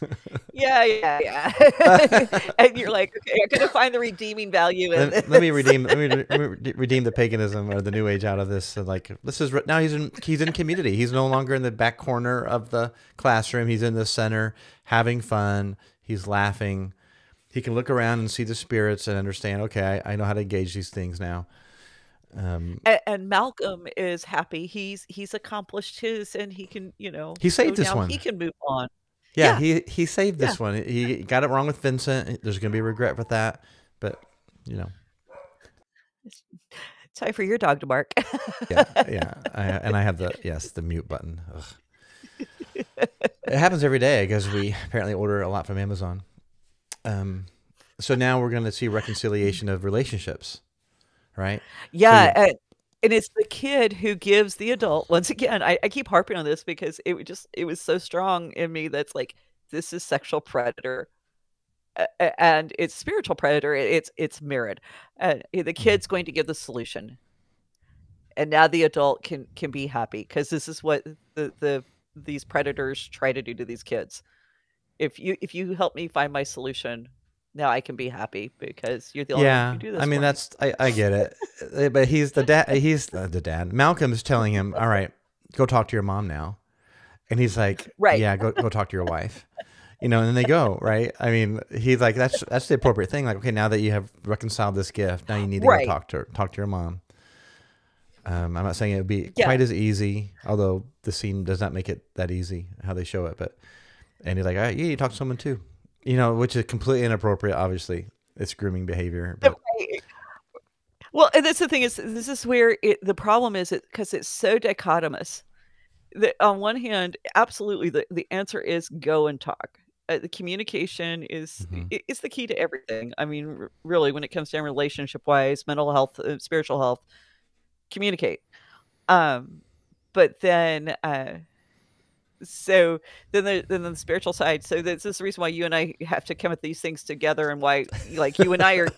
[SPEAKER 3] yeah. And you're like, okay, I'm going to find the redeeming value in this.
[SPEAKER 2] Let me redeem the paganism or the New Age out of this. So like, this is now he's in community. He's no longer in the back corner of the classroom. He's in the center, having fun. He's laughing. He can look around and see the spirits and understand. Okay, I know how to engage these things now.
[SPEAKER 3] And Malcolm is happy. He's accomplished his, and he can,
[SPEAKER 2] he saved this one.
[SPEAKER 3] He can move on.
[SPEAKER 2] Yeah. He saved this one. He got it wrong with Vincent. There's going to be regret with that, but
[SPEAKER 3] it's time for your dog to bark.
[SPEAKER 2] yeah. I have the mute button. Ugh. It happens every day because we apparently order a lot from Amazon. So now we're going to see reconciliation of relationships. Right.
[SPEAKER 3] Yeah. So and it's the kid who gives the adult. Once again, I keep harping on this because it was so strong in me. That's like, this is sexual predator and it's spiritual predator. It's mirrored. The kid's going to give the solution. And now the adult can be happy because this is what these predators try to do to these kids. If you help me find my solution, now I can be happy because you're the only one who do this.
[SPEAKER 2] I mean, I get it, but he's the dad. He's the dad. Malcolm's telling him, "All right, go talk to your mom now," and he's like,
[SPEAKER 3] "Right,
[SPEAKER 2] yeah, go talk to your wife." And then they go, right? I mean, he's like, "That's the appropriate thing." Like, okay, now that you have reconciled this gift, now you need to go talk to your mom. I'm not saying it would be quite as easy, although the scene does not make it that easy how they show it. And he's like, "All right, you talk to someone too." Which is completely inappropriate. Obviously, it's grooming behavior. But...
[SPEAKER 3] Well, and that's the thing is, this is where the problem is because it's so dichotomous. That on one hand, absolutely, the answer is go and talk. The communication is the key to everything. I mean, really, when it comes down relationship-wise, mental health, spiritual health, communicate. But then. So then the spiritual side. So this is the reason why you and I have to come at these things together, and why, like, you and I are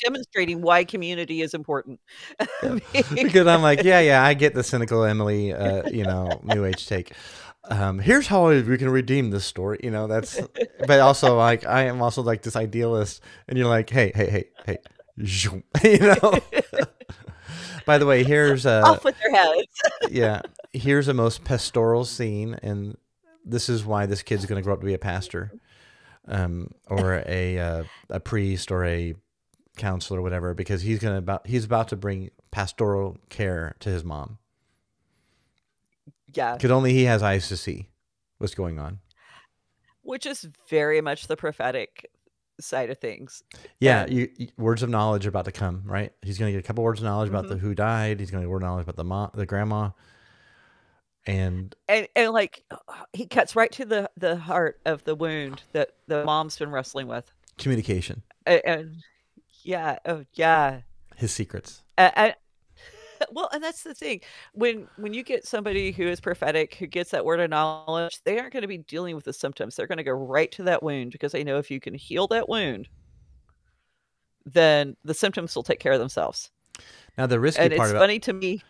[SPEAKER 3] demonstrating why community is important.
[SPEAKER 2] Because I'm like, yeah, I get the cynical Emily, New Age take. Here's how we can redeem this story. That's. But also, like, I am also like this idealist, and you're like, hey, By the way, here's
[SPEAKER 3] off with their heads.
[SPEAKER 2] Yeah. Here's a most pastoral scene, and this is why this kid's going to grow up to be a pastor, or a priest, or a counselor, or whatever, because he's about to bring pastoral care to his mom.
[SPEAKER 3] Yeah,
[SPEAKER 2] because only he has eyes to see what's going on,
[SPEAKER 3] which is very much the prophetic side of things.
[SPEAKER 2] Yeah, words of knowledge are about to come, right? He's going to get a couple words of knowledge about who died. He's going to get word of knowledge about the grandma.
[SPEAKER 3] and like he cuts right to the heart of the wound that the mom's been wrestling with.
[SPEAKER 2] communication,
[SPEAKER 3] And yeah, oh yeah.
[SPEAKER 2] his secrets.
[SPEAKER 3] And, well, and that's the thing. When you get somebody who is prophetic, who gets that word of knowledge, they aren't going to be dealing with the symptoms. They're going to go right to that wound because they know if you can heal that wound, then the symptoms will take care of themselves.
[SPEAKER 2] Now, the risky
[SPEAKER 3] And
[SPEAKER 2] part
[SPEAKER 3] it's
[SPEAKER 2] of
[SPEAKER 3] funny to me.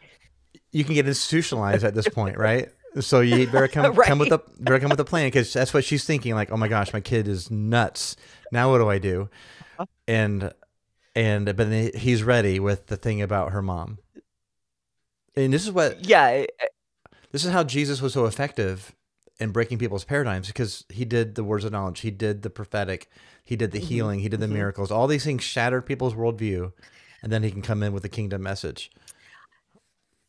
[SPEAKER 2] you can get institutionalized at this point, right? So you better come
[SPEAKER 3] Right.
[SPEAKER 2] come with a plan, because that's what she's thinking. Like, oh my gosh, my kid is nuts. Now what do I do? And but then he's ready with the thing about her mom. And this is what
[SPEAKER 3] Yeah,
[SPEAKER 2] this is how Jesus was so effective in breaking people's paradigms, because he did the words of knowledge, he did the prophetic, he did the healing, he did the miracles. All these things shattered people's worldview, and then he can come in with the kingdom message.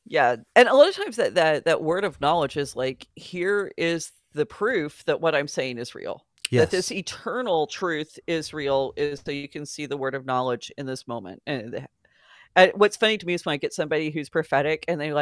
[SPEAKER 3] yeah. And a lot of times that word of knowledge is like, here is the proof that what I'm saying is real.
[SPEAKER 2] Yes.
[SPEAKER 3] That this eternal truth is real, is so you can see the word of knowledge in this moment. And what's funny to me is when I get somebody who's prophetic and they're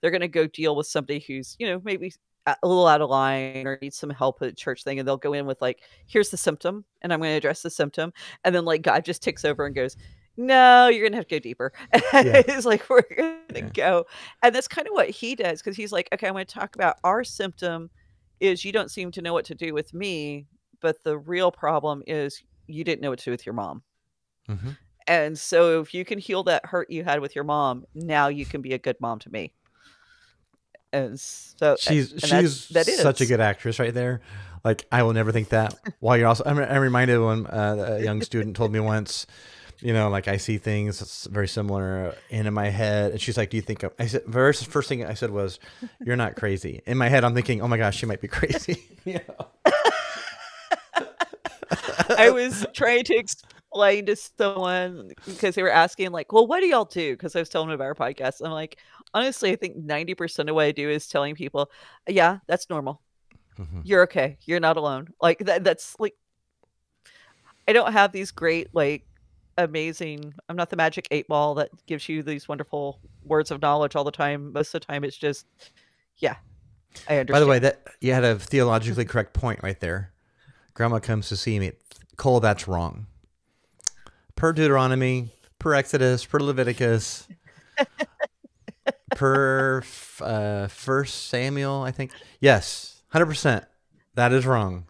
[SPEAKER 3] going to go deal with somebody who's, maybe a little out of line or needs some help at a church thing. And they'll go in with like, here's the symptom and I'm going to address the symptom. And then like God just takes over and goes, no, you're going to have to go deeper.
[SPEAKER 2] Yeah.
[SPEAKER 3] It's like, we're going to go. And that's kind of what he does. Cause he's like, okay, I'm going to talk about our symptom is you don't seem to know what to do with me. But the real problem is you didn't know what to do with your mom.
[SPEAKER 2] Mm-hmm.
[SPEAKER 3] And so if you can heal that hurt you had with your mom, now you can be a good mom to me. And so
[SPEAKER 2] she's
[SPEAKER 3] that is
[SPEAKER 2] such a good actress right there. Like, I will never think that. While you're also, I'm reminded when a young student told me once, like, I see things that's very similar in my head, and she's like, "Do you think?" I said, first thing I said was, "You're not crazy." In my head, I'm thinking, "Oh my gosh, she might be crazy."
[SPEAKER 3] I was trying to explain to someone because they were asking like, well, what do y'all do? Because I was telling them about our podcast. I'm like, honestly, I think 90% of what I do is telling people, yeah, that's normal. Mm-hmm. You're okay. You're not alone. Like that's like, I don't have these great, like, amazing, I'm not the magic 8-ball that gives you these wonderful words of knowledge all the time. Most of the time it's just, yeah, I understand.
[SPEAKER 2] By the way, that you had a theologically correct point right there. Grandma comes to see me. Cole, that's wrong. Per Deuteronomy, per Exodus, per Leviticus, per 1 Samuel, I think. Yes, 100%. That is wrong.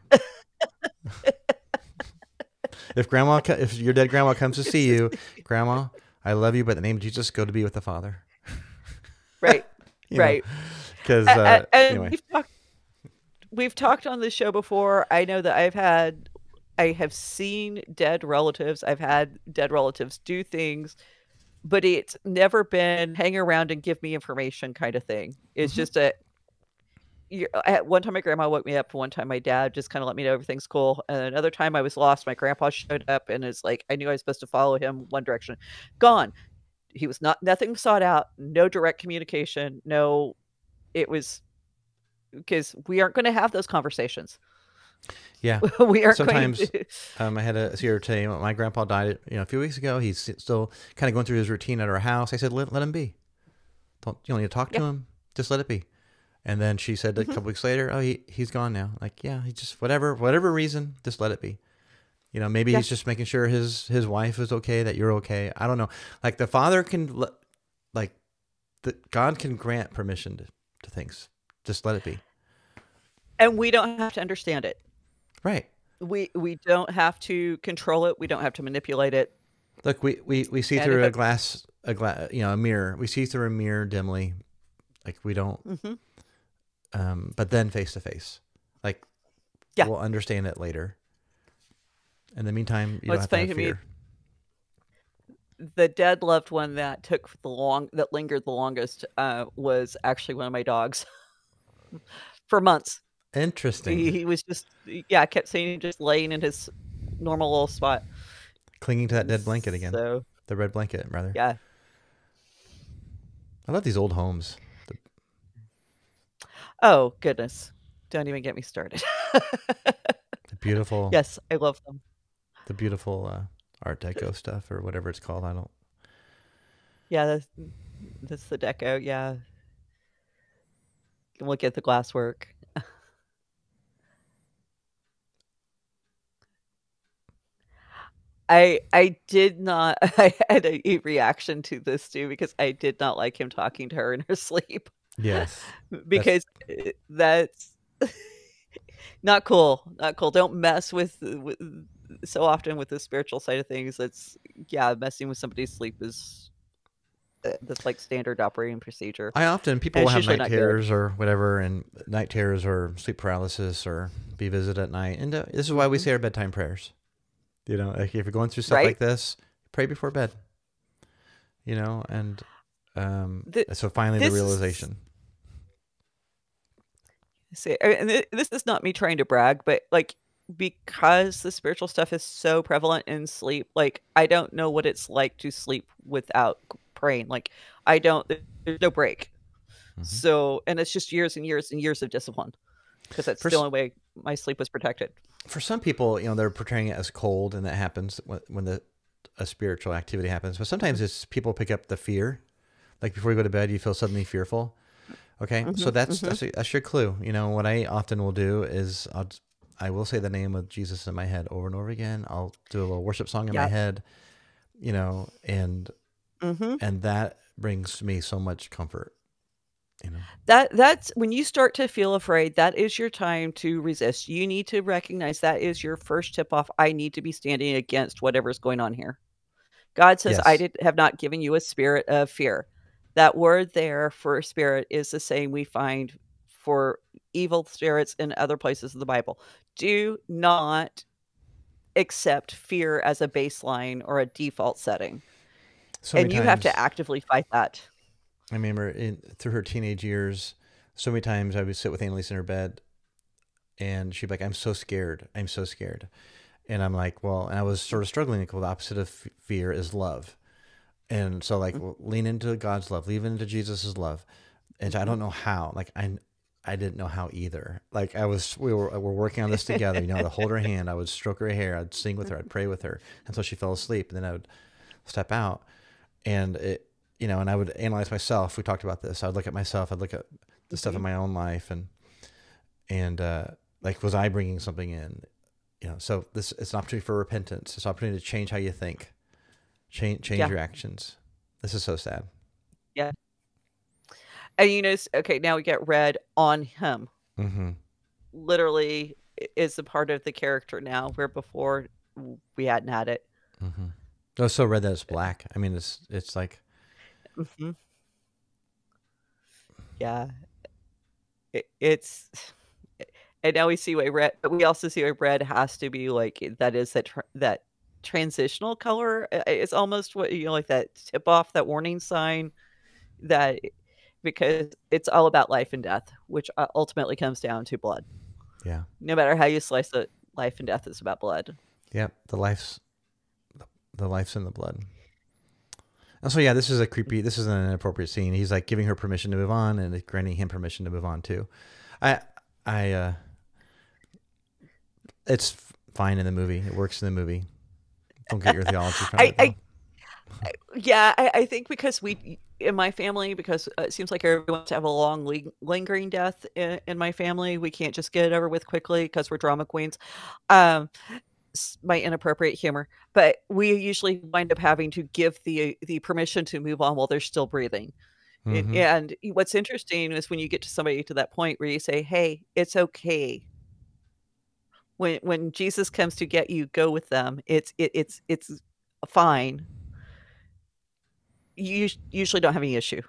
[SPEAKER 2] If your dead grandma comes to see you, Grandma, I love you, but in the name of Jesus, go to be with the Father.
[SPEAKER 3] Right, right.
[SPEAKER 2] Because
[SPEAKER 3] anyway. We've talked on this show before. I know that I have seen dead relatives. I've had dead relatives do things, but it's never been hang around and give me information kind of thing. It's just one time my grandma woke me up. One time my dad just kind of let me know everything's cool. And another time I was lost. My grandpa showed up and it's like, I knew I was supposed to follow him one direction. Gone. He was nothing sought out. No direct communication. No, it was because we aren't going to have those conversations.
[SPEAKER 2] Yeah,
[SPEAKER 3] we aren't.
[SPEAKER 2] Sometimes
[SPEAKER 3] going to...
[SPEAKER 2] I had a seer tell you, my grandpa died, a few weeks ago. He's still kind of going through his routine at our house. I said, let him be. You don't need to talk to him. Just let it be. And then she said a couple weeks later, oh, he's gone now. Like, yeah, he just whatever reason, just let it be. Maybe he's just making sure his wife is okay, that you're okay. I don't know. Like, the Father can, God can grant permission to things. Just let it be.
[SPEAKER 3] And we don't have to understand it.
[SPEAKER 2] Right.
[SPEAKER 3] We don't have to control it. We don't have to manipulate it.
[SPEAKER 2] Look, we see through a mirror. We see through a mirror dimly. Like, we don't, but then face to face, like, we'll understand it later. In the meantime, you don't have to have fear.
[SPEAKER 3] The dead loved one that that lingered the longest was actually one of my dogs for months.
[SPEAKER 2] Interesting.
[SPEAKER 3] He was just, I kept seeing him just laying in his normal little spot.
[SPEAKER 2] Clinging to that dead blanket again.
[SPEAKER 3] So,
[SPEAKER 2] the red blanket, rather.
[SPEAKER 3] Yeah.
[SPEAKER 2] I love these old homes.
[SPEAKER 3] Oh, goodness. Don't even get me started.
[SPEAKER 2] The beautiful.
[SPEAKER 3] Yes, I love them.
[SPEAKER 2] The beautiful Art Deco stuff, or whatever it's called. I don't.
[SPEAKER 3] Yeah, that's the deco. Yeah. look at the glasswork. I did not. I had a reaction to this too because I did not like him talking to her in her sleep
[SPEAKER 2] Yes. That's
[SPEAKER 3] because that's not cool. Not cool. Don't mess with so often with the spiritual side of things. That's messing with somebody's sleep is that's like standard operating procedure,
[SPEAKER 2] I often
[SPEAKER 3] and
[SPEAKER 2] people will
[SPEAKER 3] it's
[SPEAKER 2] have
[SPEAKER 3] usually
[SPEAKER 2] night
[SPEAKER 3] not good.
[SPEAKER 2] terrors or whatever, and night terrors or sleep paralysis or be visited at night, and this is why we
[SPEAKER 3] Hmm.
[SPEAKER 2] say our bedtime prayers. Like if you're going through stuff
[SPEAKER 3] Right?
[SPEAKER 2] like this, pray before bed. And
[SPEAKER 3] Th-
[SPEAKER 2] so finally the
[SPEAKER 3] This is
[SPEAKER 2] realization.
[SPEAKER 3] See, and this is not me trying to brag, but like because the spiritual stuff is so prevalent in sleep, like I don't know what it's like to sleep without praying. Like I don't, there's no break.
[SPEAKER 2] Hmm.
[SPEAKER 3] So, and it's just years and years and years of discipline because that's
[SPEAKER 2] For
[SPEAKER 3] the only way my sleep was protected.
[SPEAKER 2] for some people, they're portraying it as cold, and that happens when a spiritual activity happens. But sometimes it's people pick up the fear, like before you go to bed, you feel suddenly fearful. Okay, so
[SPEAKER 3] Hmm.
[SPEAKER 2] that's
[SPEAKER 3] Hmm.
[SPEAKER 2] that's your clue. What I often will do is I will say the name of Jesus in my head over and over again. I'll do a little worship song in my
[SPEAKER 3] Yeah.
[SPEAKER 2] head, and
[SPEAKER 3] Hmm.
[SPEAKER 2] that brings me so much comfort.
[SPEAKER 3] That's when you start to feel afraid, that is your time to resist. You need to recognize that is your first tip off. I need to be standing against whatever's going on here. God says, I
[SPEAKER 2] Yes.
[SPEAKER 3] have not given you a spirit of fear. That word there for spirit is the same we find for evil spirits in other places of the Bible. Do not accept fear as a baseline or a default setting.
[SPEAKER 2] So many
[SPEAKER 3] And you have to
[SPEAKER 2] times,
[SPEAKER 3] actively fight that.
[SPEAKER 2] I remember through her teenage years, so many times I would sit with Annalise in her bed, and she'd be like, "I'm so scared. I'm so scared." And I'm like, well, and I was sort of struggling. Like, well, the opposite of fear is love. And so, like, well, lean into God's love, lean into Jesus's love. And so I
[SPEAKER 3] Mhm.
[SPEAKER 2] don't know how. Like, I didn't know how either. Like, we were working on this together. To hold her hand, I would stroke her hair, I'd sing with her, I'd pray with her until she fell asleep, and then I would step out, and and I would analyze myself. We talked about this. I'd look at myself. I'd look at the stuff in
[SPEAKER 3] Mhm.
[SPEAKER 2] my own life, and like, was I bringing something in? So this it's an opportunity for repentance. It's an opportunity to change how you think, change
[SPEAKER 3] Yeah.
[SPEAKER 2] your actions. This is so sad.
[SPEAKER 3] Yeah. And okay, now we get red on him.
[SPEAKER 2] Mm-hmm.
[SPEAKER 3] Literally is a part of the character now, where before we hadn't had it.
[SPEAKER 2] Mm-hmm. Oh, so red that it's black. I mean, it's like,
[SPEAKER 3] Hmm. Yeah. It's and now we see why red, but we also see why red has to be like that is that transitional color. It's almost what like that tip off, that warning sign that because it's all about life and death, which ultimately comes down to blood.
[SPEAKER 2] yeah,
[SPEAKER 3] No matter how you slice it, life and death is about blood.
[SPEAKER 2] yeah. The life's in the blood. And so, yeah, this is a creepy. This is an inappropriate scene. He's like giving her permission to move on, and granting him permission to move on too. I, it's fine in the movie. It works in the movie. Don't get your theology from
[SPEAKER 3] I,
[SPEAKER 2] it
[SPEAKER 3] I
[SPEAKER 2] though.
[SPEAKER 3] Yeah, I think because we in my family, because it seems like everyone wants to have a long lingering death in my family. We can't just get it over with quickly because we're drama queens. Um, my inappropriate humor, but we usually wind up having to give the permission to move on while they're still breathing.
[SPEAKER 2] Mm-hmm.
[SPEAKER 3] And what's interesting is when you get to somebody to that point where you say, "Hey, it's okay." When Jesus comes to get you, go with them. It's fine. You usually don't have any issue.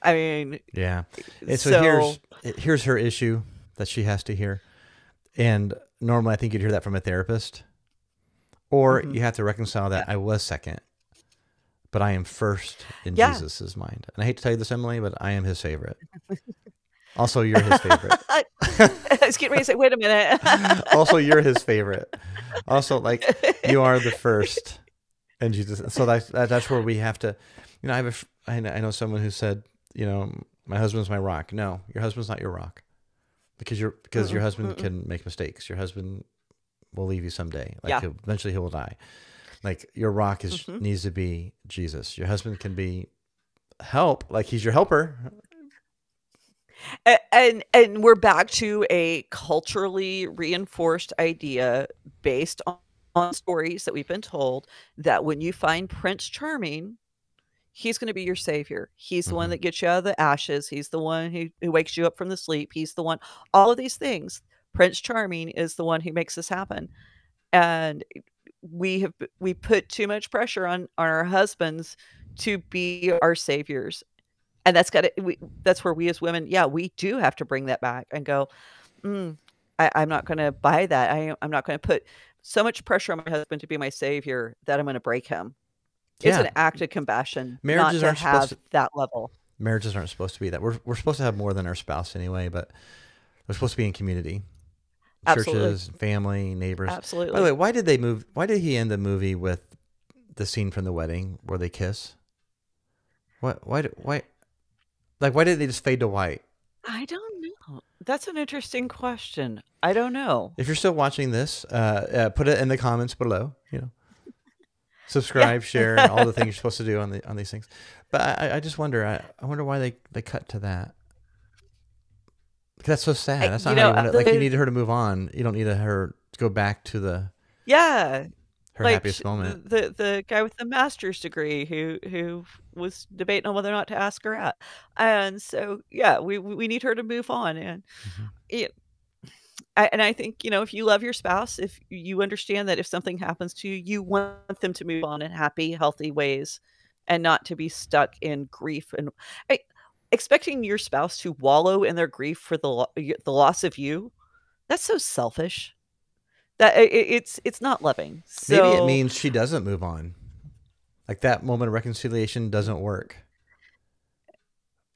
[SPEAKER 3] I mean,
[SPEAKER 2] Yeah. And so
[SPEAKER 3] so
[SPEAKER 2] here's her issue that she has to hear. And normally I think you'd hear that from a therapist. Or
[SPEAKER 3] mhm,
[SPEAKER 2] you have to reconcile that
[SPEAKER 3] yeah,
[SPEAKER 2] I was second, but I am first in
[SPEAKER 3] yeah.
[SPEAKER 2] Jesus's mind. And I hate to tell you this, Emily, but I am his favorite. Also, you're his favorite.
[SPEAKER 3] I was getting ready to say, "Wait a minute."
[SPEAKER 2] Also, you're his favorite. Also, like, you are the first in Jesus. So that's where we have to, I have I know someone who said, my husband's my rock. No, your husband's not your rock, because your
[SPEAKER 3] Mm-mm,
[SPEAKER 2] husband
[SPEAKER 3] mm-mm.
[SPEAKER 2] can make mistakes. Your husband will leave you someday. Like,
[SPEAKER 3] Yeah.
[SPEAKER 2] eventually he will die. Like, your rock
[SPEAKER 3] Mhm.
[SPEAKER 2] needs to be Jesus. Your husband can be help, like he's your helper.
[SPEAKER 3] And we're back to a culturally reinforced idea based on stories that we've been told that when you find Prince Charming, he's going to be your savior. He's the one that gets you out of the ashes. He's the one who wakes you up from the sleep. He's the one, all of these things. Prince Charming is the one who makes this happen. And we put too much pressure on our husbands to be our saviors. And that's where we as women, yeah, we do have to bring that back and go, I'm not going to buy that. I'm not going to put so much pressure on my husband to be my savior that I'm going to break him. It's an act of compassion,
[SPEAKER 2] Marriages
[SPEAKER 3] not to have that level.
[SPEAKER 2] Marriages aren't supposed to be that. We're supposed to have more than our spouse anyway, but we're supposed to be in community.
[SPEAKER 3] Absolutely.
[SPEAKER 2] Churches, family, neighbors.
[SPEAKER 3] Absolutely.
[SPEAKER 2] By the way, why did he end the movie with the scene from the wedding where they kiss? Why did they just fade to white?
[SPEAKER 3] I don't know. That's an interesting question. I don't know.
[SPEAKER 2] If you're still watching this, put it in the comments below. Subscribe, share, all the things you're supposed to do on these things. But I just wonder. I wonder why they cut to that. That's so sad. That's not how you want it. Like, you need her to move on. You don't need her to go back to her happiest moment.
[SPEAKER 3] The guy with the master's degree who was debating on whether or not to ask her out. And so, yeah, we need her to move on. And I think, if you love your spouse, if you understand that if something happens to you, you want them to move on in happy, healthy ways and not to be stuck in grief. And expecting your spouse to wallow in their grief for the loss of you, that's so selfish. That it's not loving. So,
[SPEAKER 2] maybe it means she doesn't move on. Like, that moment of reconciliation doesn't work.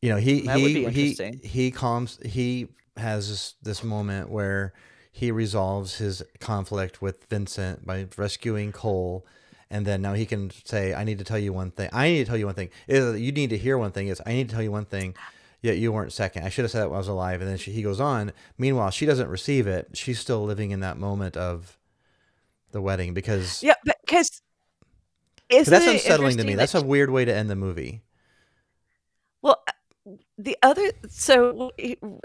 [SPEAKER 3] That would be interesting.
[SPEAKER 2] He has this moment where he resolves his conflict with Vincent by rescuing Cole. And then now he can say, I need to tell you one thing. I need to tell you one thing. You need to hear one thing. I need to tell you one thing. Yet you weren't second. I should have said that when I was alive. And then he goes on. Meanwhile, she doesn't receive it. She's still living in that moment of the wedding because
[SPEAKER 3] that's
[SPEAKER 2] unsettling to me. That's a weird way to end the movie.
[SPEAKER 3] Well, so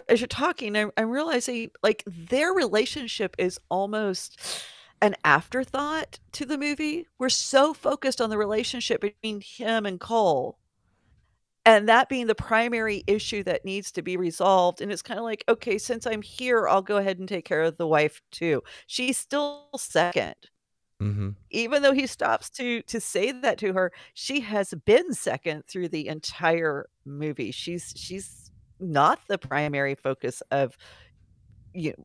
[SPEAKER 3] as you're talking, I'm realizing, like, their relationship is almost an afterthought to the movie. We're so focused on the relationship between him and Cole, and that being the primary issue that needs to be resolved. And it's kind of like, okay, since I'm here, I'll go ahead and take care of the wife too. She's still second. Even though he stops to say that to her, she has been second through the entire movie. She's not the primary focus of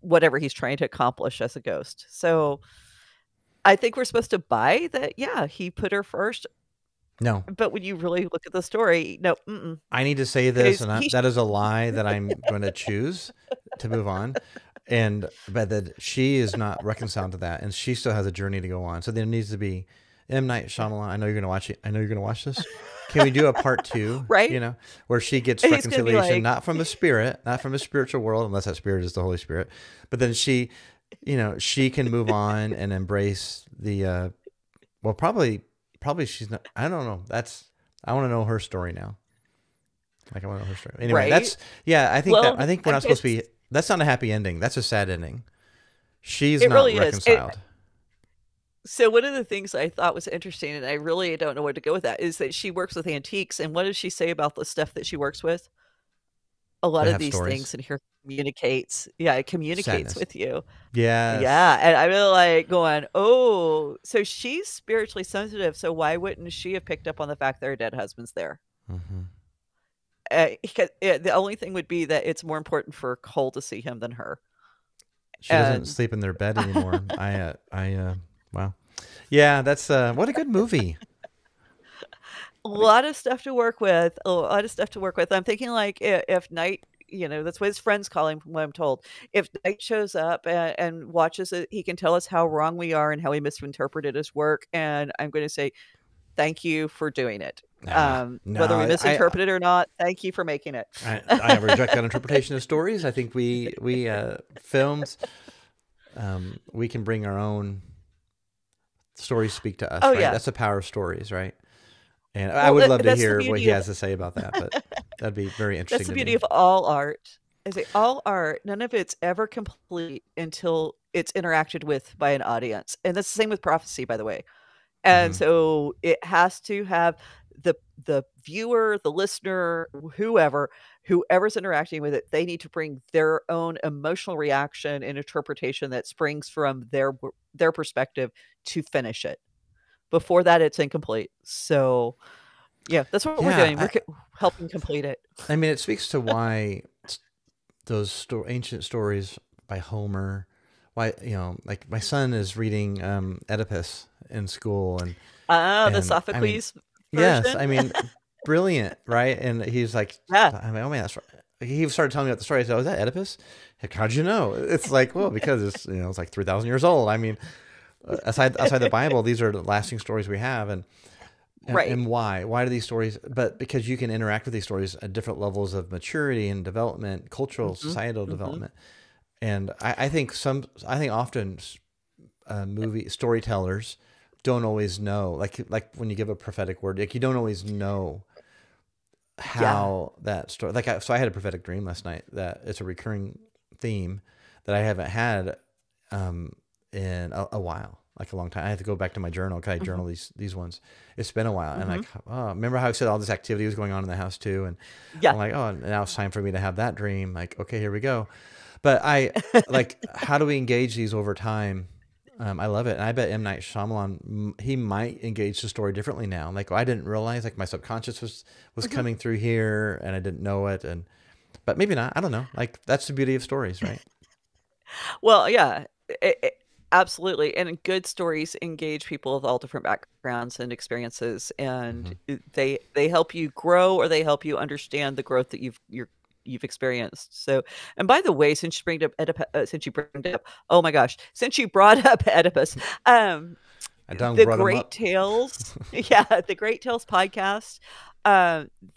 [SPEAKER 3] whatever he's trying to accomplish as a ghost. So I think we're supposed to buy that. Yeah, he put her first.
[SPEAKER 2] No,
[SPEAKER 3] but when you really look at the story, no.
[SPEAKER 2] I need to say this, and that is a lie that I'm going to choose to move on. But that she is not reconciled to that, and she still has a journey to go on. So there needs to be M. Night Shyamalan. I know you're going to watch it. I know you're going to watch this. Can we do a part 2?
[SPEAKER 3] Right?
[SPEAKER 2] Where she gets reconciliation, not from the spirit, not from a spiritual world, unless that spirit is the Holy Spirit. But then she can move on and embrace the. Well, probably she's not. I don't know. I want to know her story now. Like, I want to know her story. Anyway,
[SPEAKER 3] right?
[SPEAKER 2] I think we're not supposed to be. That's not a happy ending. That's a sad ending. She's not
[SPEAKER 3] really
[SPEAKER 2] reconciled.
[SPEAKER 3] So one of the things I thought was interesting, and I really don't know where to go with that, is that she works with antiques. And what does she say about the stuff that she works with? A lot of these things, and here communicates. Yeah, it communicates
[SPEAKER 2] Sadness.
[SPEAKER 3] With you.
[SPEAKER 2] Yeah.
[SPEAKER 3] Yeah. And I'm really like going, oh, so she's spiritually sensitive. So why wouldn't she have picked up on the fact that her dead husband's there? The only thing would be that it's more important for Cole to see him than her.
[SPEAKER 2] She doesn't sleep in their bed anymore. Wow. Yeah, that's what a good movie.
[SPEAKER 3] A lot of stuff to work with. I'm thinking, like, if Knight, that's what his friends call him, from what I'm told. If Knight shows up and watches it, he can tell us how wrong we are and how he misinterpreted his work. And I'm going to say, thank you for doing it. Whether we misinterpret it or not, thank you for making it.
[SPEAKER 2] I reject that interpretation of stories. I think we films, we can bring our own stories, speak to us.
[SPEAKER 3] Oh,
[SPEAKER 2] right?
[SPEAKER 3] yeah.
[SPEAKER 2] That's the power of stories, right? And I would love to hear what he has to say about that, but that'd be very interesting.
[SPEAKER 3] That's the beauty of all art. As they all are, none of it's ever complete until it's interacted with by an audience. And that's the same with prophecy, by the way. And so it has to have the viewer, the listener, whoever's interacting with it, they need to bring their own emotional reaction and interpretation that springs from their perspective to finish it. Before that, it's incomplete. So, yeah, that's what we're doing. We're helping complete it.
[SPEAKER 2] I mean, it speaks to why those ancient stories by Homer, why, like my son is reading Oedipus in school, and
[SPEAKER 3] the Sophocles version?
[SPEAKER 2] Yes, I mean, brilliant, right? And he's like, I mean, oh man, that's right. He started telling me about the story. I said, "Oh, is that Oedipus? Like, how'd you know?" It's like, well, because it's it's like 3,000 years old. I mean, outside the Bible, these are the lasting stories we have, and why? Why do these stories? But because you can interact with these stories at different levels of maturity and development, cultural, societal development, and I think often movie storytellers don't always know, like when you give a prophetic word, like you don't always know how that story. So I had a prophetic dream last night that it's a recurring theme that I haven't had in a while, like a long time. I have to go back to my journal because I journal these ones. It's been a while, and like, remember how I said all this activity was going on in the house too, and I'm like, oh, now it's time for me to have that dream. Like, okay, here we go. But I like, how do we engage these over time? I love it. And I bet M. Night Shyamalan, he might engage the story differently now. Like, I didn't realize, like, my subconscious was coming through here and I didn't know it. But maybe not. I don't know. Like, that's the beauty of stories, right?
[SPEAKER 3] Well, yeah, absolutely. And good stories engage people of all different backgrounds and experiences. And they help you grow, or they help you understand the growth that you've experienced. So, and by the way, since you brought up Oedipus, since you brought up Oedipus, the Great Tales, the Great Tales podcast,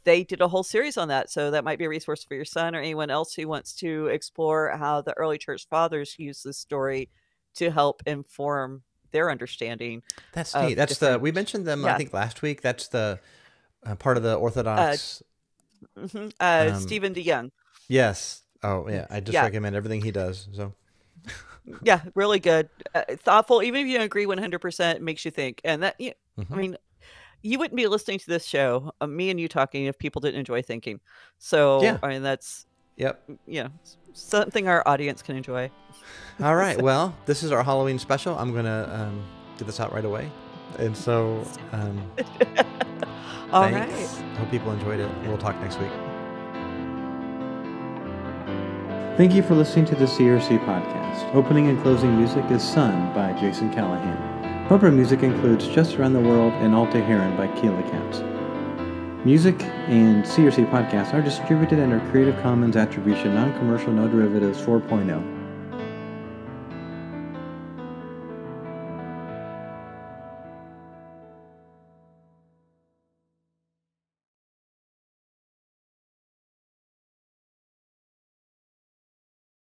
[SPEAKER 3] they did a whole series on that. So that might be a resource for your son or anyone else who wants to explore how the early church fathers used this story to help inform their understanding.
[SPEAKER 2] That's neat. That's we mentioned them, I think last week. That's the part of the Orthodox.
[SPEAKER 3] Stephen DeYoung.
[SPEAKER 2] Yes. Oh yeah. I just recommend everything he does. So
[SPEAKER 3] yeah, really good, thoughtful. Even if you don't agree 100%, it makes you think. And that, I mean, you wouldn't be listening to this show, me and you talking, if people didn't enjoy thinking. So I mean, that's something our audience can enjoy.
[SPEAKER 2] All right. Well, this is our Halloween special. I'm gonna get this out right away, and so.
[SPEAKER 3] All
[SPEAKER 2] Thanks.
[SPEAKER 3] right.
[SPEAKER 2] Hope people enjoyed it. We'll talk next week. Thank you for listening to the Seers See podcast. Opening and closing music is Sun by Jason Callahan. Opera music includes Just Around the World and Alta Heron by Keela Camps. Music and Seers See podcast are distributed under Creative Commons Attribution Non-Commercial No Derivatives 4.0.